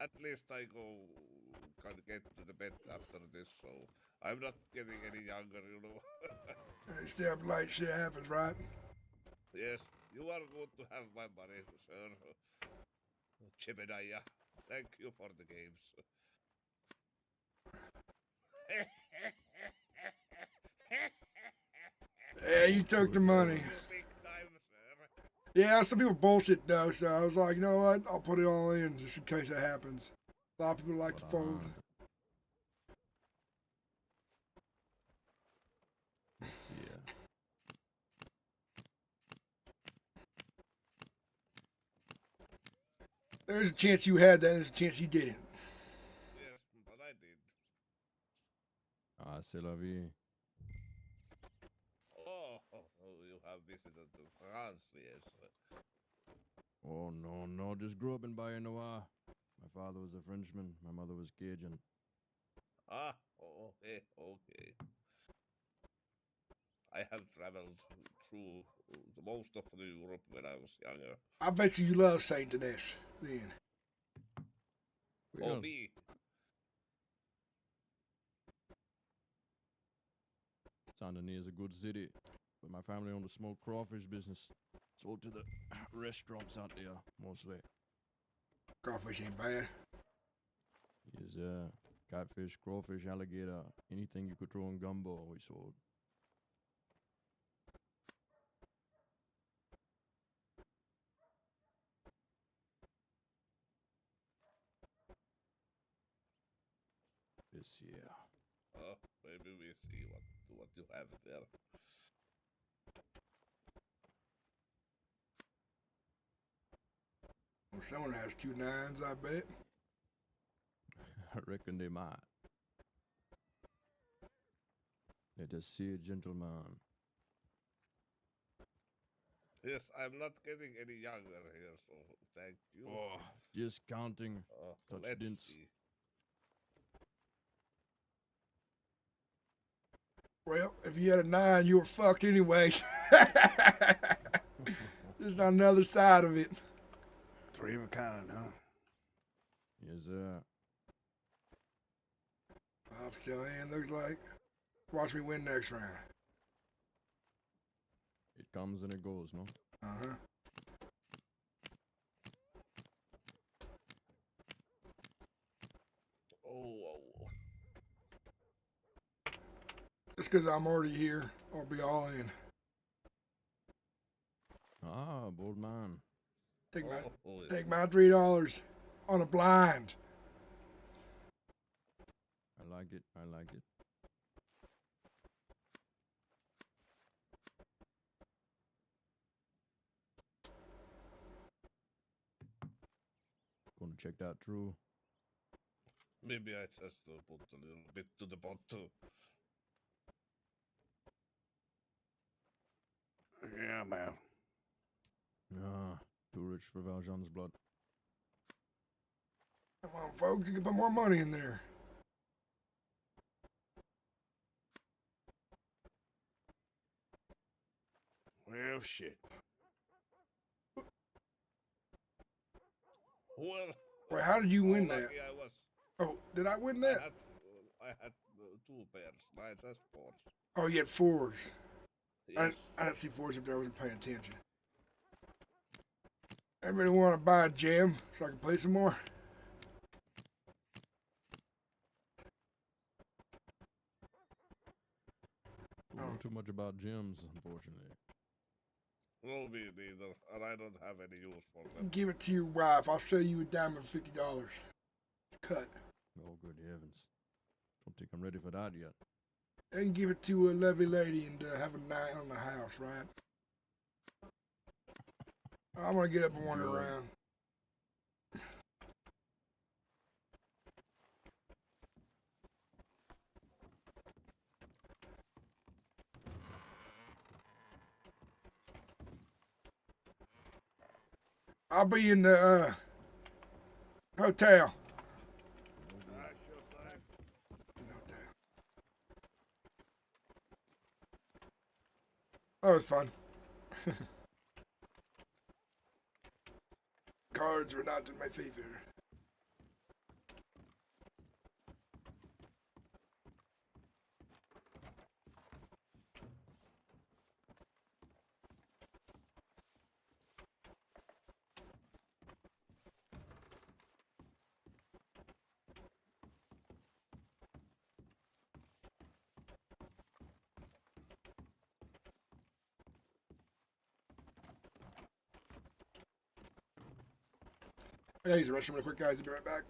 At least I can get to the bed after this, so I'm not getting any younger, you know. Step like shit happens, right? Yes, you are good to have my money, sir. Chibedaya, thank you for the games. Yeah, you took the money. Big time, sir. Yeah, some people bullshit though, so I was like, you know what? I'll put it all in just in case it happens. A lot of people like to fold. Yeah. There's a chance you had that, there's a chance you didn't. Yes, but I did. Ah, c'est la vie. Oh, you have visited to France, yes. Oh, no, no, just grew up in Bayou Noir. My father was a Frenchman, my mother was Cajun. Ah, okay, okay. I have traveled through the most of Europe when I was younger. I bet you love Saint Denis, then. Oh, me. Saint Denis is a good city, but my family owned a small crawfish business. Sold to the restaurants out there, mostly. Crawfish ain't bad. Yes, catfish, crawfish, alligator, anything you could throw in gumbo, we sold. This year. Maybe we see what you have there. Well, someone has 2 9s, I bet. I reckon they might. Let us see a gentleman. Yes, I'm not getting any younger here, so thank you. Oh, just counting. Touch Let's dents. see. Well, if you had a 9, you were fucked anyways. There's another side of it. 3 of a kind, huh? Yes, sir. I'm still in, looks like. Watch me win next round. It comes and it goes, no? Uh-huh. Oh. Just because I'm already here, I'll be all in. job, old man. Take my yeah. take my $3 on a blind. I like it. I like it. Gonna check that through. Maybe I just put a little bit to the pot too. Yeah, man. Ah, too rich for Valjean's blood. Come on, folks, you can put more money in there. Well, shit. Well, Wait, how did you win how that? lucky I was. Oh, did I win I that? had 2 pairs. Nines as 4s. Oh, you had 4s. Yes. I didn't see 4s up there. I wasn't paying attention. Everybody want to buy a gem so I can play some more? Don't know too much about gyms, unfortunately. No, me neither. And I don't have any use for them. Give it to your wife. I'll sell you a diamond for $50. Cut. Oh, good heavens. Don't think I'm ready for that yet. And give it to a lovely lady and have a night on the house, right? I'm gonna get up and wander Enjoy. around. I'll be in the hotel. That was fun. Cards were not in my favor. I gotta use the restroom real quick, guys. I'll be right back.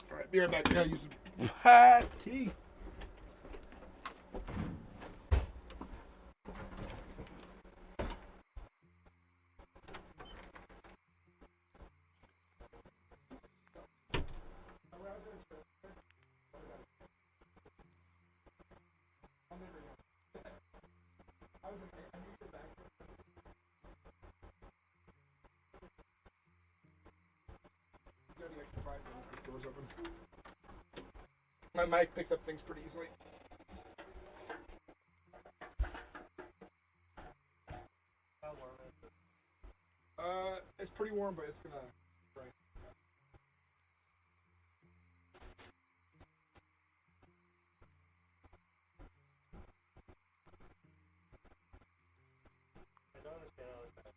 Alright, be right back. I gotta use the patty. Doors open. My mic picks up things pretty easily. How warm is it? It's pretty warm, but it's gonna. Right. I don't understand how this happens.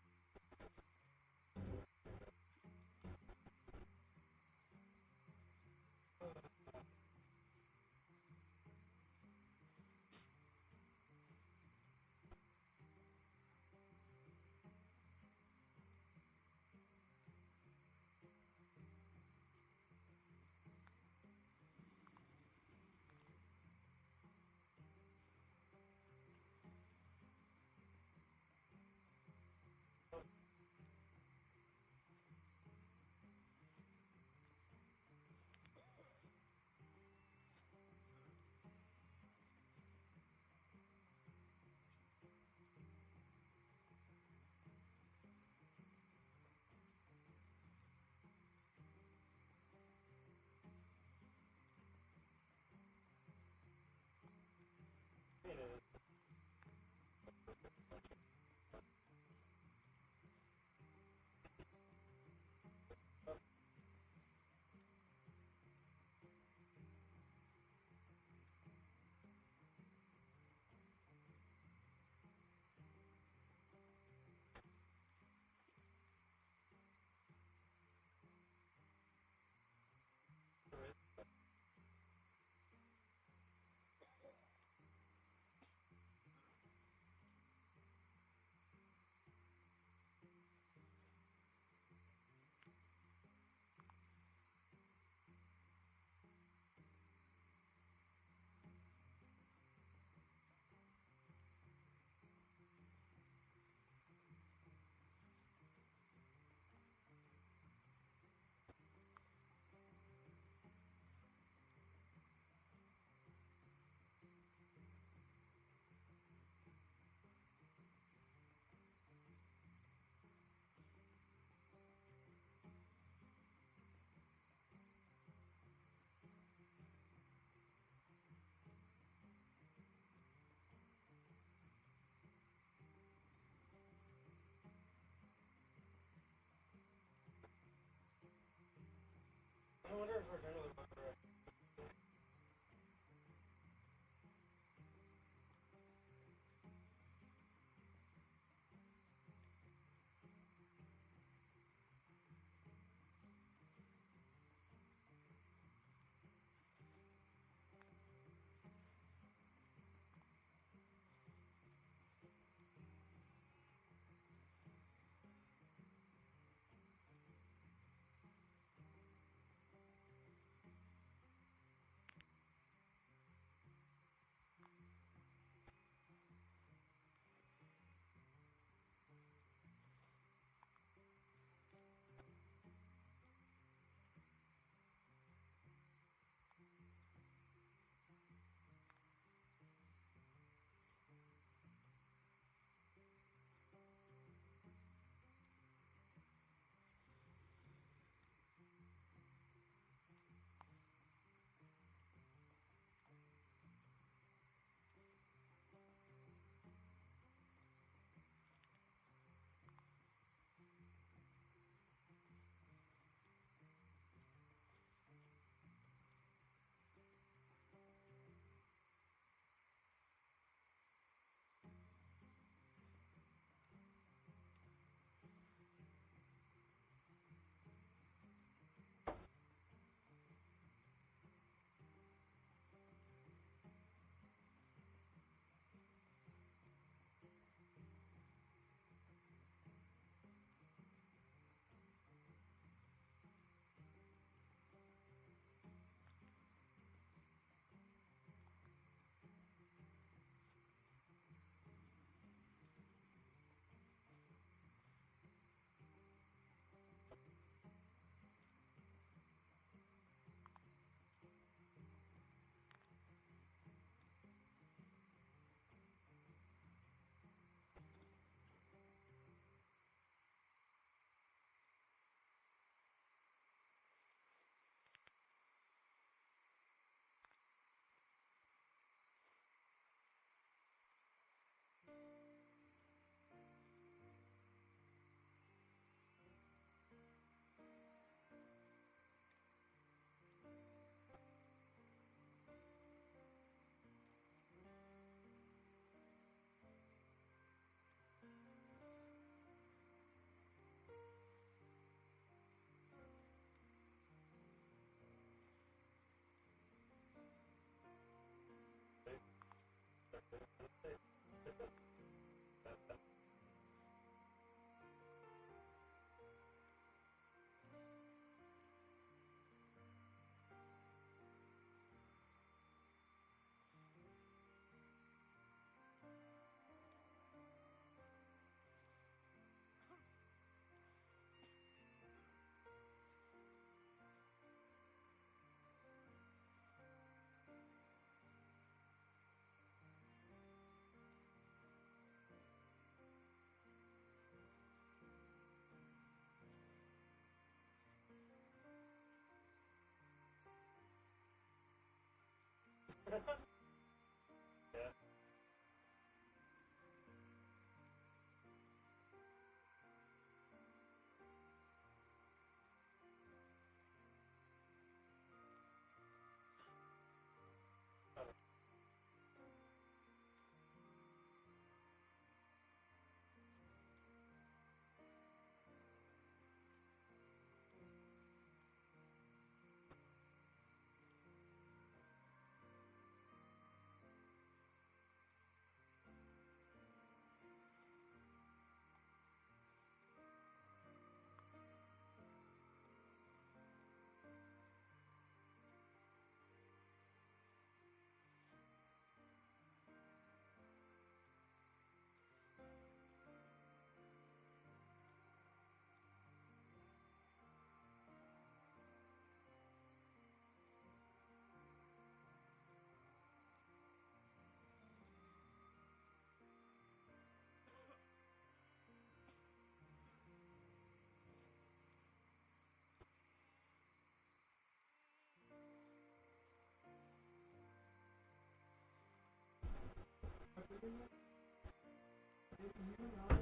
you and I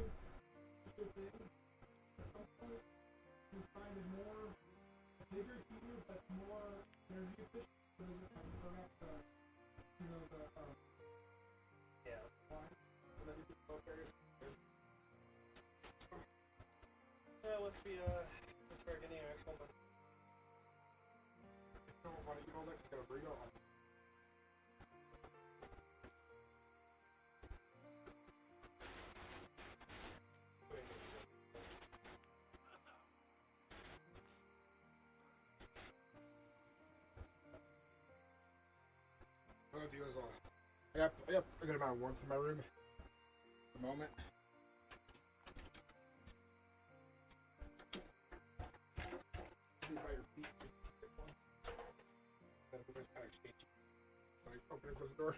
should think at some point we find a bigger heater that's more energy efficient, so that we can burn up the, line, so that we can both areas. Yeah, let's start getting our next one. So, why don't you all next got a burrito on? What do is I got a good amount of warmth in my room at the moment. By your feet. Then we just kind of exchange. Like open and close the door.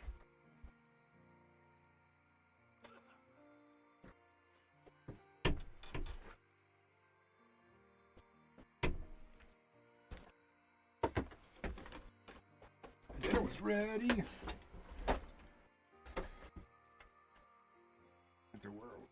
Dinner was ready. The world.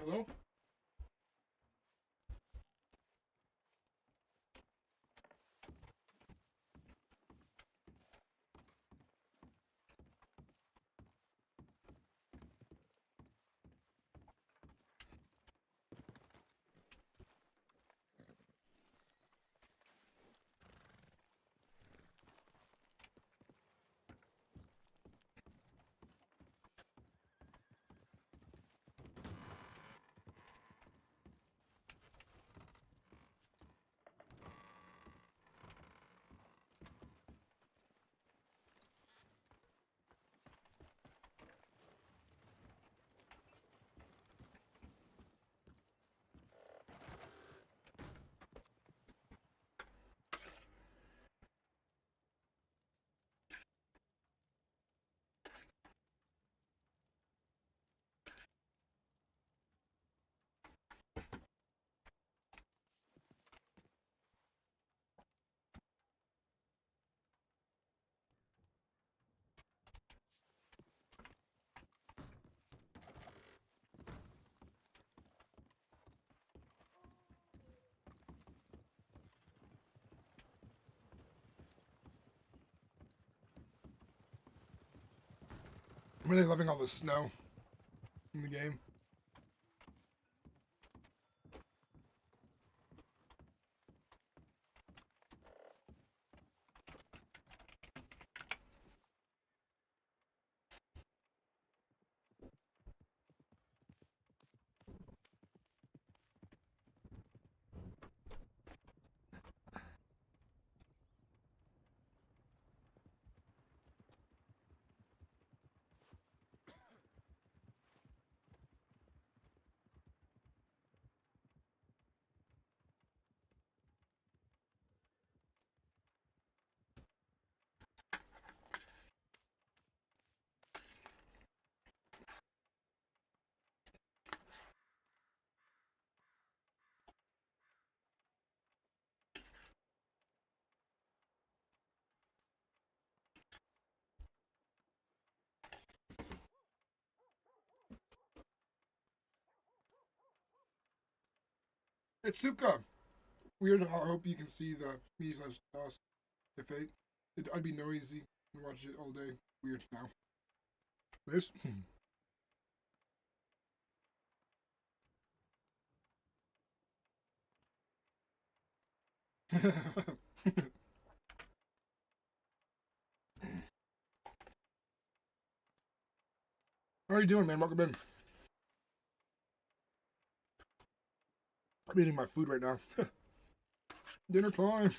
Hello? I'm really loving all the snow in the game. Itsuka! Weird how I hope you can see the me slash us. If I'd be noisy and watch it all day. Weird now. This? How are you doing, man? Welcome in. I'm eating my food right now. Dinner time.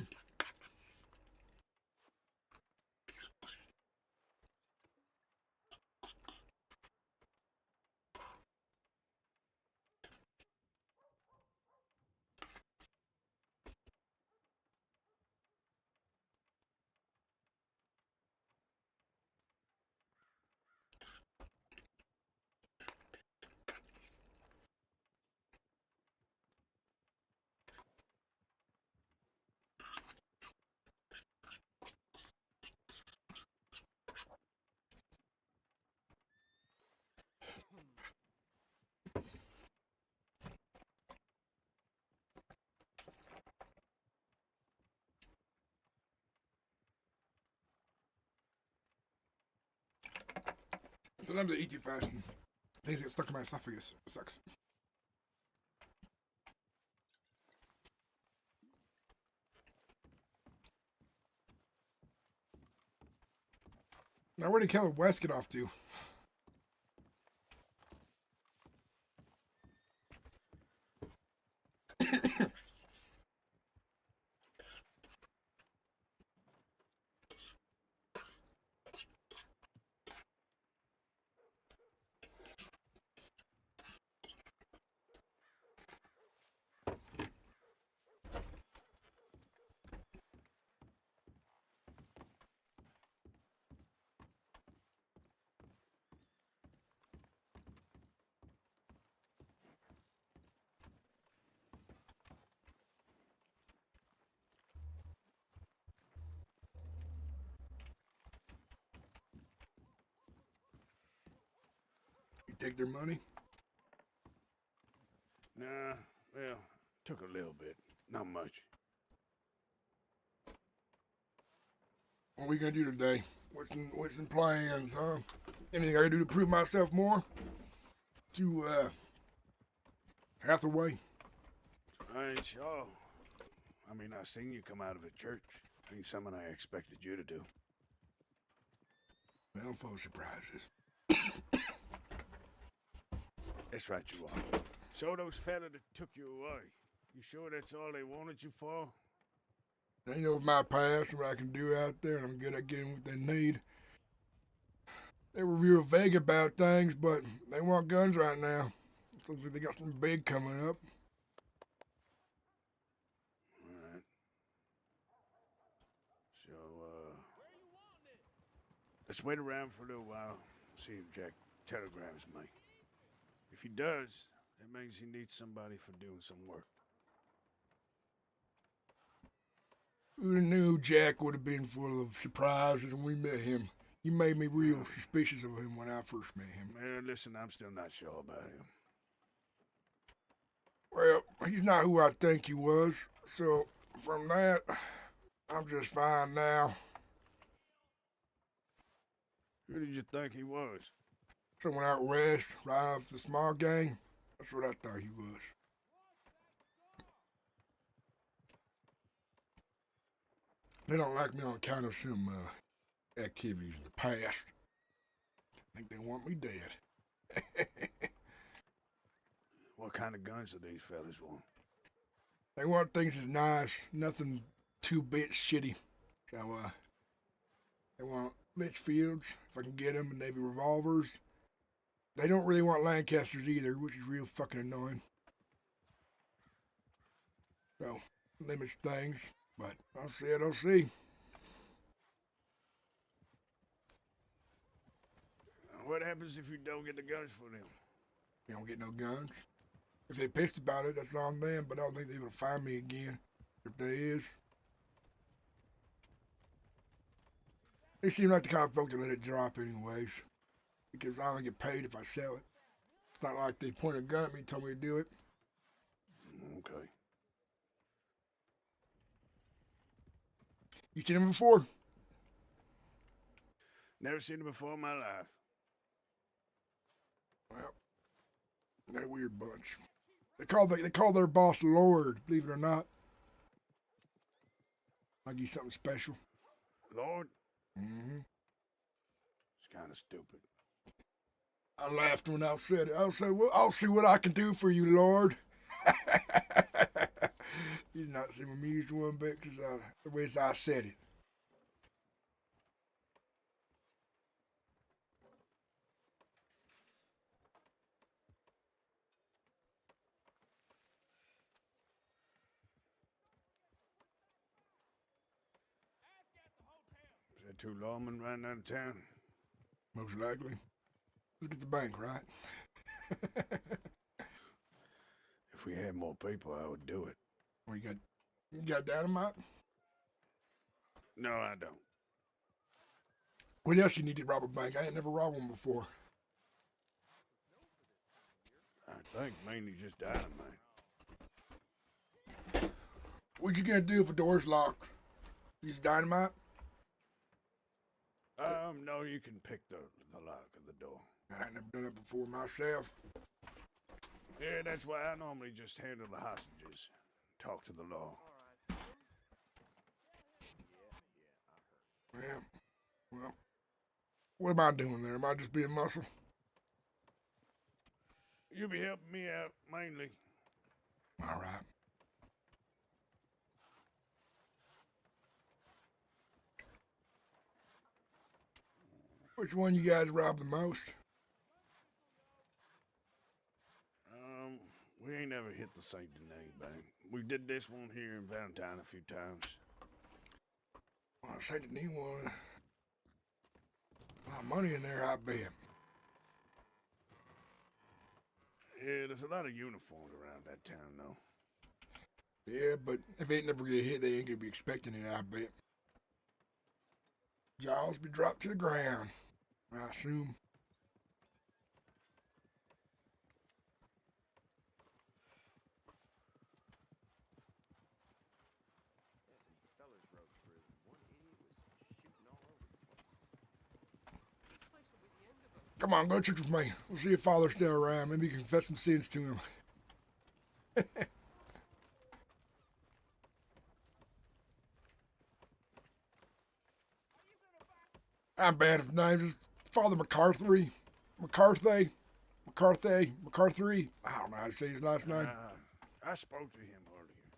Sometimes I eat too fast and things get stuck in my esophagus. It sucks. Now where did Keller West get off to? You take their money? Nah, well, took a little bit. Not much. What are we gonna do today? What's in plans, huh? Anything I can do to prove myself more? To, Hathaway? I ain't sure. I mean, I seen you come out of a church. Ain't something I expected you to do. Well, I'm full of surprises. That's right, you are. So those fella that took you away, you sure that's all they wanted you for? They know my past and what I can do out there, and I'm good at getting what they need. They were real vague about things, but they want guns right now. Looks like they got something big coming up. Alright. So, let's wait around for a little while, see if Jack telegrams me. If he does, that means he needs somebody for doing some work. Who knew Jack would have been full of surprises when we met him? You made me real suspicious of him when I first met him. Man, listen, I'm still not sure about him. Well, he's not who I think he was, so from that, I'm just fine now. Who did you think he was? Someone out west, right off the small gang. That's what I thought he was. They don't like me on account of some activities in the past. I think they want me dead. What kind of guns do these fellas want? They want things that's nice, nothing too bit shitty. So, they want Litchfields, if I can get them, and Navy revolvers. They don't really want Lancasters either, which is real fucking annoying. So, limits things, but I'll see it, I'll see. What happens if you don't get the guns for them? They don't get no guns. If they pissed about it, that's on them, but I don't think they're gonna find me again. If they is. They seem like the kind of folk that let it drop anyways. Because I only get paid if I sell it. It's not like they point a gun at me and told me to do it. Okay. You seen them before? Never seen it before in my life. Well, they're a weird bunch. They call their boss Lord, believe it or not. I'll give you something special. Lord? Mm-hmm. It's kind of stupid. I laughed when I said it. I'll say, well, I'll see what I can do for you, Lord. You did not seem amused one bit because the way I said it. Is there 2 lawmen riding out of town? Most likely. Let's get the bank, right? If we had more people, I would do it. Well, you got dynamite? No, I don't. What else you need to rob a bank? I ain't never robbed one before. I think mainly just dynamite. What you gonna do if a door's locked? Use dynamite? No, you can pick the lock of the door. I ain't never done it before myself. Yeah, that's why I normally just handle the hostages. Talk to the law. Yeah. Well, what am I doing there? Am I just being muscle? You'll be helping me out, mainly. All right. Which one you guys robbed the most? We ain't never hit the Saint Denis bank. We did this one here in Valentine a few times. Well, Saint Denis one. A lot of money in there, I bet. Yeah, there's a lot of uniforms around that town, though. Yeah, but if they never get hit, they ain't gonna be expecting it, I bet. Jaws be dropped to the ground, I assume. Come on, go to church with me. We'll see if Father's still around. Maybe you can confess some sins to him. I'm bad at names. It's Father McCarthy. McCarthy. I don't know how to say his last name. I spoke to him earlier.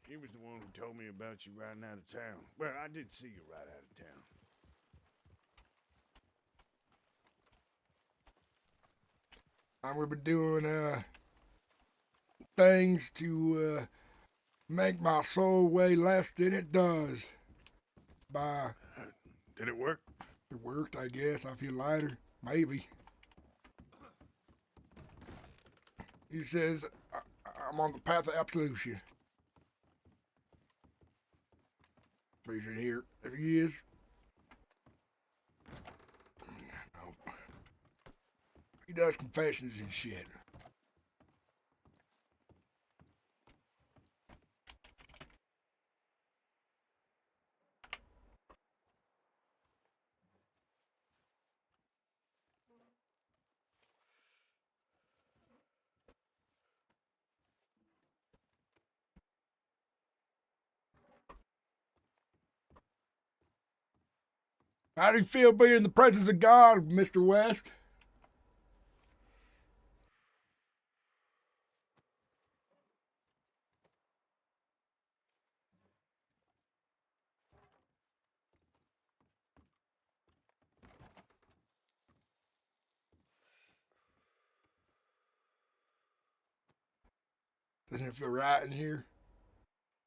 He was the one who told me about you riding out of town. Well, I did see you ride out of town. We've been doing things to make my soul weigh less than it does. Did it work? It worked, I guess. I feel lighter. Maybe. He says I'm on the path of absolution. He's in here. If he is. No. He does confessions and shit. How do you feel being in the presence of God, Mr. West? Doesn't it feel right in here?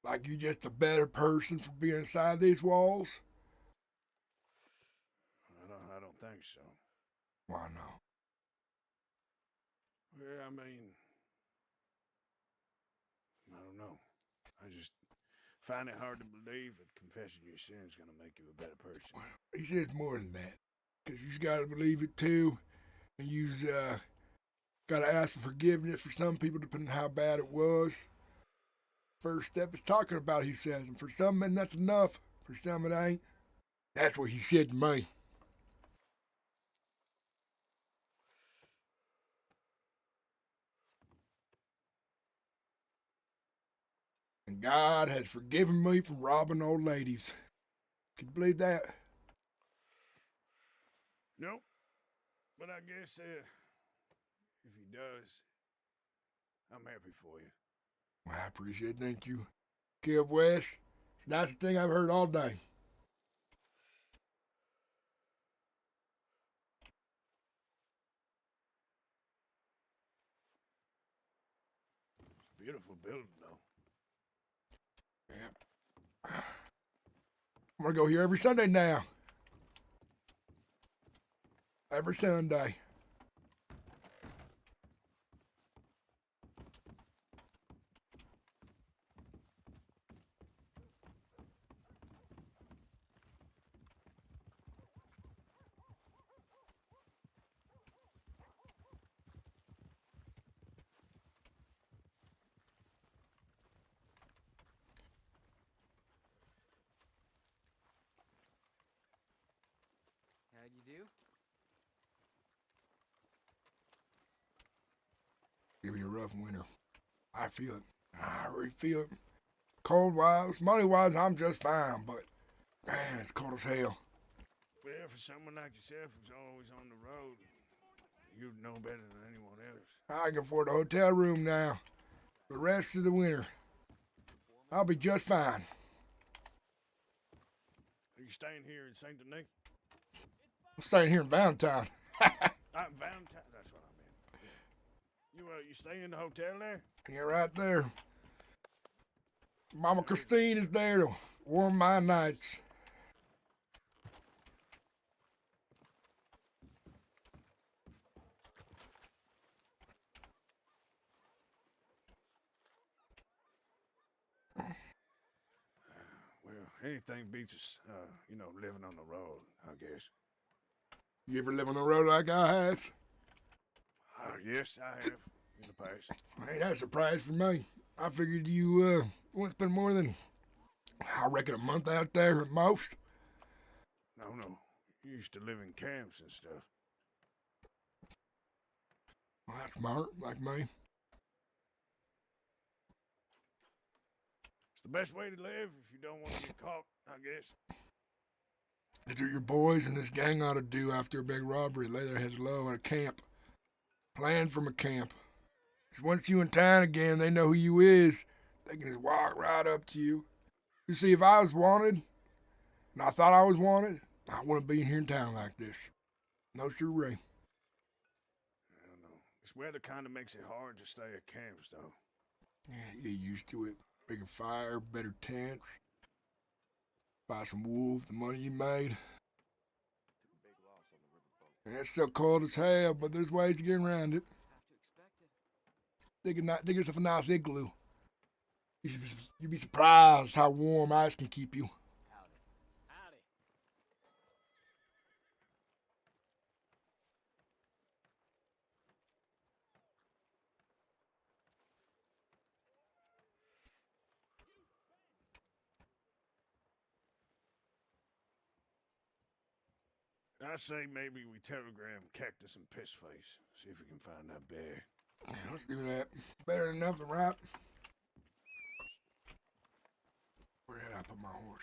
Like you're just a better person for being inside these walls? I don't think so. Why not? Well, I mean, I don't know. I just find it hard to believe that confessing your sins is going to make you a better person. Well, he says more than that. Because you've got to believe it too. And you've got to ask for forgiveness for some people depending on how bad it was. First step is talking about it, he says. And for some men, that's enough. For some, it ain't. That's what he said to me. And God has forgiven me for robbing old ladies. Can you believe that? Nope. But I guess if he does, I'm happy for you. Well, I appreciate it. Thank you. Kid West, it's the nicest thing I've heard all day. Beautiful building, though. Yeah. I'm gonna go here every Sunday now. Every Sunday. How'd you do? Give me a rough winter. I feel it. I really feel it. Cold wise, money wise, I'm just fine, but man, it's cold as hell. Well, for someone like yourself who's always on the road, you'd know better than anyone else. I can afford a hotel room now for the rest of the winter. I'll be just fine. Are you staying here in Saint Denis? I'm staying here in Valentine. Valentine. That's what I meant. You stay in the hotel there? Yeah, right there. Mama Christine is there to warm my nights. Well, anything beats us, living on the road, I guess. You ever live on the road like I have? Yes, I have in the past. Hey, that's a surprise for me. I figured you wouldn't spend more than, I reckon, a month out there at most. No. You used to live in camps and stuff. Well, that's smart, like me. It's the best way to live if you don't want to get caught, I guess. That's what your boys in this gang ought to do after a big robbery. Lay their heads low in a camp. Plan from a camp. Because once you in town again, they know who you is. They can just walk right up to you. You see, if I was wanted, and I thought I was wanted, I wouldn't be here in town like this. No siree. I don't know. This weather kind of makes it hard to stay at camps, though. Yeah, you get used to it. Bigger fire, better tents. Buy some wool with the money you made. And it's still cold as hell, but there's ways to get around it. Dig yourself a nice igloo. You'd be surprised how warm ice can keep you. Howdy. I say maybe we telegram Cactus and Pissface. See if we can find that bear. Yeah, let's do that. Better than nothing, right? Where did I put my horse?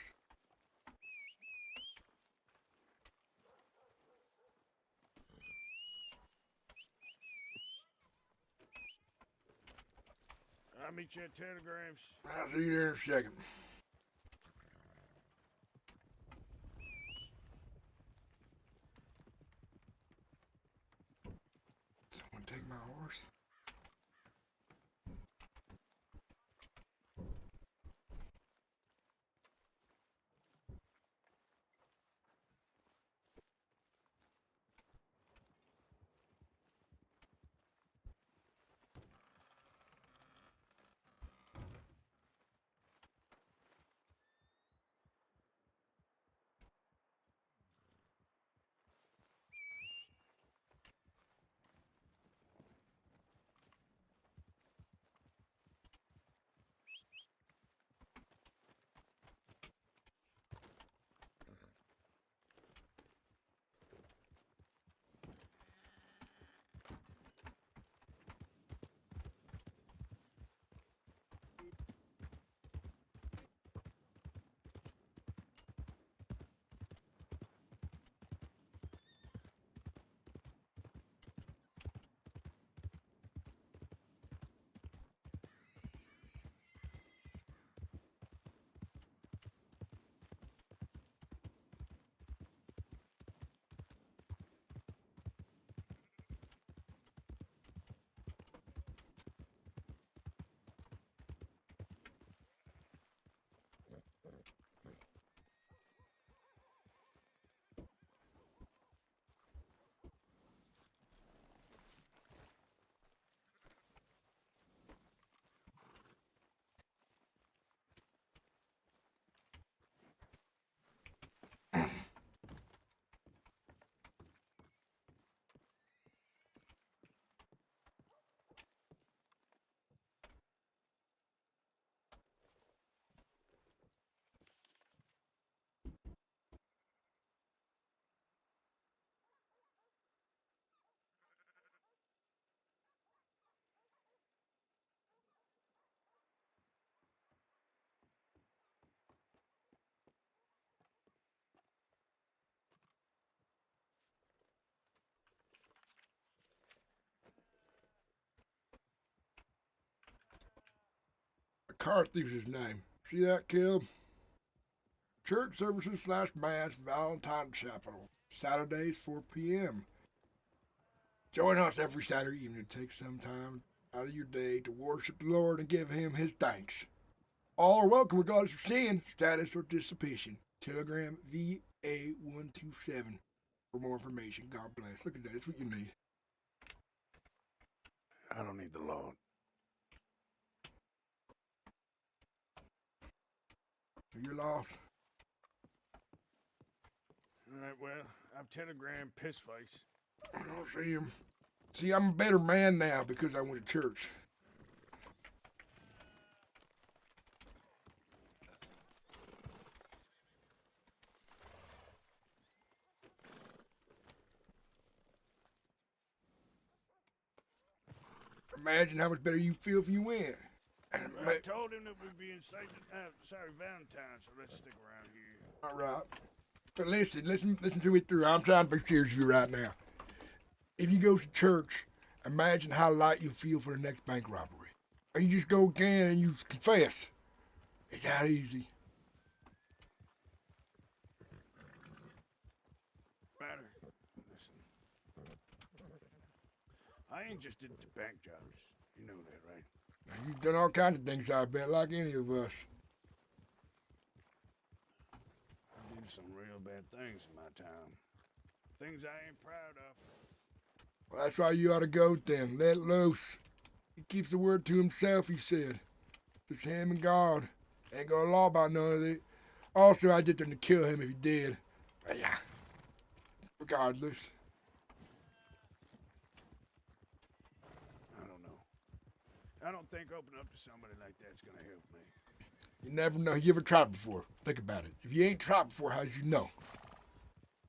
I'll meet you at telegrams. I'll see you there in a second. Someone take my horse. McCarthy's his name. See that, Caleb? Church services / Mass Valentine Chapel. Saturdays, 4 p.m. Join us every Saturday evening to take some time out of your day to worship the Lord and give Him His thanks. All are welcome regardless of sin, status, or dissipation. Telegram VA127 for more information. God bless. Look at that. That's what you need. I don't need the Lord. You're lost. All right, well, I'm Telegram piss face. I don't see him. See, I'm a better man now because I went to church. Imagine how much better you feel if you win. I told him that we'd be in Valentine, so let's stick around here. All right. But listen to me through. I'm trying to be serious with you right now. If you go to church, imagine how light you feel for the next bank robbery. Or you just go again and you confess. It's that easy. Ryder, listen. I ain't just into bank jobs. You know that, right? You've done all kinds of things, I bet, like any of us. I did some real bad things in my time. Things I ain't proud of. Well, that's why you ought to go then. Let loose. He keeps the word to himself, he said. It's him and God. Ain't gonna lie about none of it. Also, I did them to kill him if he did. But yeah. Regardless. I don't think opening up to somebody like that's gonna help me. You never know. You ever tried before? Think about it. If you ain't tried before, how's you know?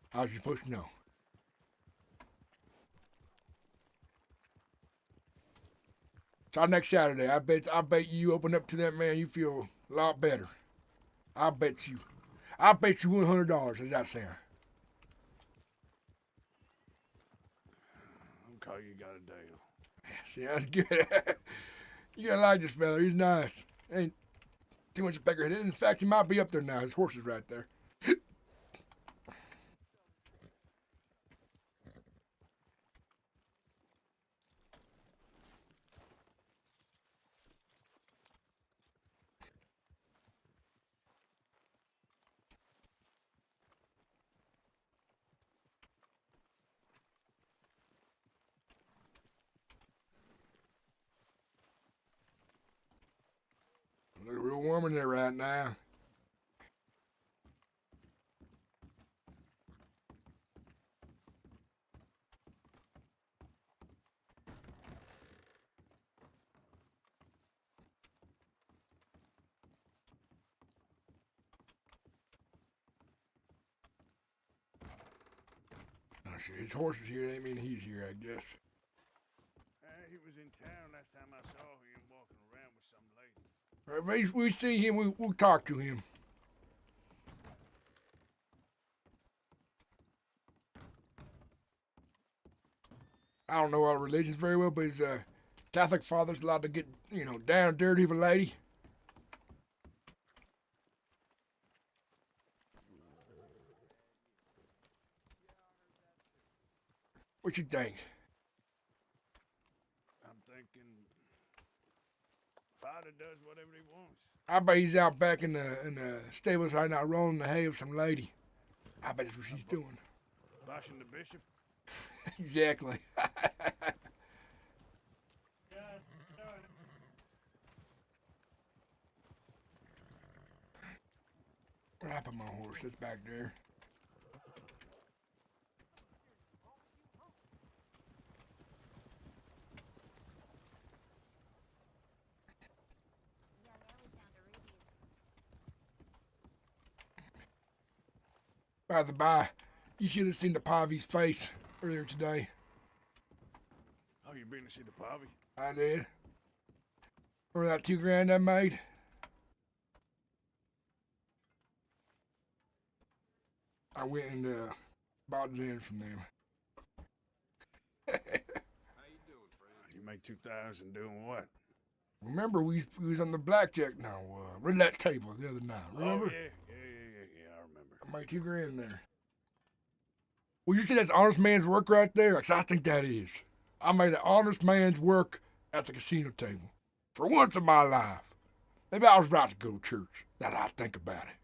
How's you supposed to know? Try next Saturday. I bet you open up to that man, you feel a lot better. I bet you $100. How's that sound? I'm calling you got a deal. See, that's good. You gotta like this fella. He's nice. Ain't too much peckerhead. In fact, he might be up there now. His horse is right there. Look real warm in there right now. Oh, shit. His horse is here. That mean he's here, I guess. He was in town last time I saw him walking around with some lady. All right, we see him. We'll talk to him. I don't know all religions very well, but his Catholic father's allowed to get, down and dirty with a lady. What you think? I'm thinking father does whatever he wants. I bet he's out back in the stables right now rolling the hay with some lady. I bet that's what she's doing. Boshing the bishop? Exactly. What happened to my horse? It's back there. By the by, you should have seen the Pavi's face earlier today. Oh, you been to see the Pavi? I did. Remember that $2,000 I made? I went and bought it in from them. You make 2,000 doing what? Remember, we was on the blackjack now, roulette table the other night. Remember? Oh, yeah, I remember. I might $2,000 there. Well, you see that's honest man's work right there? 'Cause I think that is. I made an honest man's work at the casino table. For once in my life. Maybe I was about to go to church, now that I think about it.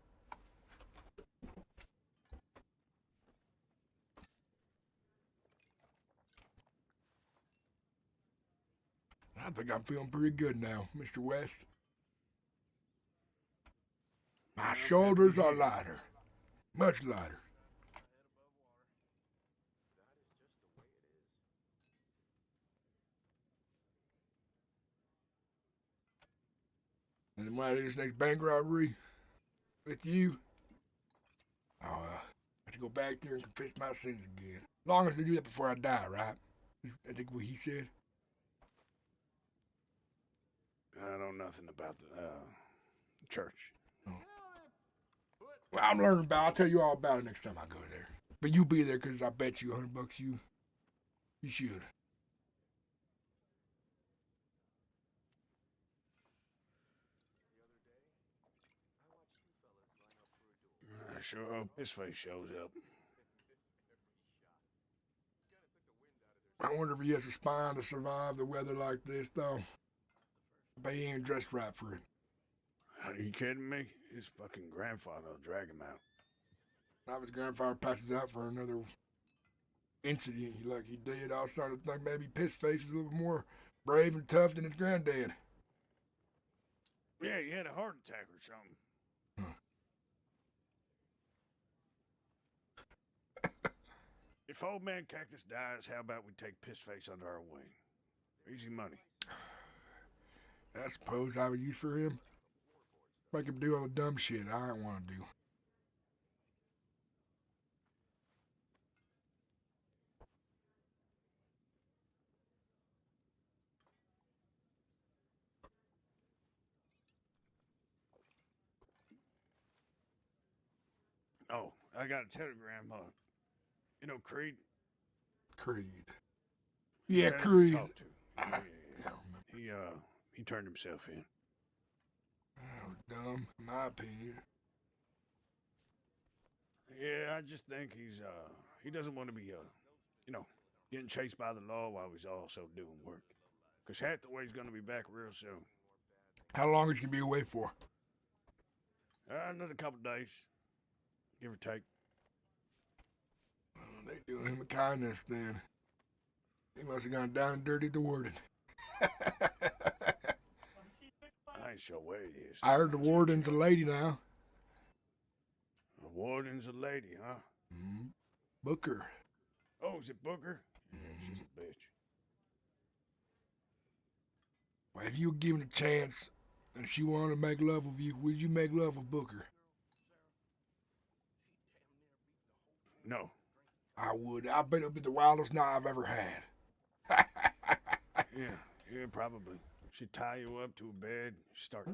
I think I'm feeling pretty good now, Mr. West. My shoulders are lighter. Much lighter. And when I do this next bank robbery with you, I'll have to go back there and confess my sins again. As long as I do that before I die, right? I think what he said. I know nothing about the church. Oh. Well, I'm learning about it. I'll tell you all about it next time I go there. But you be there, because I bet you $100 you should. I sure hope his face shows up. I wonder if he has a spine to survive the weather like this, though. But he ain't dressed right for it. Are you kidding me? His fucking grandfather will drag him out. Now if his grandfather passes out for another incident like he did, I'll start to think maybe Pissface is a little more brave and tough than his granddad. Yeah, he had a heart attack or something. If old man Cactus dies, how about we take Pissface under our wing? Easy money. I suppose I would use for him. Make him do all the dumb shit I don't want to do. Oh, I got a telegram. You know Creed? Creed. Yeah, Tell him to Creed. talk to. Yeah. He turned himself in. That was dumb, in my opinion. Yeah, I just think he doesn't want to be, getting chased by the law while he's also doing work. Because Hathaway's going to be back real soon. How long is he going to be away for? Another couple days, give or take. Well, they doing him a kindness then. He must have gone down and dirtied the warden. I ain't sure where he is. I heard the warden's a lady now. The warden's a lady, huh? Mm-hmm. Booker. Oh, is it Booker? Mm-hmm. Yeah, she's a bitch. Well, if you were given a chance and she wanted to make love with you, would you make love with Booker? No. I would. I bet it would be the wildest night I've ever had. Yeah, probably. She'd tie you up to a bed, start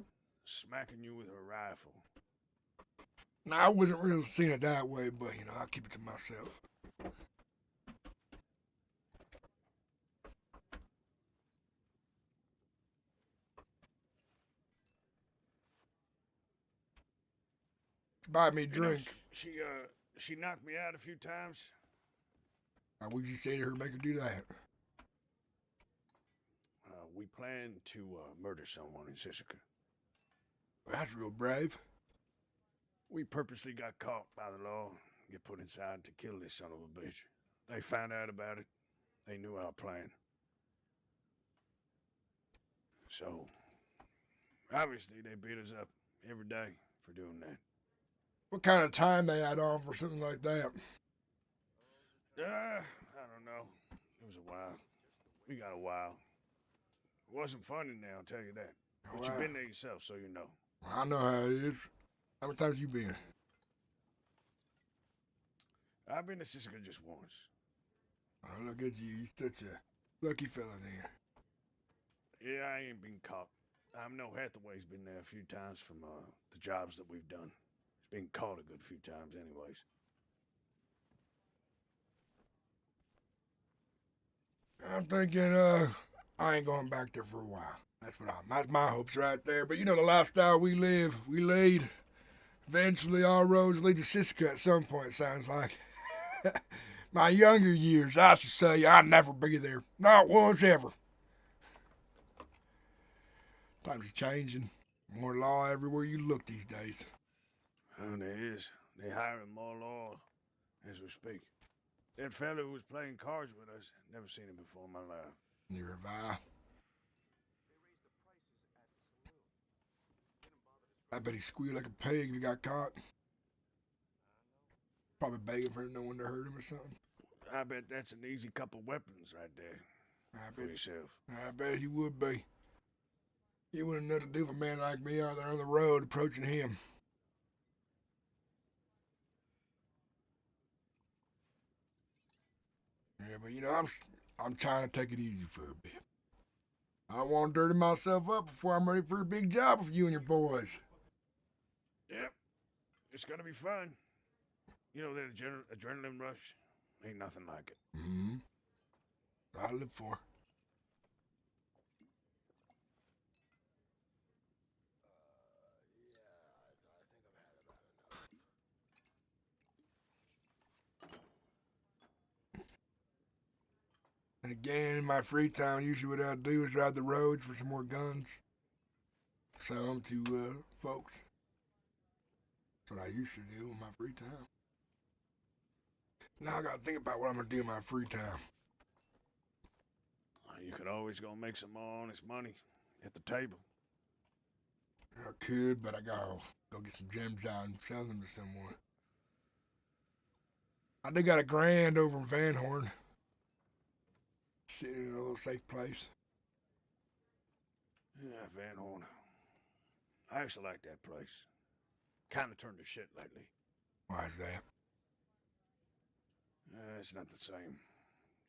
smacking you with her rifle. Now, I wasn't really seeing it that way, but, I'll keep it to myself. Buy me a drink. She knocked me out a few times. How would you say to her, make her do that? We plan to murder someone in Sissica. Well, that's real brave. We purposely got caught by the law, get put inside to kill this son of a bitch. They found out about it. They knew our plan. So, obviously, they beat us up every day for doing that. What kind of time they had on for something like that? I don't know. It was a while. We got a while. It wasn't funny now, I'll tell you that. But you've been there yourself, so you know. I know how it is. How many times you been? I've been to Sissica just once. Oh, look at you. You're such a lucky fella there. Yeah, I ain't been caught. I know Hathaway's been there a few times from the jobs that we've done. He's been caught a good few times anyways. I'm thinking, I ain't going back there for a while. That's my hopes right there. But you know the lifestyle we live, we lead. Eventually, all roads lead to Siska at some point. Sounds like. My younger years, I should say, I'd never be there. Not once ever. Times are changing. More law everywhere you look these days. Oh, there is. They hiring more law as we speak. That fellow who was playing cards with us, never seen him before in my life. Neither have I bet he squealed like a pig if he got caught. Probably begging for no one to hurt him or something. I bet that's an easy couple weapons right there. For yourself. I bet he would be. He wouldn't know what to do for a man like me out there on the road approaching him. Yeah, but you know, I'm trying to take it easy for a bit. I don't want to dirty myself up before I'm ready for a big job with you and your boys. Yep. It's gonna be fun. You know that adrenaline rush? Ain't nothing like it. Mm-hmm. I live for. And again, in my free time, usually what I do is ride the roads for some more guns. Sell them to folks. That's what I used to do in my free time. Now I gotta think about what I'm gonna do in my free time. You could always go make some more honest money at the table. I could, but I gotta go get some gems out and sell them to someone. I did got a grand over in Van Horn. Sitting in a little safe place. Yeah, Van Horn. I used to like that place. Kind of turned to shit lately. Why is that? It's not the same.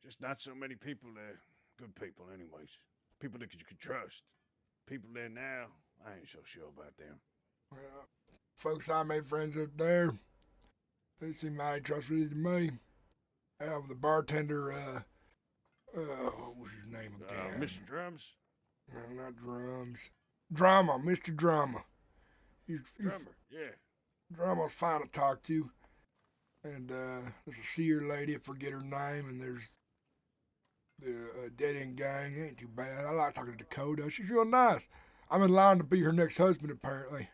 Just not so many people there. Good people, anyways. People that you could trust. People there now, I ain't so sure about them. Well, folks I made friends up there, they seem mighty trustworthy to me. I have the bartender, what was his name again? Mr. Drums? No, not Drums. Drama, Mr. Drama. He's Drummer, yeah. Drama's fine to talk to. And there's a seer lady, I forget her name, and there's the Dead End Gang. Ain't too bad. I like talking to Dakota. She's real nice. I'm in line to be her next husband, apparently.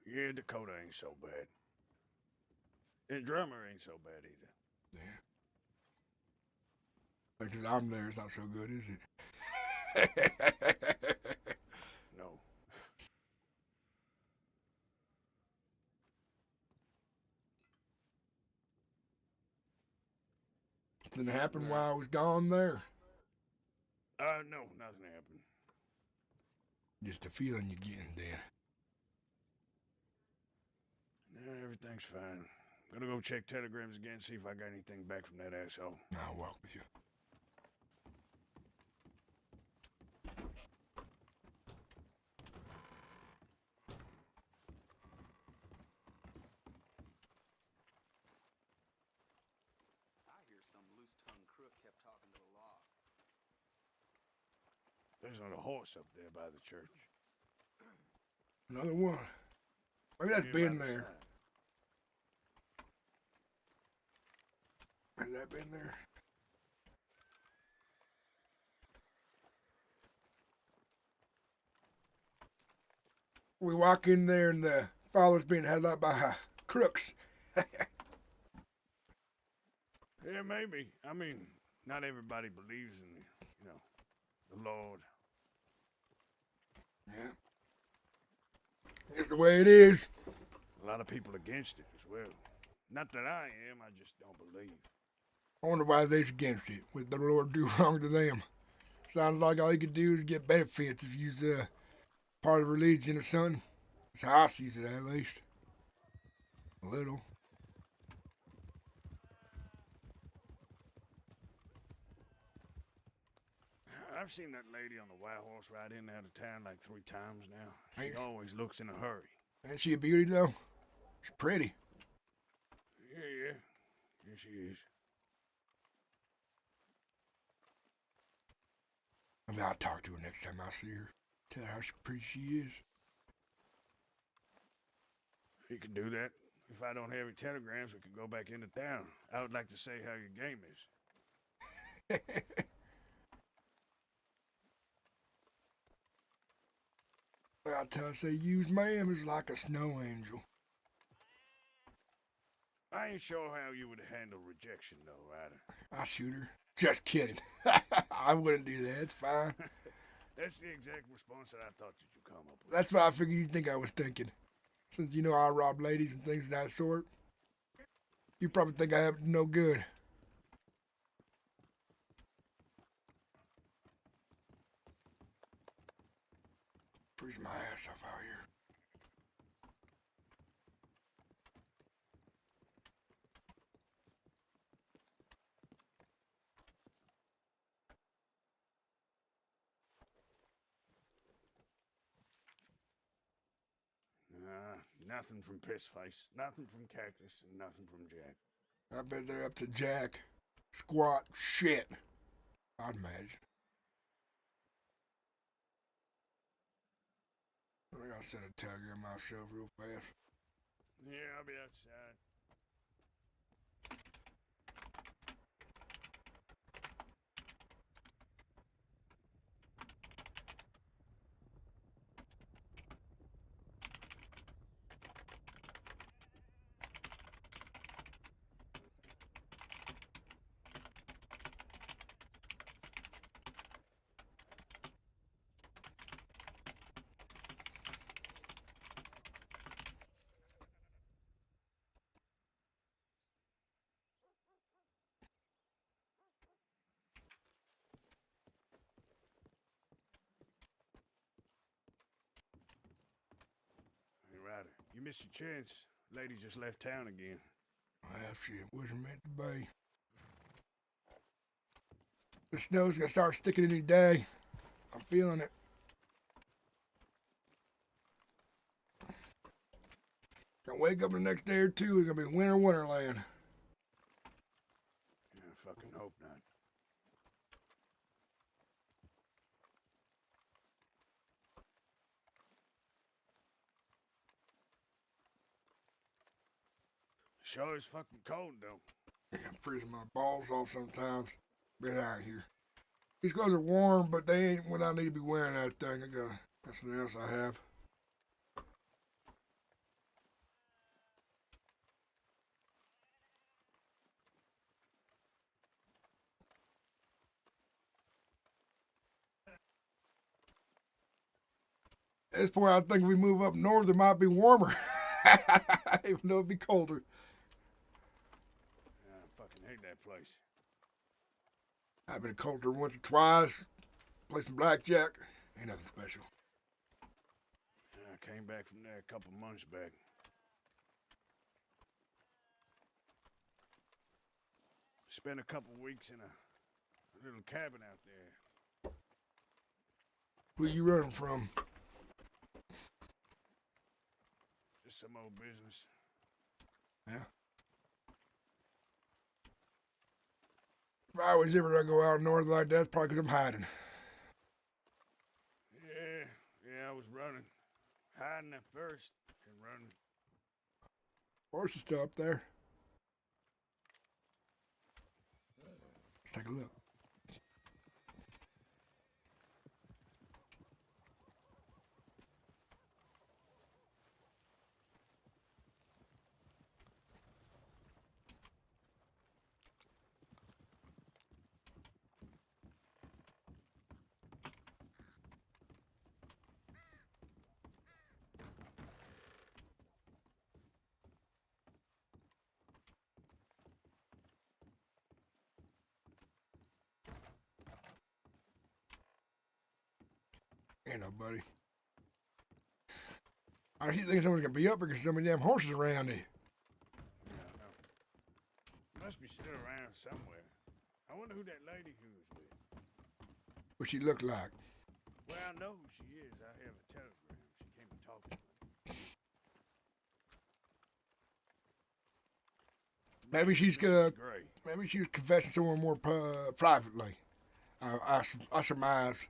Yeah, Dakota ain't so bad. And Drummer ain't so bad either. Yeah. Because I'm there, it's not so good, is it? No. Nothing happened while I was gone there. No, nothing happened. Just the feeling you're getting then. Yeah, everything's fine. Gonna go check telegrams again, see if I got anything back from that asshole. I'll walk with you. I hear some loose-tongued crook kept talking to the law. There's another horse up there by the church. Another one. Maybe that's been there. Has that been there? We walk in there and the father's being held up by crooks. Yeah, maybe. I mean, not everybody believes in, the Lord. Yeah. It's the way it is. A lot of people against it as well. Not that I am, I just don't believe. I wonder why they's against it. What did the Lord do wrong to them? Sounds like all you could do is get benefits if you're part of religion or something. That's how I see it, at least. A little. I've seen that lady on the white horse ride in and out of town like 3 times now. She always looks in a hurry. Ain't she a beauty, though? She's pretty. Yeah. Yeah, she is. I mean, I'll talk to her next time I see her. Tell her how pretty she is. You can do that. If I don't have your telegrams, we can go back into town. I would like to say how your game is. Well, I tell her, say, use ma'am is like a snow angel. I ain't sure how you would handle rejection, though, Ryder. I shoot her. Just kidding. I wouldn't do that. It's fine. That's the exact response that I thought that you'd come up with. That's what I figured you'd think I was thinking. Since you know I rob ladies and things of that sort, you probably think I have no good. Freeze my ass off out here. Nothing from Pissface, nothing from Cactus, and nothing from Jack. I bet they're up to Jack. Squat shit, I'd imagine. I gotta send a telegram myself real fast. Yeah, I'll be outside. Hey, Ryder, you missed your chance. Lady just left town again. Well, shit, wasn't meant to be. The snow's gonna start sticking any day. I'm feeling it. Gonna wake up the next day or two, it's gonna be winter wonderland. Yeah, I fucking hope not. Sure is fucking cold, though. Yeah, I'm freezing my balls off sometimes. Get out of here. These clothes are warm, but they ain't what I need to be wearing that thing. I got something else I have. At this point, I think if we move up north, it might be warmer. Even though it'd be colder. Yeah, I fucking hate that place. I've been colder once or twice. Play some blackjack. Ain't nothing special. Yeah, I came back from there a couple months back. Spent a couple weeks in a little cabin out there. Who you running from? Just some old business. Yeah. If I was ever to go out north like that, it's probably because I'm hiding. Yeah, I was running. Hiding at first and running. Horse is still up there. Let's take a look. Ain't nobody. I keep thinking someone's gonna be up here because so many damn horses around here. Yeah, I know. Must be still around somewhere. I wonder who that lady who was with. What she look like? Well, I know who she is. I have a telegram. She came to talk to me. Maybe she's Gray. maybe she was confessing somewhere more privately. I surmise.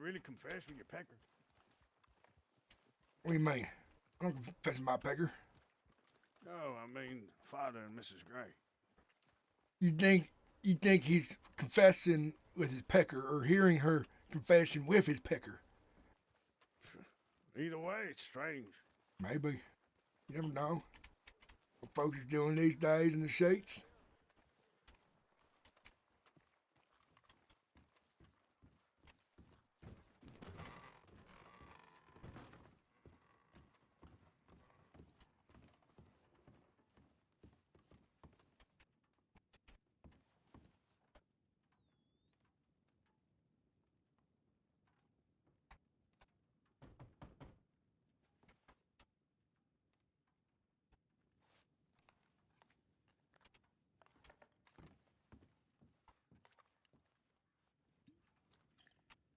really confess with your pecker? What do you mean? I'm confessing my pecker. Oh, I mean, Father and Mrs. Gray. You think he's confessing with his pecker or hearing her confession with his pecker? Either way, it's strange. Maybe. You never know what folks is doing these days in the sheets.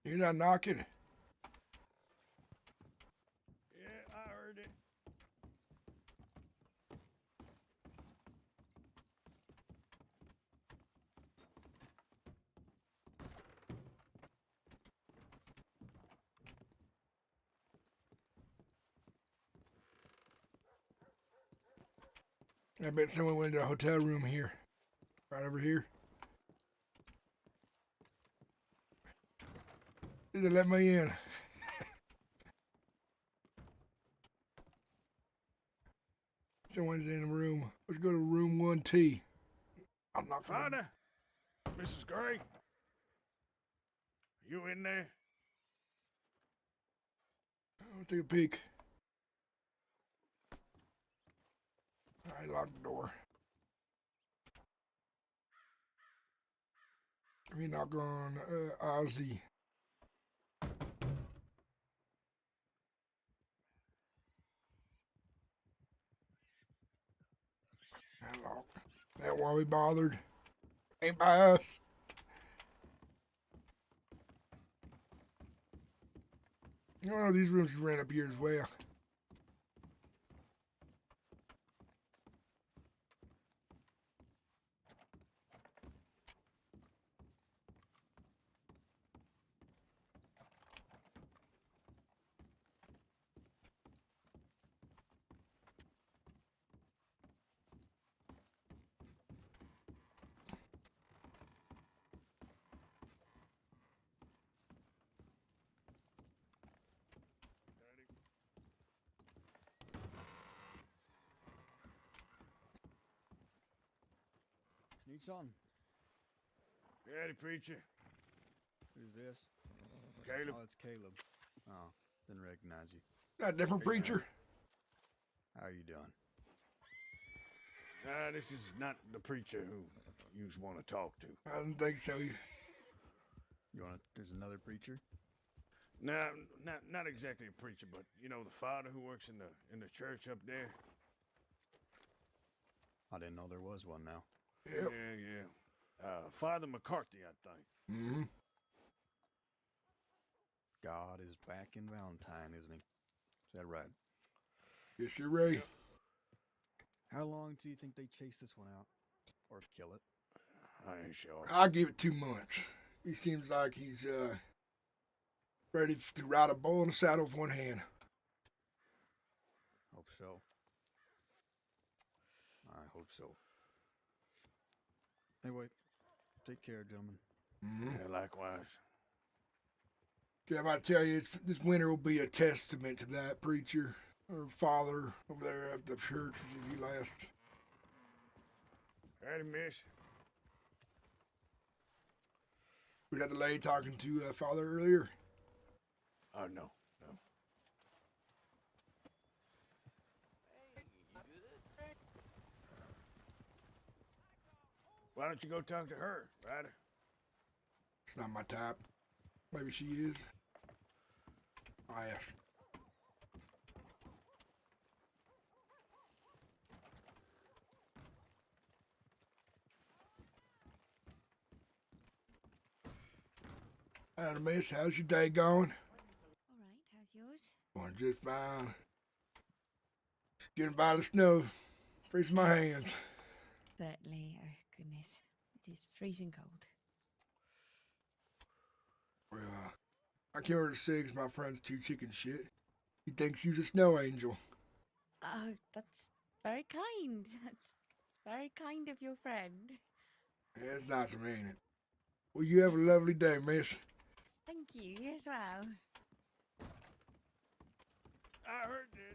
You're not knocking. Yeah, I heard it. I bet someone went into a hotel room here. Right over here. Did they let me in? Someone's in the room. Let's go to room 1T. I'm not gonna... Father, Mrs. Gray, you in there? I'll take a peek. I locked the door. Let me knock on Ozzy. Hello. That why we bothered. Ain't by us. Oh, these rooms ran up here as well. Need something? Daddy, preacher. Who's this? Caleb. Oh, it's Caleb. Oh, didn't recognize you. Got a different preacher. How you doing? This is not the preacher who you want to talk to. I don't think so. You want? There's another preacher. No, not exactly a preacher, but you know the father who works in the church up there. I didn't know there was one now. Yep. Yeah. Father McCarthy, I think. Mm-hmm. God is back in Valentine, isn't he? Is that right? Yes, you're right. Yep. How long do you think they chase this one out? Or kill it? I ain't sure. I'll give it 2 months. He seems like he's ready to ride a bull in a saddle with one hand. Hope so. I hope so. Anyway, take care, gentlemen. Mm-hmm. Yeah, likewise. Okay, I'm about to tell you, this winter will be a testament to that preacher or father over there at the church if you last. Howdy, miss. We got the lady talking to father earlier. Oh, no. Why don't you go talk to her, Ryder? It's not my type. Maybe she is. I ask. Hi, miss. How's your day going? All right. How's yours? Going just fine. Just getting by the snow. Freezing my hands. Certainly. Oh, goodness. It is freezing cold. Well, I came over to say 'cause my friend's too chicken shit. He thinks she's a snow angel. Oh, that's very kind. That's very kind of your friend. Yeah, it's nice of me, ain't it? Well, you have a lovely day, miss. Thank you. You as well. I heard that.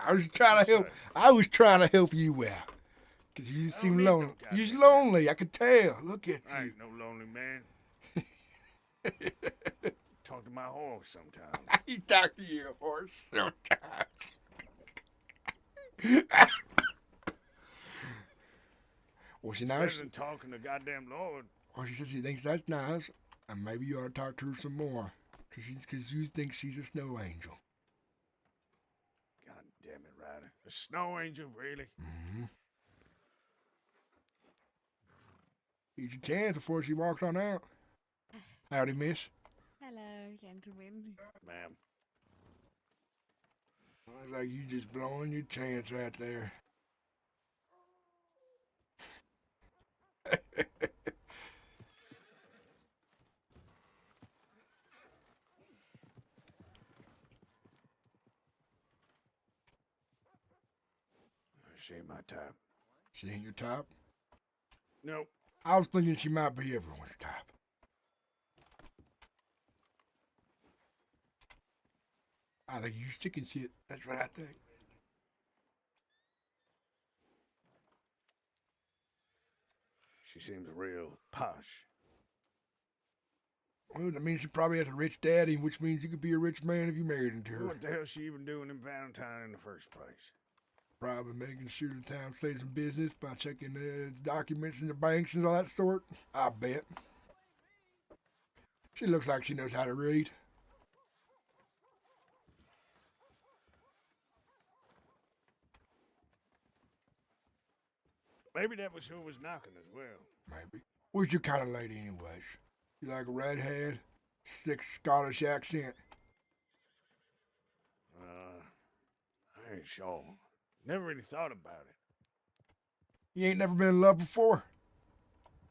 I was trying to help. I was trying to help you out, 'cause you seem need lonely. no goddamn You're lonely. I could tell. Look at I you. ain't no lonely man. Talk to my horse sometimes. You talk to your horse sometimes. Well, she Better knows. than talking to goddamn Lord. Well, she says she thinks that's nice, and maybe you ought to talk to her some more, 'cause you think she's a snow angel. God damn it, Ryder. A snow angel, really? Mm-hmm. Here's your chance before she walks on out. Howdy, miss. Hello, gentlemen. Ma'am. It's like you just blowing your chance right there. She ain't my type. She ain't your type? Nope. I was thinking she might be everyone's type. I think you chicken shit. That's what I think. She seems real posh. Well, that means she probably has a rich daddy, which means you could be a rich man if you married into her. What the hell's she even doing in Valentine in the first place? Probably making sure the town stays in business by checking its documents in the banks and all that sort. I bet. She looks like she knows how to read. Maybe that was who was knocking as well. Maybe. What's your kind of lady anyways? You like a redhead? Thick Scottish accent? I ain't sure. Never really thought about it. You ain't never been in love before?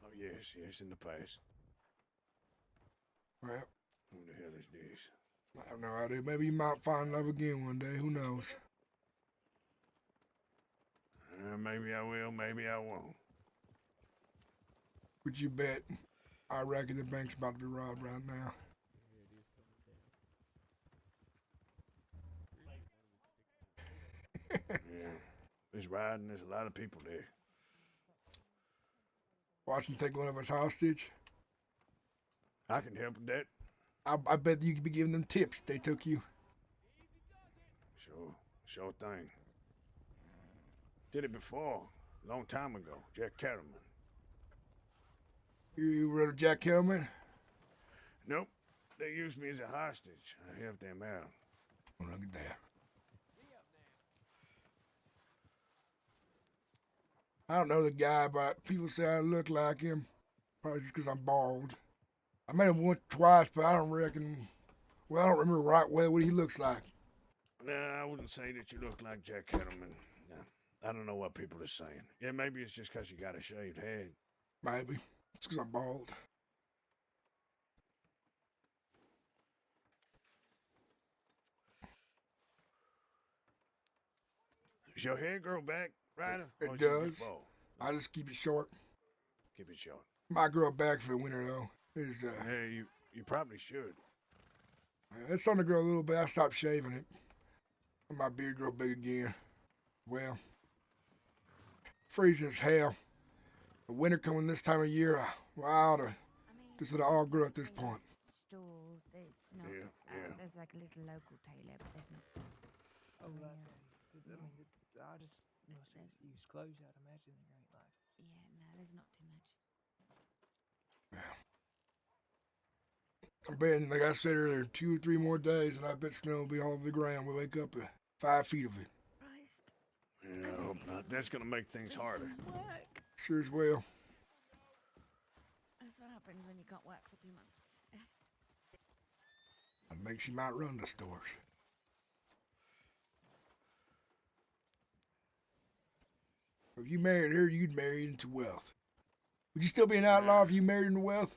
Oh, yes, in the past. Well, Who the hell is this? I have no idea. Maybe you might find love again one day. Who knows? Maybe I will, maybe I won't. Would you bet? I reckon the bank's about to be robbed right now. Yeah, there's riding. There's a lot of people there. Watch them take one of us hostage. I can help with that. I bet you could be giving them tips if they took you. Sure thing. Did it before, a long time ago. Jack Cattleman. You read Jack Kellman? Nope. They used me as a hostage. I helped them out. Well, look at that. I don't know the guy, but people say I look like him. Probably just because I'm bald. I met him once, twice, but I don't reckon. Well, I don't remember right well what he looks like. Nah, I wouldn't say that you look like Jack Cattleman. Nah, I don't know what people are saying. Yeah, maybe it's just because you got a shaved head. Maybe. It's because I'm bald. Does your hair grow back, Ryder? It does. I just keep it short. Keep it short. Might grow back for the winter, though. It's, Yeah, you probably should. It's starting to grow a little bit. I stopped shaving it. And my beard grow big again. Well, freezing as hell. The winter coming this time of year, wow, just it'll all grow at this point. Store, there's not. Yeah. There's like a little local tailor, but there's not. Oh, right. I just, use clothes, I'd imagine there ain't like. Yeah, no, there's not too much. I'm betting, like I said earlier, 2 or 3 more days, and I bet snow will be all over the ground. We'll wake up at 5 feet of it. Yeah, I hope not. That's gonna make things harder. Sure as well. That's what happens when you can't work for 2 months. I think she might run the stores. If you married her, you'd marry into wealth. Would you still be an outlaw if you married into wealth?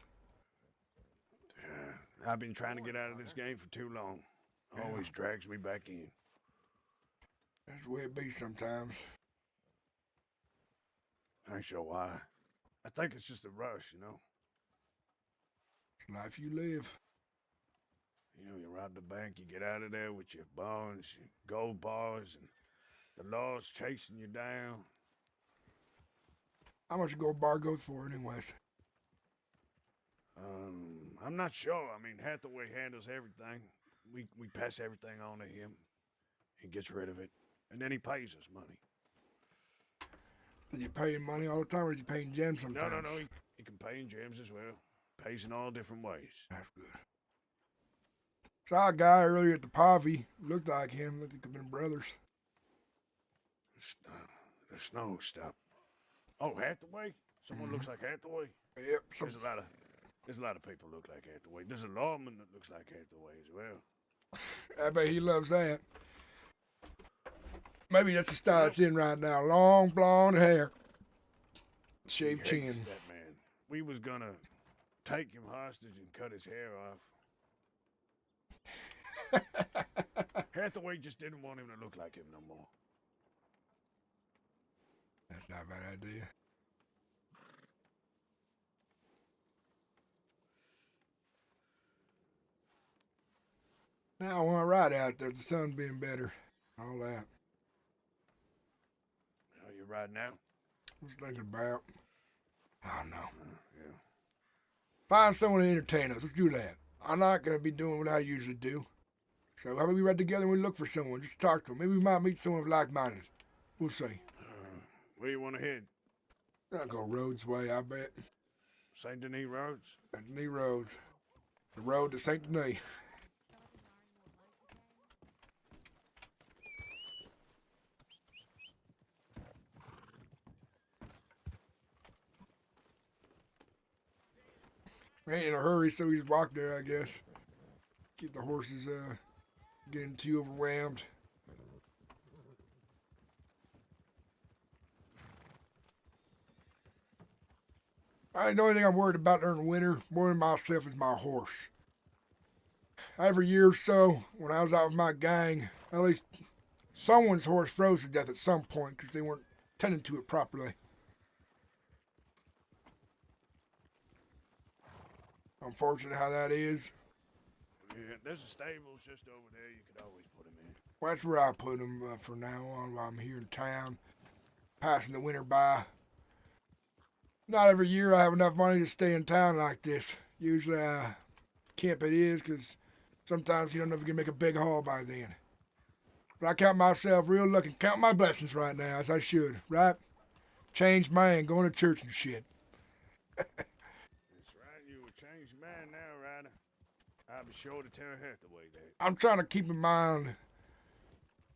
I've been trying to get out of this game for too long. Always drags me back in. That's the way it be sometimes. I ain't sure why. I think it's just a rush, you know? It's life you live. You know, you rob the bank, you get out of there with your bonds, your gold bars, and the law's chasing you down. How much a gold bar goes for anyways? I'm not sure. I mean, Hathaway handles everything. We pass everything on to him. He gets rid of it. And then he pays us money. Are you paying money all the time, or is you paying gems sometimes? No. He can pay in gems as well. Pays in all different ways. That's good. Saw a guy earlier at the Pavi. Looked like him. Looked like they could have been brothers. The snow stopped. Oh, Hathaway? Someone looks like Hathaway? Yep. There's a lot of people look like Hathaway. There's a lawman that looks like Hathaway as well. I bet he loves that. Maybe that's the style it's in right now. Long blonde hair. Shaved He hates chin. that man. We was gonna take him hostage and cut his hair off. Hathaway just didn't want him to look like him no more. That's not a bad idea. Now I want to ride out there. The sun being better. All that. Oh, you riding now? I was thinking about. I don't know. Yeah. Find someone to entertain us. Let's do that. I'm not going to be doing what I usually do. So how about we ride together and we look for someone? Just talk to them. Maybe we might meet someone like-minded. We'll see. Where you want to head? I'll go Rhodes way, I bet. St. Denis Roads? St. Denis Roads. The road to St. Denis. Ain't in a hurry, so we just walk there, I guess. Keep the horses getting too overwhelmed. The only thing I'm worried about during the winter, more than myself, is my horse. Every year or so, when I was out with my gang, at least someone's horse froze to death at some point because they weren't tending to it properly. Unfortunate how that is. Yeah, there's a stables just over there. You could always put him in. Well, that's where I put them from now on while I'm here in town, passing the winter by. Not every year I have enough money to stay in town like this. Usually I camp it is because sometimes you don't know if you can make a big haul by then. But I count myself real lucky. Count my blessings right now, as I should, right? Changed man, going to church and shit. That's right. You a changed man now, Ryder. I'll be sure to tell Hathaway that. I'm trying to keep in mind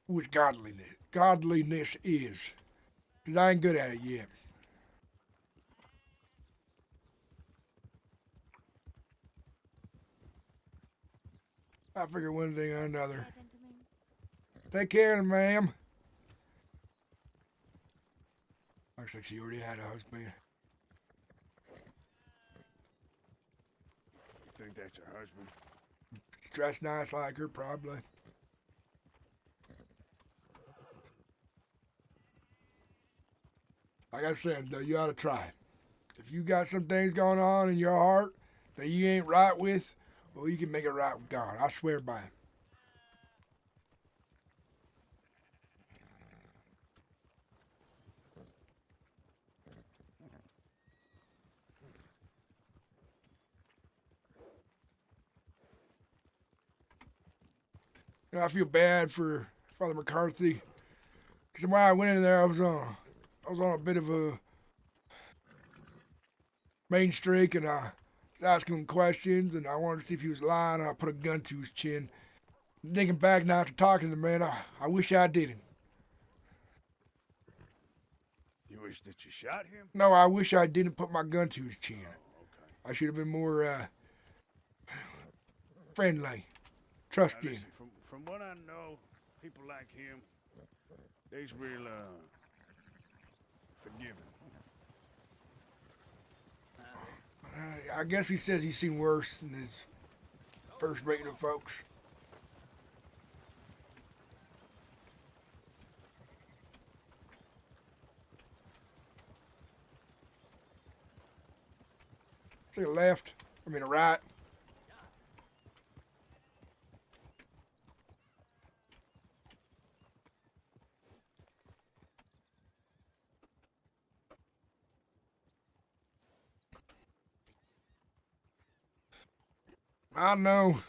what godliness is. Because I ain't good at it yet. I figure one thing or another. Take care, ma'am. Looks like she already had a husband. You think that's her husband? She's dressed nice like her, probably. Like I said, though, you ought to try it. If you got some things going on in your heart that you ain't right with, well, you can make it right with God. I swear by it. You know, I feel bad for Father McCarthy, because when I went in there, I was on a bit of a main streak, and I was asking him questions, and I wanted to see if he was lying, and I put a gun to his chin. Thinking back now after talking to the man, I wish I didn't. You wish that you shot him? No, I wish I didn't put my gun to his chin. Okay. I should have been more friendly, trusting. Listen, from what I know, people like him, they's real forgiven. I guess he says he's seen worse in his first meeting of folks. To the left, I mean the right. I know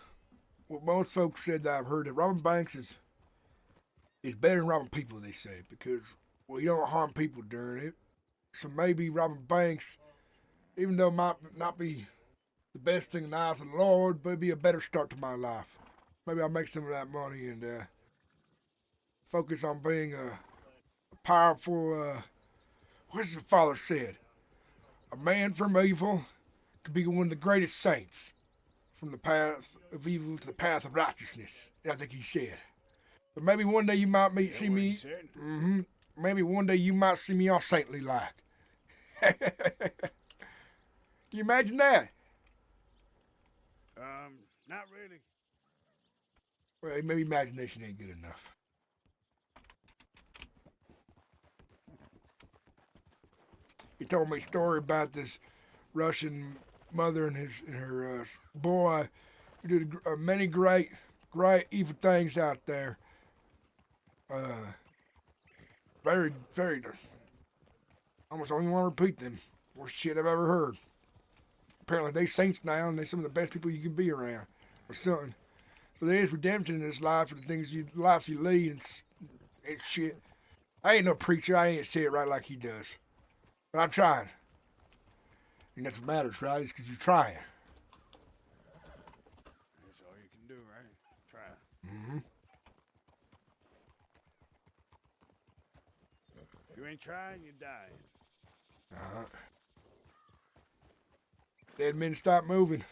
what most folks said that I've heard, that robbing banks is better than robbing people, they say, because, well, you don't harm people during it. So maybe robbing banks, even though it might not be the best thing in the eyes of the Lord, but it'd be a better start to my life. Maybe I'll make some of that money and focus on being a powerful, what's the Father said? A man from evil could be one of the greatest saints. From the path of evil to the path of righteousness, I think he said. But maybe one day you might see me. Mm-hmm. Maybe one day you might see me all saintly like. Can you imagine that? Not really. Well, maybe imagination ain't good enough. He told me a story about this Russian mother and her boy who did many great evil things out there. Very, very. Almost don't even want to repeat them. Worst shit I've ever heard. Apparently they saints now, and they're some of the best people you can be around, or something. So there is redemption in this life for the things life you lead and shit. I ain't no preacher. I ain't say it right like he does, but I'm trying. And that's what matters, right? It's because you're trying. That's all you can do, right? Try. Mm-hmm. If you ain't trying, you're dying. Uh-huh. Dead men stop moving.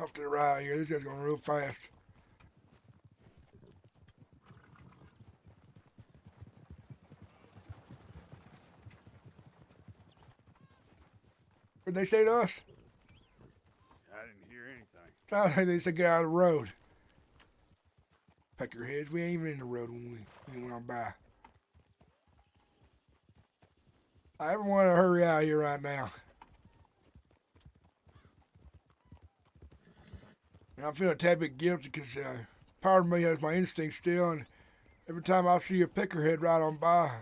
Off to the right here. This guy's going real fast. What'd they say to us? I didn't hear anything. Sounds like they said get out of the road. Peckerheads, we ain't even in the road when we went on by. I ever want to hurry out of here right now. And I'm feeling a tad bit guilty because part of me has my instinct still, and every time I see a peckerhead right on by,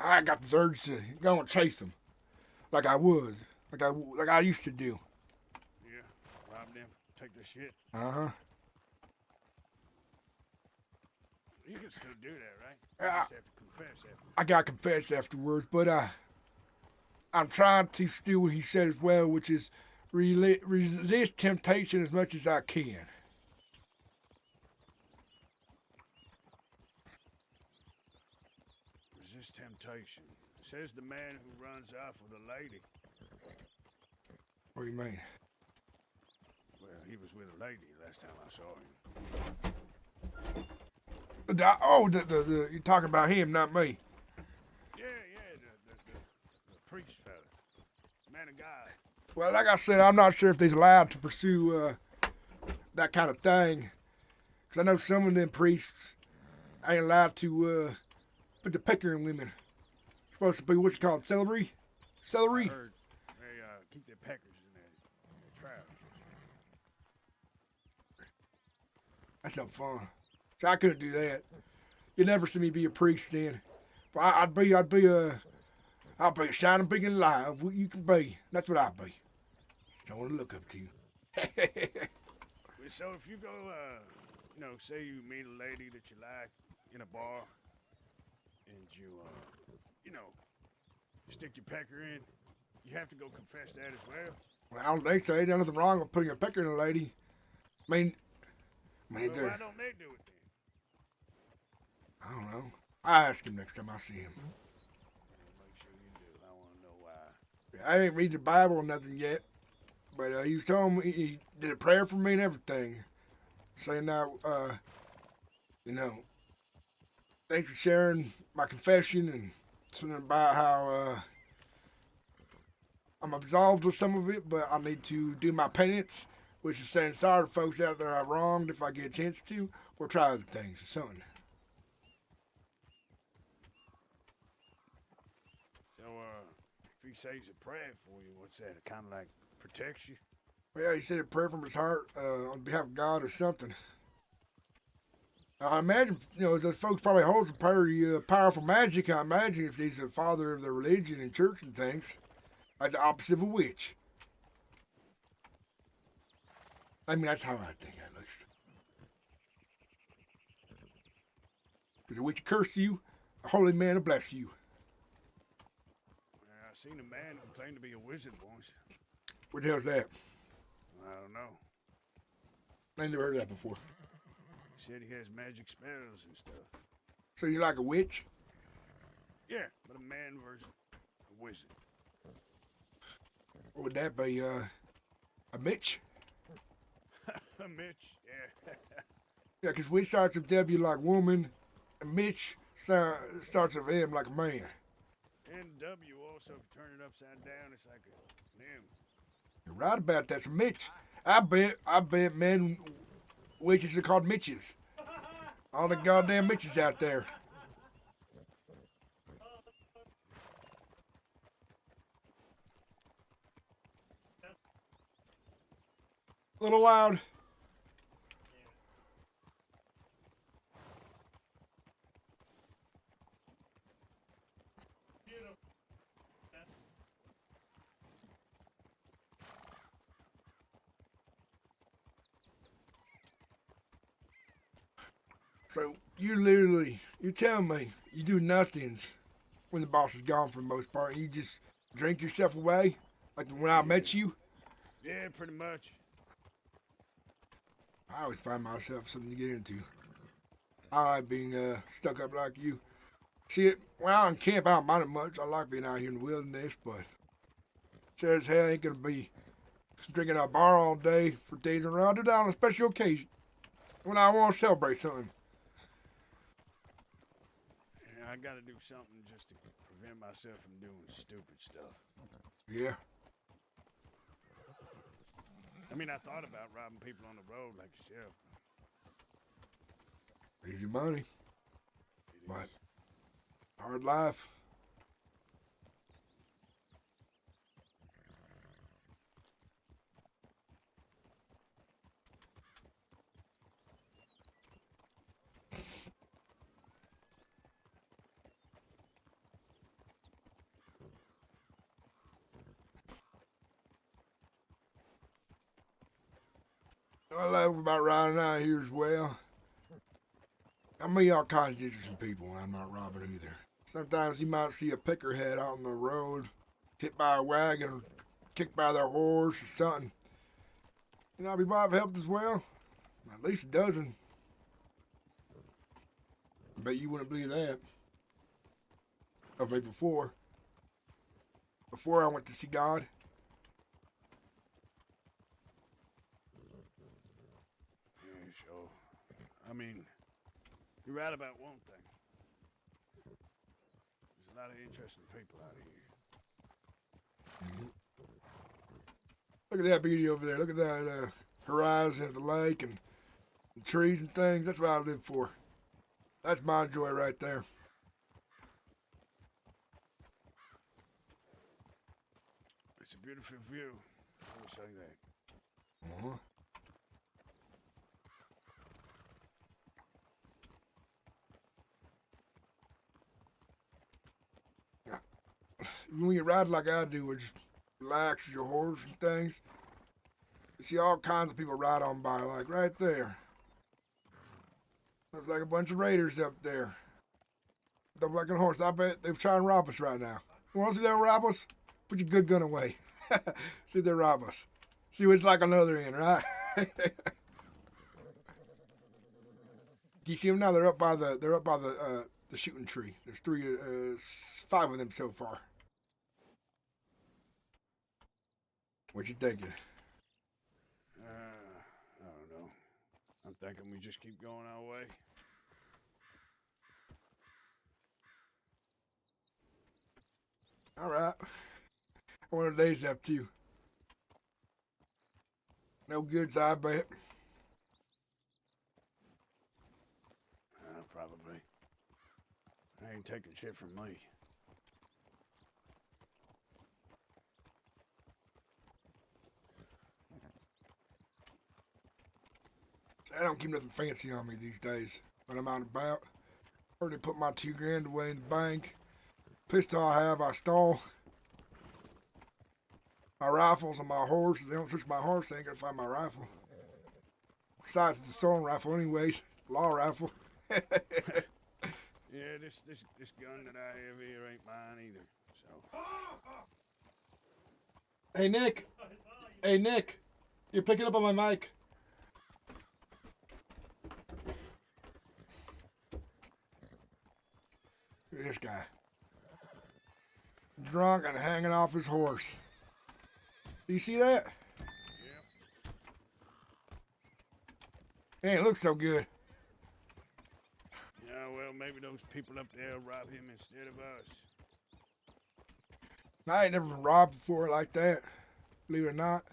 I got this urge to go and chase them, like I would. Like I used to do. Yeah, rob them, take their shit. Uh-huh. You can still do that, right? Yeah. You just have to confess after. I got to confess afterwards, but I'm trying to do what he said as well, which is resist temptation as much as I can. Resist temptation. Says the man who runs off with a lady. What do you mean? Well, he was with a lady last time I saw him. You're talking about him, not me. Yeah, the priest fella. Man of God. Well, like I said, I'm not sure if they're allowed to pursue that kind of thing. Because I know some of them priests ain't allowed to put the pecker in women. It's supposed to be, what's it called, celery? Celery? I heard they keep their peckers in their trousers. That's no fun. So I couldn't do that. You'd never see me be a priest then. But I'd be a shining beacon of light of what you can be. That's what I'd be. I want to look up to you. So if you go, say you meet a lady that you like in a bar, and you stick your pecker in, you have to go confess that as well. Well, I don't think so. There's nothing wrong with putting a pecker in a lady. I mean, Well, why don't they do it then? I don't know. I'll ask him next time I see him. Make sure you do. I want to know why. I ain't read the Bible or nothing yet, but he was telling me, he did a prayer for me and everything, saying that, thanks for sharing my confession and something about how I'm absolved of some of it, but I need to do my penance, which is saying sorry to folks out there I wronged if I get a chance to, or try other things or something. So, if he says a prayer for you, what's that? It kind of like protects you? Well, yeah, he said a prayer from his heart on behalf of God or something. I imagine, those folks probably hold some pretty powerful magic. I imagine if he's a father of the religion and church and things, like the opposite of a witch. I mean, that's how I think at least. Because a witch curse you, a holy man will bless you. I seen a man who claimed to be a wizard once. What the hell's that? I don't know. I never heard of that before. He said he has magic spells and stuff. So you're like a witch? Yeah, but a man versus a wizard. What would that be? A Mitch? A Mitch, yeah. Yeah, because witch starts with W like woman, and Mitch starts with M like a man. And W also, if you turn it upside down, it's like an M. You're right about that. It's a Mitch. I bet men witches are called Mitches. All the goddamn Mitches out there. A little loud. So you tell me you do nothings when the boss is gone for the most part, and you just drink yourself away, like when I met you. Yeah, pretty much. I always find myself something to get into. I like being stuck up like you. See, when I'm in camp, I don't mind it much. I like being out here in the wilderness, but sure as hell ain't gonna be drinking at a bar all day for days in a row. I do that on a special occasion when I want to celebrate something. Yeah, I gotta do something just to prevent myself from doing stupid stuff. Yeah. I mean, I thought about robbing people on the road like yourself. Easy money. But hard life. I love about riding out here as well. I meet all kinds of interesting people when I'm not robbing either. Sometimes you might see a pickerhead out on the road, hit by a wagon, or kicked by their horse or something. You know, people I've helped as well. At least a dozen. I bet you wouldn't believe that. Of me before. Before I went to see God. Yeah, sure. I mean, you're right about one thing. There's a lot of interesting people out here. Look at that beauty over there. Look at that horizon of the lake and the trees and things. That's what I live for. That's my joy right there. It's a beautiful view. I will say that. Uh-huh. When you ride like I do, it just relaxes your horse and things. You see all kinds of people ride on by, like right there. There's like a bunch of raiders up there. Double like a horse. I bet they're trying to rob us right now. You want to see them rob us? Put your good gun away. See if they rob us. See what's like on the other end, right? You see them now? They're up by the shooting tree. There's 5 of them so far. What you thinking? I don't know. I'm thinking we just keep going our way. All right. What are these up to? No goods, I bet. Probably. I ain't taking shit from me. I don't keep nothing fancy on me these days when I'm out and about. Already put my $2,000 away in the bank. Pistol I have, I stole. My rifle's on my horse. If they don't search my horse, they ain't gonna find my rifle. Besides, it's a stolen rifle anyways. Law rifle. Yeah, this gun that I have here ain't mine either. So. Hey, Nick. Hey, Nick. You're picking up on my mic. Look at this guy. Drunk and hanging off his horse. Do you see that? Hey, it looks so good. Yeah, well, maybe those people up there will rob him instead of us. I ain't never been robbed before like that. Believe it or not.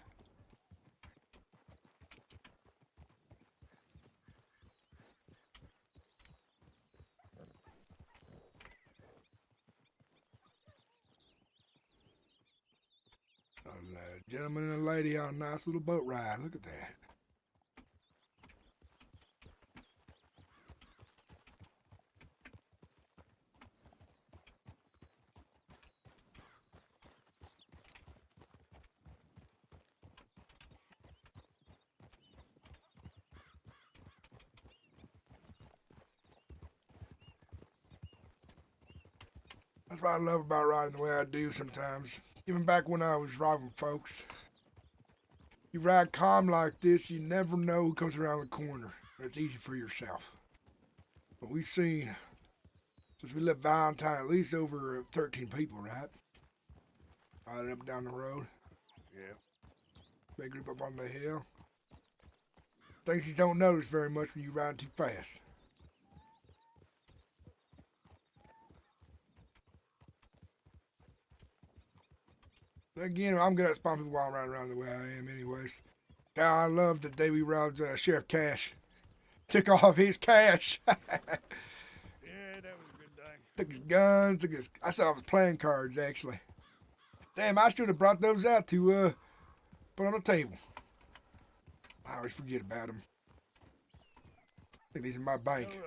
A gentleman and a lady on a nice little boat ride. Look at that. That's what I love about riding the way I do sometimes. Even back when I was robbing folks. You ride calm like this, you never know who comes around the corner. It's easy for yourself. But we've seen, since we left Valentine, at least over 13 people, right? Riding up and down the road. Yeah. Big group up on the hill. Things you don't notice very much when you ride too fast. Again, I'm good at spotting people while I'm riding around the way I am anyways. Now, I love the day we robbed Sheriff Cash. Took off his cash. Yeah, that was a good day. Took his guns, I saw his playing cards, actually. Damn, I should have brought those out to put on the table. I always forget about them. I think these are my bank. You know,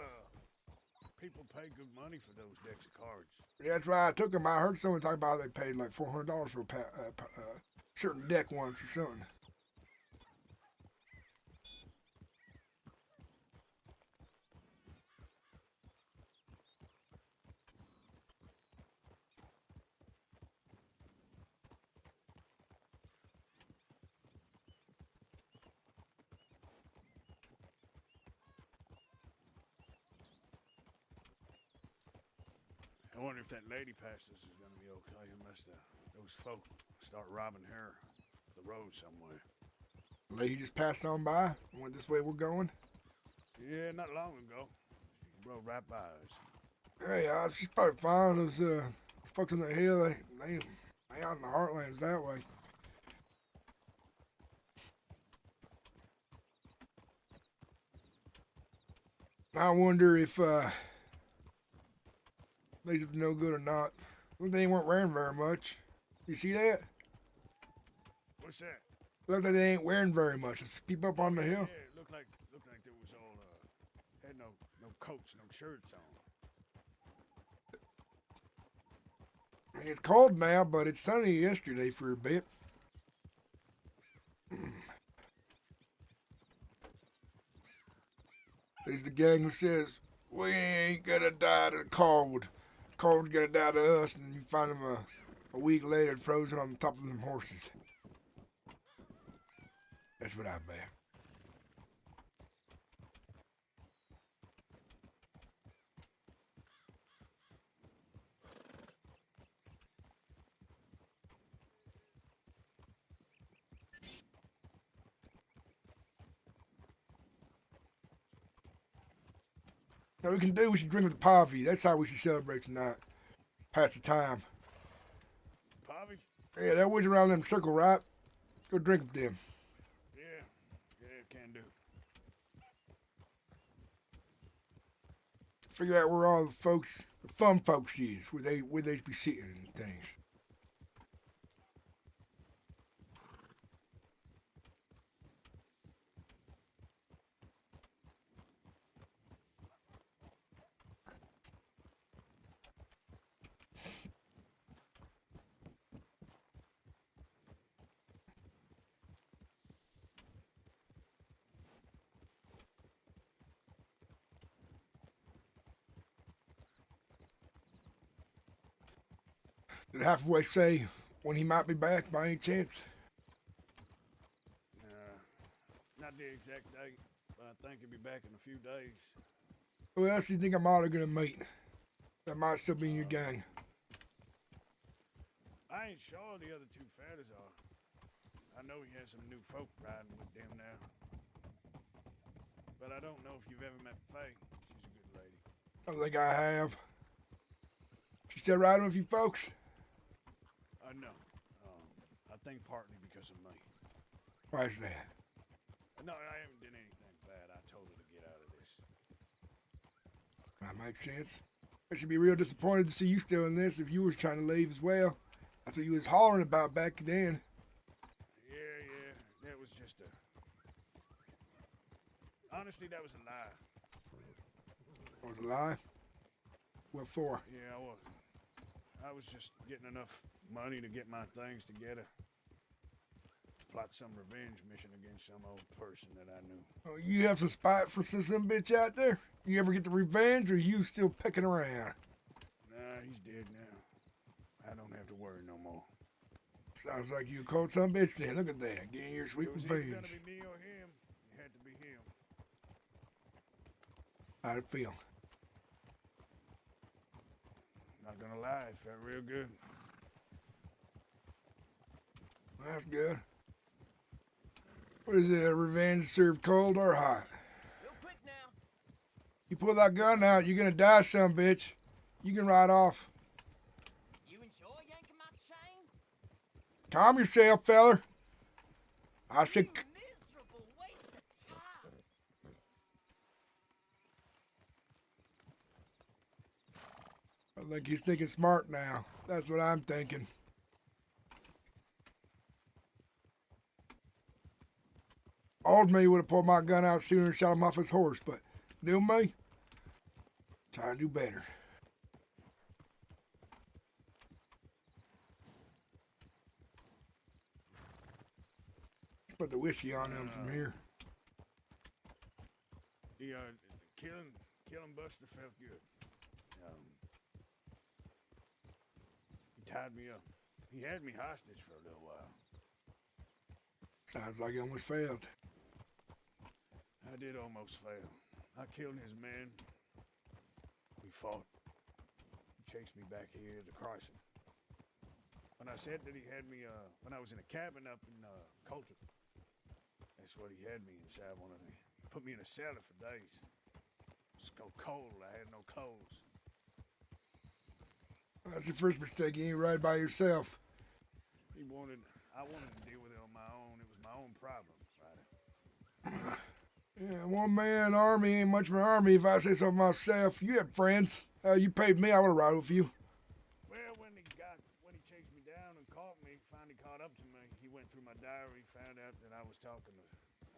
people pay good money for those decks of cards. Yeah, that's why I took them. I heard someone talk about they paid like $400 for a certain deck once or something. I wonder if that lady past us is gonna be okay unless those folk start robbing her the road somewhere. The lady just passed on by. Went this way we're going. Yeah, not long ago. She rode right by us. Hey, she's probably fine. Those folks on the hill, they out in the heartlands that way. I wonder if these are no good or not. Look, they weren't wearing very much. You see that? What's that? Look like they ain't wearing very much. Let's keep up on the hill. Yeah, it looked like they was all had no coats, no shirts on. I mean, it's cold now, but it's sunny yesterday for a bit. There's the gang who says, we ain't gonna die to the cold. Cold's gonna die to us, and then you find them a week later frozen on the top of them horses. That's what I bet. Now we should drink with the Pavi. That's how we should celebrate tonight. Pass the time. Bobby? Yeah, that was around them circle, right? Go drink with them. Yeah, can do. Figure out where all the folks, the fun folks is, where they be sitting and things. Did Halfway say when he might be back by any chance? Not the exact date, but I think he'll be back in a few days. Who else do you think I'm all gonna meet? That might still be in your gang. I ain't sure the other two fellas are. I know he has some new folk riding with them now. But I don't know if you've ever met Faye. She's a good lady. I don't think I have. She still riding with you folks? No. I think partly because of me. Why is that? No, I haven't done anything bad. I told her to get out of this. That makes sense. I should be real disappointed to see you still in this if you was trying to leave as well. That's what you was hollering about back then. Yeah. That was just a... Honestly, that was a lie. That was a lie? What for? Yeah, I wasn't. I was just getting enough money to get my things together. Plot some revenge mission against some old person that I knew. Oh, you have some spite for some bitch out there? You ever get the revenge, or you still pecking around? Nah, he's dead now. I don't have to worry no more. Sounds like you called some bitch then. Look at that. Getting your sweet It was either revenge. gonna be me or him. It had to be him. How'd it feel? Not gonna lie, it felt real good. That's good. What is it, revenge served cold or hot? Real quick now. You pull that gun out, you're gonna die, some bitch. You can ride off. You enjoy yanking my chain? Calm yourself, feller. I said... Miserable waste of time. I think he's thinking smart now. That's what I'm thinking. Old me would have pulled my gun out sooner and shot him off his horse, but new me, trying to do better. Let's put the whiskey on him from here. The killing Buster felt good. He tied me up. He had me hostage for a little while. Sounds like he almost failed. I did almost fail. I killed his men. We fought. He chased me back here to crossing. When I said that he had me, when I was in a cabin up in Colton, that's what he had me inside one of the... He put me in a cellar for days. Just go cold. I had no clothes. That's your first mistake. You ain't right by yourself. I wanted to deal with it on my own. It was my own problem, Ryder. Yeah, one man army ain't much of an army if I say so myself. You had friends. You paid me, I would have ride with you. Well, when he chased me down and caught me, finally caught up to me, he went through my diary, found out that I was talking to,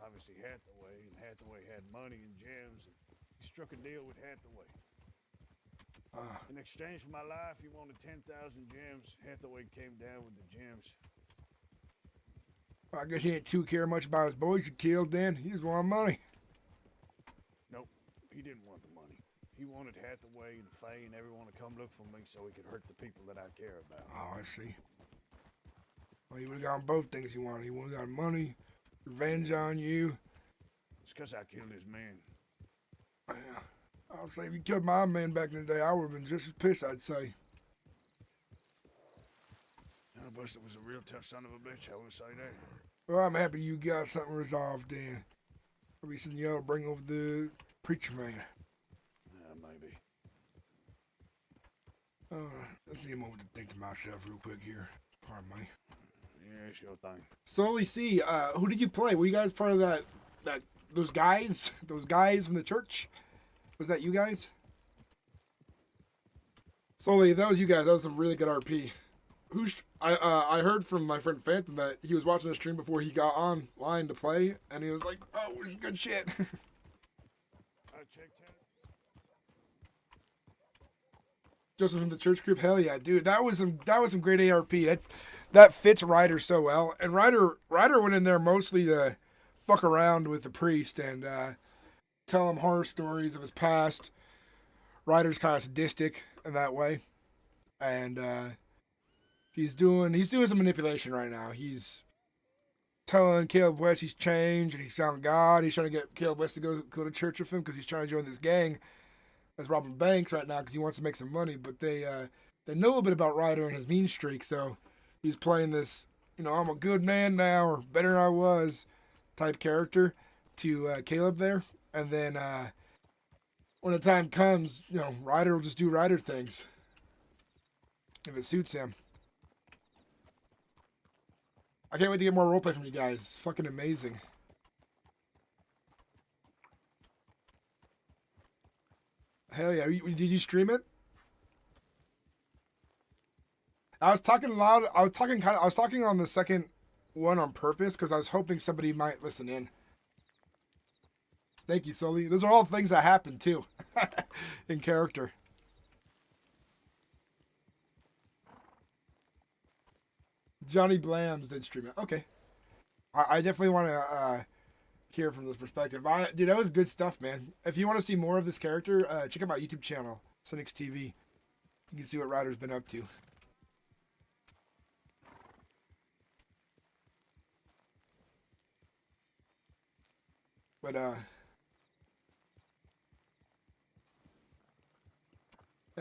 obviously, Hathaway, and Hathaway had money and gems, and he struck a deal with Hathaway. In exchange for my life, he wanted 10,000 gems. Hathaway came down with the gems. I guess he ain't too care much about his boys he killed then. He just wanted money. Nope, he didn't want the money. He wanted Hathaway and Faye and everyone to come look for me so he could hurt the people that I care about. Oh, I see. Well, he would have gotten both things he wanted. He would have got money, revenge on you. It's because I killed his men. Yeah. I'll say if you killed my men back in the day, I would have been just as pissed, I'd say. Buster was a real tough son of a bitch, I will say that. Well, I'm happy you got something resolved then. I'll be sending you out to bring over the preacher man. Maybe. Let's need a moment to think to myself real quick here. Pardon me. Yeah, sure thing. Solely C, who did you play? Were you guys part of those guys from the church? Was that you guys? Solely, if that was you guys, that was some really good RP. I heard from my friend Phantom that he was watching the stream before he got online to play, and he was like, "Oh, this is good shit." Joseph from the church group, hell yeah, dude, that was some great ARP. That fits Ryder so well, and Ryder went in there mostly to fuck around with the priest and tell him horror stories of his past. Ryder's kind of sadistic in that way, and he's doing some manipulation right now. He's telling Caleb West he's changed and he's found God. He's trying to get Caleb West to go to church with him because he's trying to join this gang that's robbing banks right now because he wants to make some money. But they know a little bit about Ryder and his mean streak, so he's playing this, I'm a good man now, or better than I was, type character to Caleb there. And then when the time comes, Ryder will just do Ryder things if it suits him. I can't wait to get more roleplay from you guys. It's fucking amazing. Hell yeah. Did you stream it? I was talking loud. I was talking on the second one on purpose because I was hoping somebody might listen in. Thank you, Sully. Those are all things that happen too in character. Johnny Blams did stream it. Okay. I definitely want to hear from this perspective. Dude, that was good stuff, man. If you want to see more of this character, check out my YouTube channel, Sinnix TV. You can see what Ryder's been up to. But, hell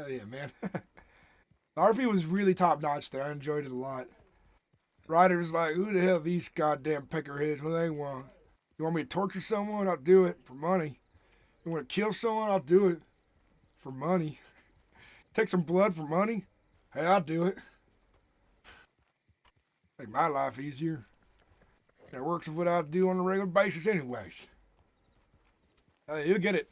yeah, man. The RP was really top notch there. I enjoyed it a lot. Ryder was like, who the hell are these goddamn peckerheads? What do they want? You want me to torture someone? I'll do it for money. You want to kill someone? I'll do it for money. Take some blood for money? Hey, I'll do it. Make my life easier. That works with what I do on a regular basis anyways. You'll get it.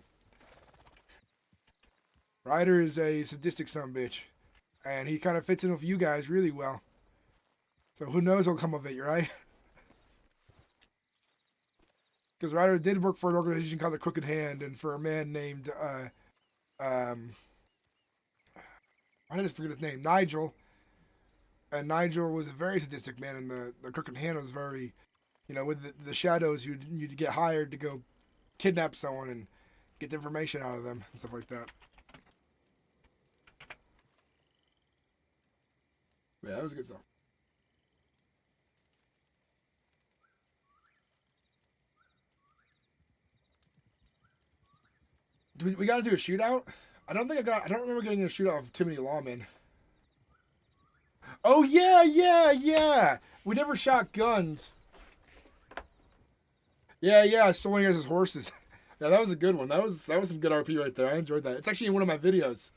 Ryder is a sadistic sumbitch. And he kind of fits in with you guys really well. So who knows what'll come of it, right? Because Ryder did work for an organization called the Crooked Hand, and for a man named, why did I just forget his name? Nigel. And Nigel was a very sadistic man, and the Crooked Hand was very, with the shadows, you'd get hired to go kidnap someone and get the information out of them and stuff like that. Yeah, that was good stuff. We gotta do a shootout? I don't remember getting a shootout of too many lawmen. Oh yeah. We never shot guns. Yeah, I stole one of his horses. Yeah, that was a good one. That was some good RP right there. I enjoyed that. It's actually in one of my videos.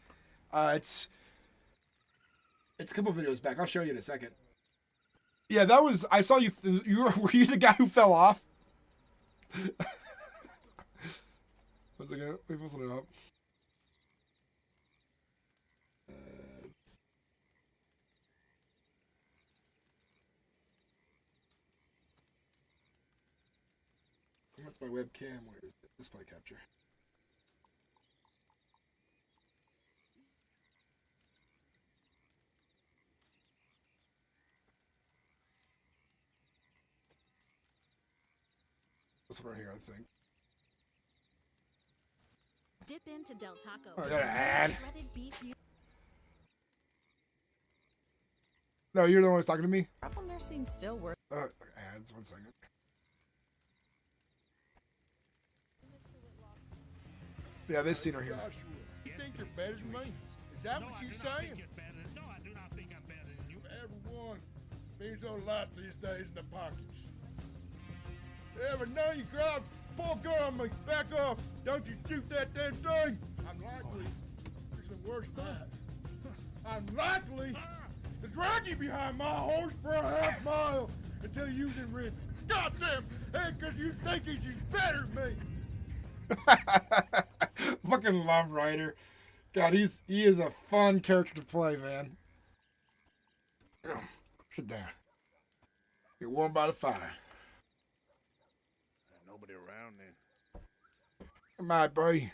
It's a couple videos back. I'll show you in a second. Yeah, that was. I saw you. Were you the guy who fell off? One second. Wait for something up. What's my webcam? Where is it? Display capture. This one right here, I think. Dip into Del Taco. Oh, I got an ad. Shredded beef. No, you're the one who's talking to me? Rebel nursing still works. Ads, 1 second. Yeah, this scene right here. You think you're better than me? Is that what you're saying? No, I do not think I'm better than you. Everyone means a lot these days in the pockets. Ever know you grab full gun on me? Back off! Don't you shoot that damn thing! I'm likely there's been worse than that. I'm likely there's drag you behind my horse for a half mile until you was in rhythm. Goddamn, hey, cause you think he's better than me. Fucking love Ryder. God, he is a fun character to play, man. Sit down. Get warm by the fire. Nobody around then. My buddy,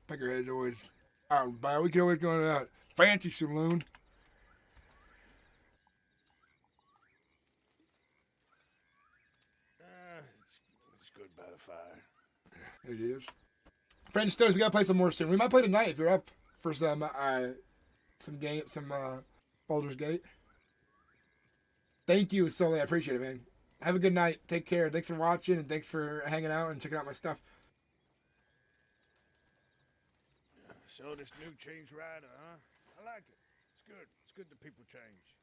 Peckerhead's always out and about. We can always go to that fancy saloon. It's good by the fire. It is. French Stones, we gotta play some more soon. We might play tonight if you're up for some Baldur's Gate. Thank you, Sully. I appreciate it, man. Have a good night. Take care. Thanks for watching and thanks for hanging out and checking out my stuff. So this new change rider, huh? I like it. It's good. It's good that people change.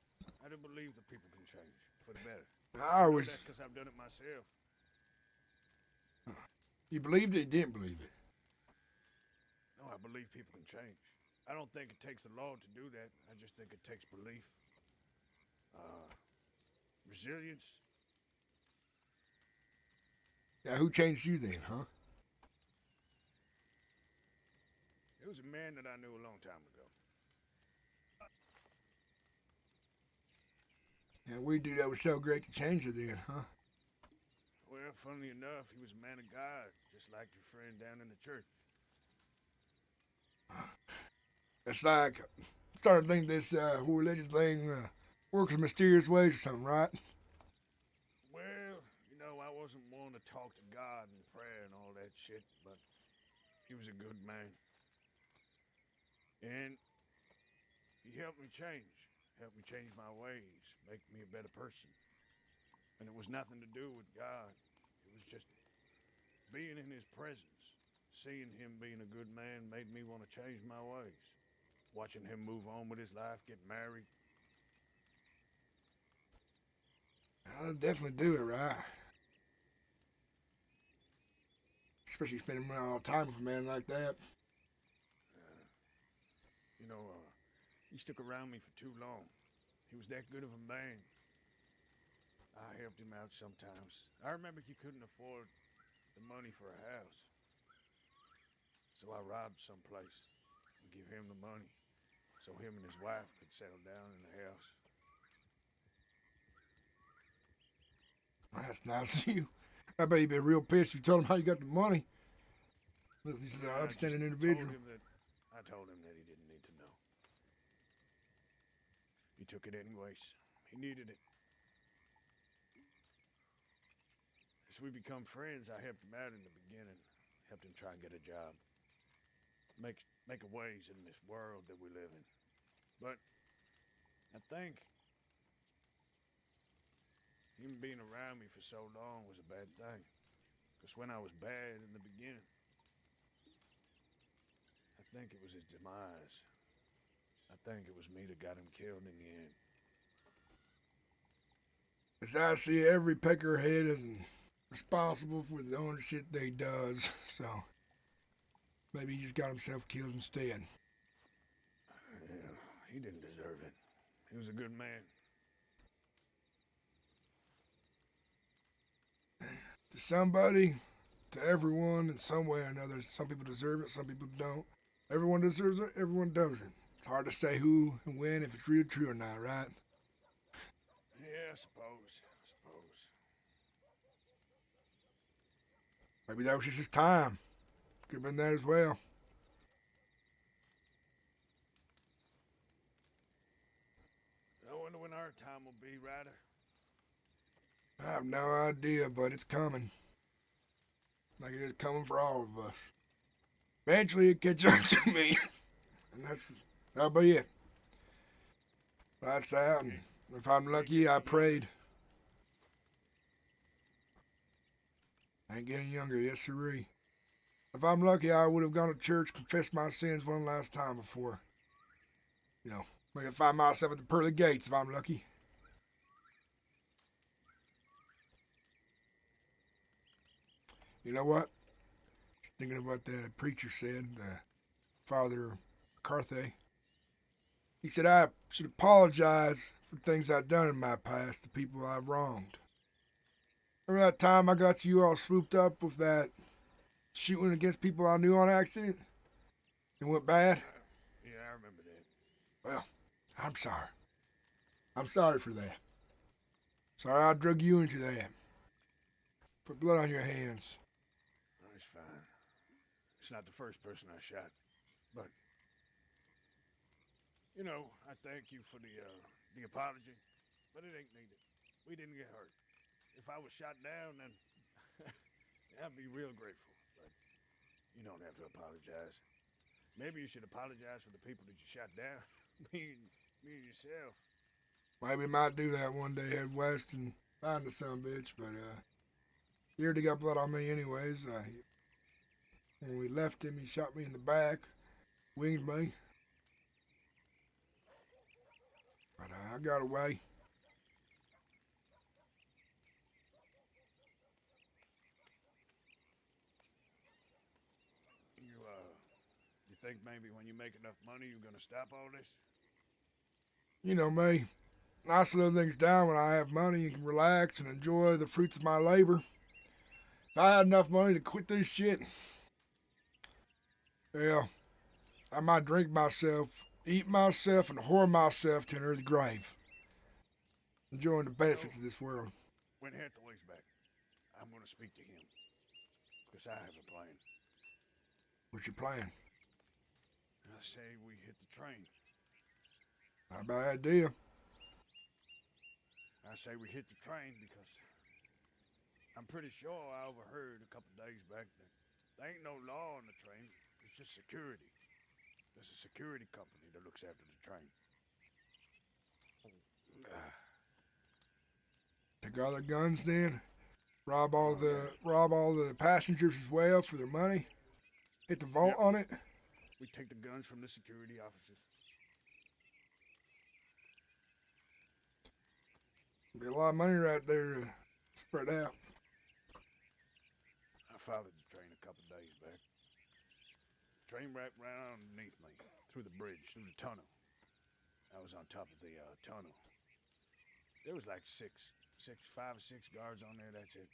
I do believe that people can change for the better. I always. That's because I've done it myself. You believed it, you didn't believe it. No, I believe people can change. I don't think it takes the law to do that. I just think it takes belief. Resilience. Yeah, who changed you then, huh? It was a man that I knew a long time ago. And we do that was so great to change it then, huh? Well, funnily enough, he was a man of God, just like your friend down in the church. It's like, started thinking this whole religious thing works in mysterious ways or something, right? Well, you know, I wasn't one to talk to God and prayer and all that shit, but he was a good man. And he helped me change my ways, make me a better person. And it was nothing to do with God. It was just being in his presence. Seeing him being a good man made me want to change my ways. Watching him move on with his life, get married. I'll definitely do it, right? Especially spending all the time with a man like that. You know, he stuck around me for too long. He was that good of a man. I helped him out sometimes. I remember he couldn't afford the money for a house. So I robbed someplace and give him the money so him and his wife could settle down in the house. That's nice of you. I bet you'd be real pissed if you told him how you got the money. He's an outstanding individual. I told him that he didn't need to know. He took it anyways. He needed it. As we become friends, I helped him out in the beginning. Helped him try and get a job. Make a ways in this world that we live in. But I think him being around me for so long was a bad thing. Because when I was bad in the beginning, I think it was his demise. I think it was me that got him killed in the end. As I see, every peckerhead is responsible for the own shit they does, so maybe he just got himself killed instead. Yeah, he didn't deserve it. He was a good man. To somebody, to everyone, in some way or another. Some people deserve it, some people don't. Everyone deserves it, everyone doesn't. It's hard to say who and when, if it's really true or not, right? Yeah, I suppose. Maybe that was just his time. Could have been that as well. I wonder when our time will be, Ryder. I have no idea, but it's coming. Like it is coming for all of us. Eventually it catches up to me. And that'll be it. Lights out, and if I'm lucky, I prayed. I ain't getting younger, yes sirree. If I'm lucky, I would have gone to church, confessed my sins one last time before. You know, maybe find myself at the pearly gates if I'm lucky. You know what? Thinking of what the preacher said, Father Carthay. He said, I should apologize for things I've done in my past, the people I've wronged. Remember that time I got you all swooped up with that shooting against people I knew on accident? It went bad? Yeah, I remember that. Well, I'm sorry. I'm sorry for that. Sorry I drug you into that. Put blood on your hands. No, it's fine. It's not the first person I shot, but you know, I thank you for the apology, but it ain't needed. We didn't get hurt. If I was shot down, then I'd be real grateful. But you don't have to apologize. Maybe you should apologize for the people that you shot down. me and yourself. Maybe might do that one day, head west and find the son bitch, but he already got blood on me anyways. When we left him, he shot me in the back, winged me. But I got away. You think maybe when you make enough money, you're gonna stop all this? You know me. I slow things down when I have money and can relax and enjoy the fruits of my labor. If I had enough money to quit this shit, well, I might drink myself, eat myself, and whore myself to an early grave. Enjoying the benefits of this world. When Hathaway's back, I'm gonna speak to him. Because I have a plan. What's your plan? I say we hit the train. Not a bad idea. I say we hit the train because I'm pretty sure I overheard a couple days back that there ain't no law on the train. It's just security. There's a security company that looks after the train. Take all their guns then. Rob all the passengers as well for their money. Hit the vault on it. We take the guns from the security officers. Be a lot of money right there spread out. I followed the train a couple days back. Train wrapped round underneath me, through the bridge, through the tunnel. I was on top of the tunnel. There was like five or six guards on there, that's it.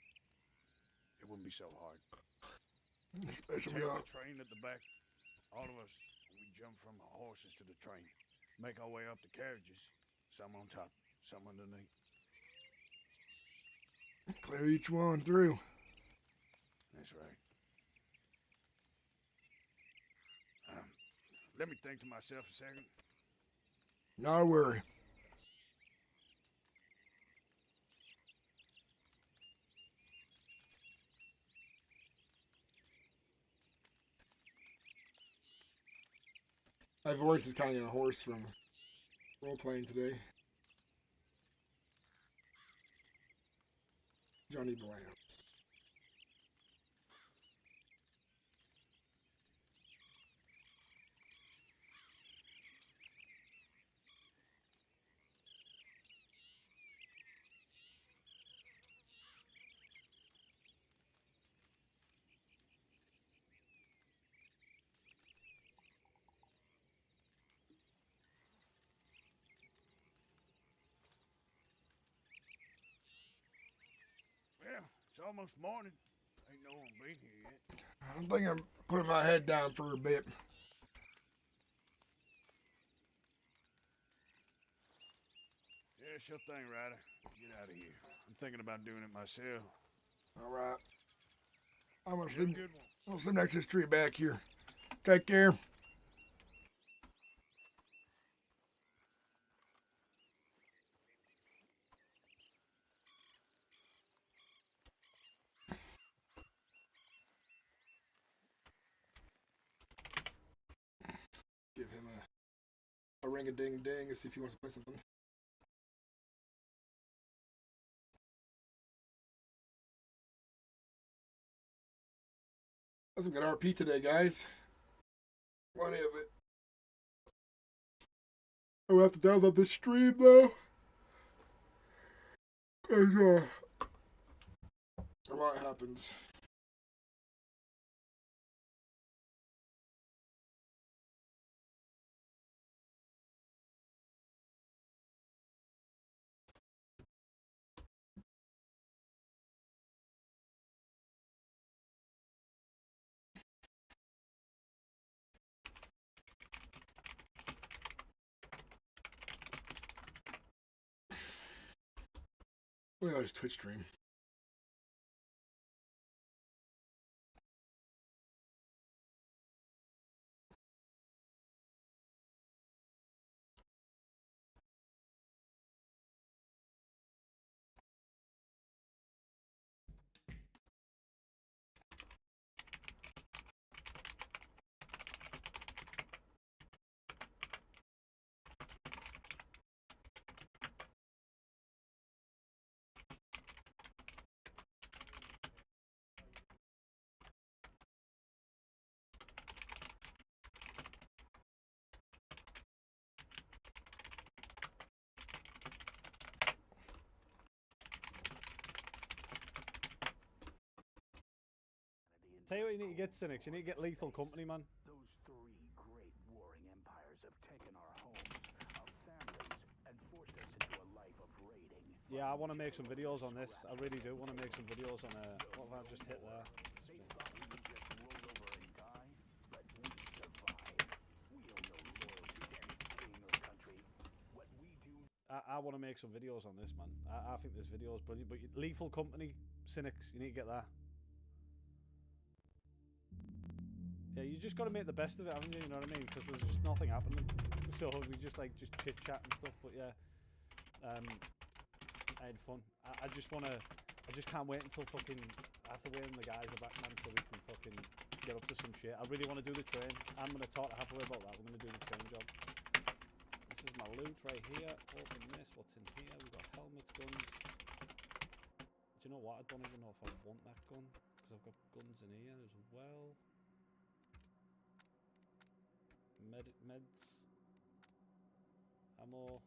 It wouldn't be so hard. Especially Take the train at the back. All of us, we jump from horses to the train. Make our way up the carriages. Some on top, some underneath. Clear each one through. That's right. Let me think to myself a second. No worry. My voice is kind of a horse from role-playing today. Johnny Bland. Well, it's almost morning. Ain't no one been here yet. I think I'm putting my head down for a bit. Yeah, sure thing, Ryder. Get out of here. I'm thinking about doing it myself. All right. I'm gonna You're a sit. good one. I'll sit next to this tree back here. Take care. Give him a ring-a-ding-ding and see if he wants to play something. That's some good RP today, guys. Plenty of it. I'll have to download this stream though. Cause a lot happens. Look at his Twitch stream. Tell you what you need to get, Sinnix. You need to get Lethal Company, man. Those three great warring empires have taken our homes, our families, and forced us into a life of raiding. Yeah, I want to make some videos on this. I really do want to make some videos on what have I just hit there? They thought we would just roll over and die, but we survived. We owe no loyalty to any king or country. What we do. I want to make some videos on this, man. I think this video is brilliant. But Lethal Company, Sinnix, you need to get that. Yeah, you just got to make the best of it, haven't you? You know what I mean? Because there's just nothing happening. So we just chit chat and stuff. But yeah, I had fun. I just can't wait until fucking Hathaway and the guys are back, man, so we can fucking get up to some shit. I really want to do the train. I'm gonna talk to Hathaway about that. We're gonna do the train job. This is my loot right here. Open this. What's in here? We've got helmets, guns. Do you know what? I don't even know if I want that gun because I've got guns in here as well. Meds, ammo,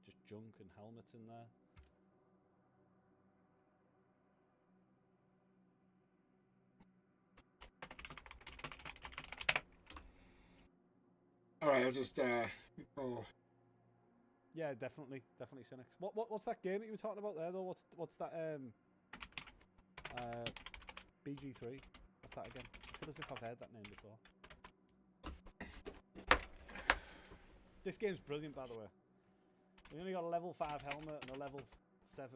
just junk and helmets in there. All right, I'll just oh. Yeah, definitely Sinnix. What's that game that you were talking about there though? What's that BG3? What's that again? I feel as if I've heard that name before. This game's brilliant, by the way. We only got a level 5 helmet and a level 7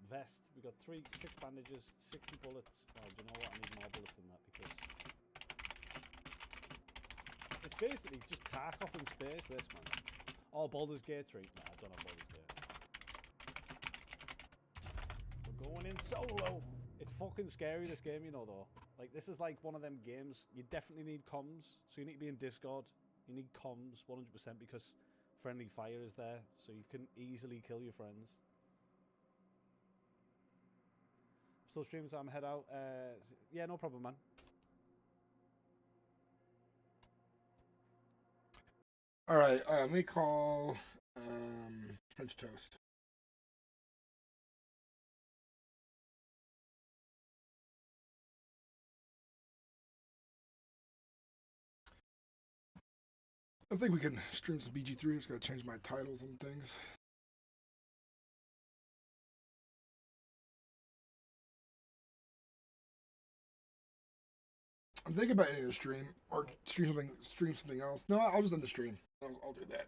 vest. We got 6 bandages, 60 bullets. Oh, do you know what? I need more bullets than that because it's basically just Tarkov in space. This, man. Oh, Baldur's Gate 3. No, I don't know Baldur's Gate. We're going in solo. It's fucking scary, this game, you know, though. Like, this is like one of them games. You definitely need comms, so you need to be in Discord. You need comms 100% because friendly fire is there, so you can easily kill your friends. Still streaming, so I'm head out. Yeah, no problem, man. All right, let me call French Toast. I think we can stream some BG3. I just gotta change my titles and things. I'm thinking about ending the stream or stream something else. No, I'll just end the stream. I'll do that.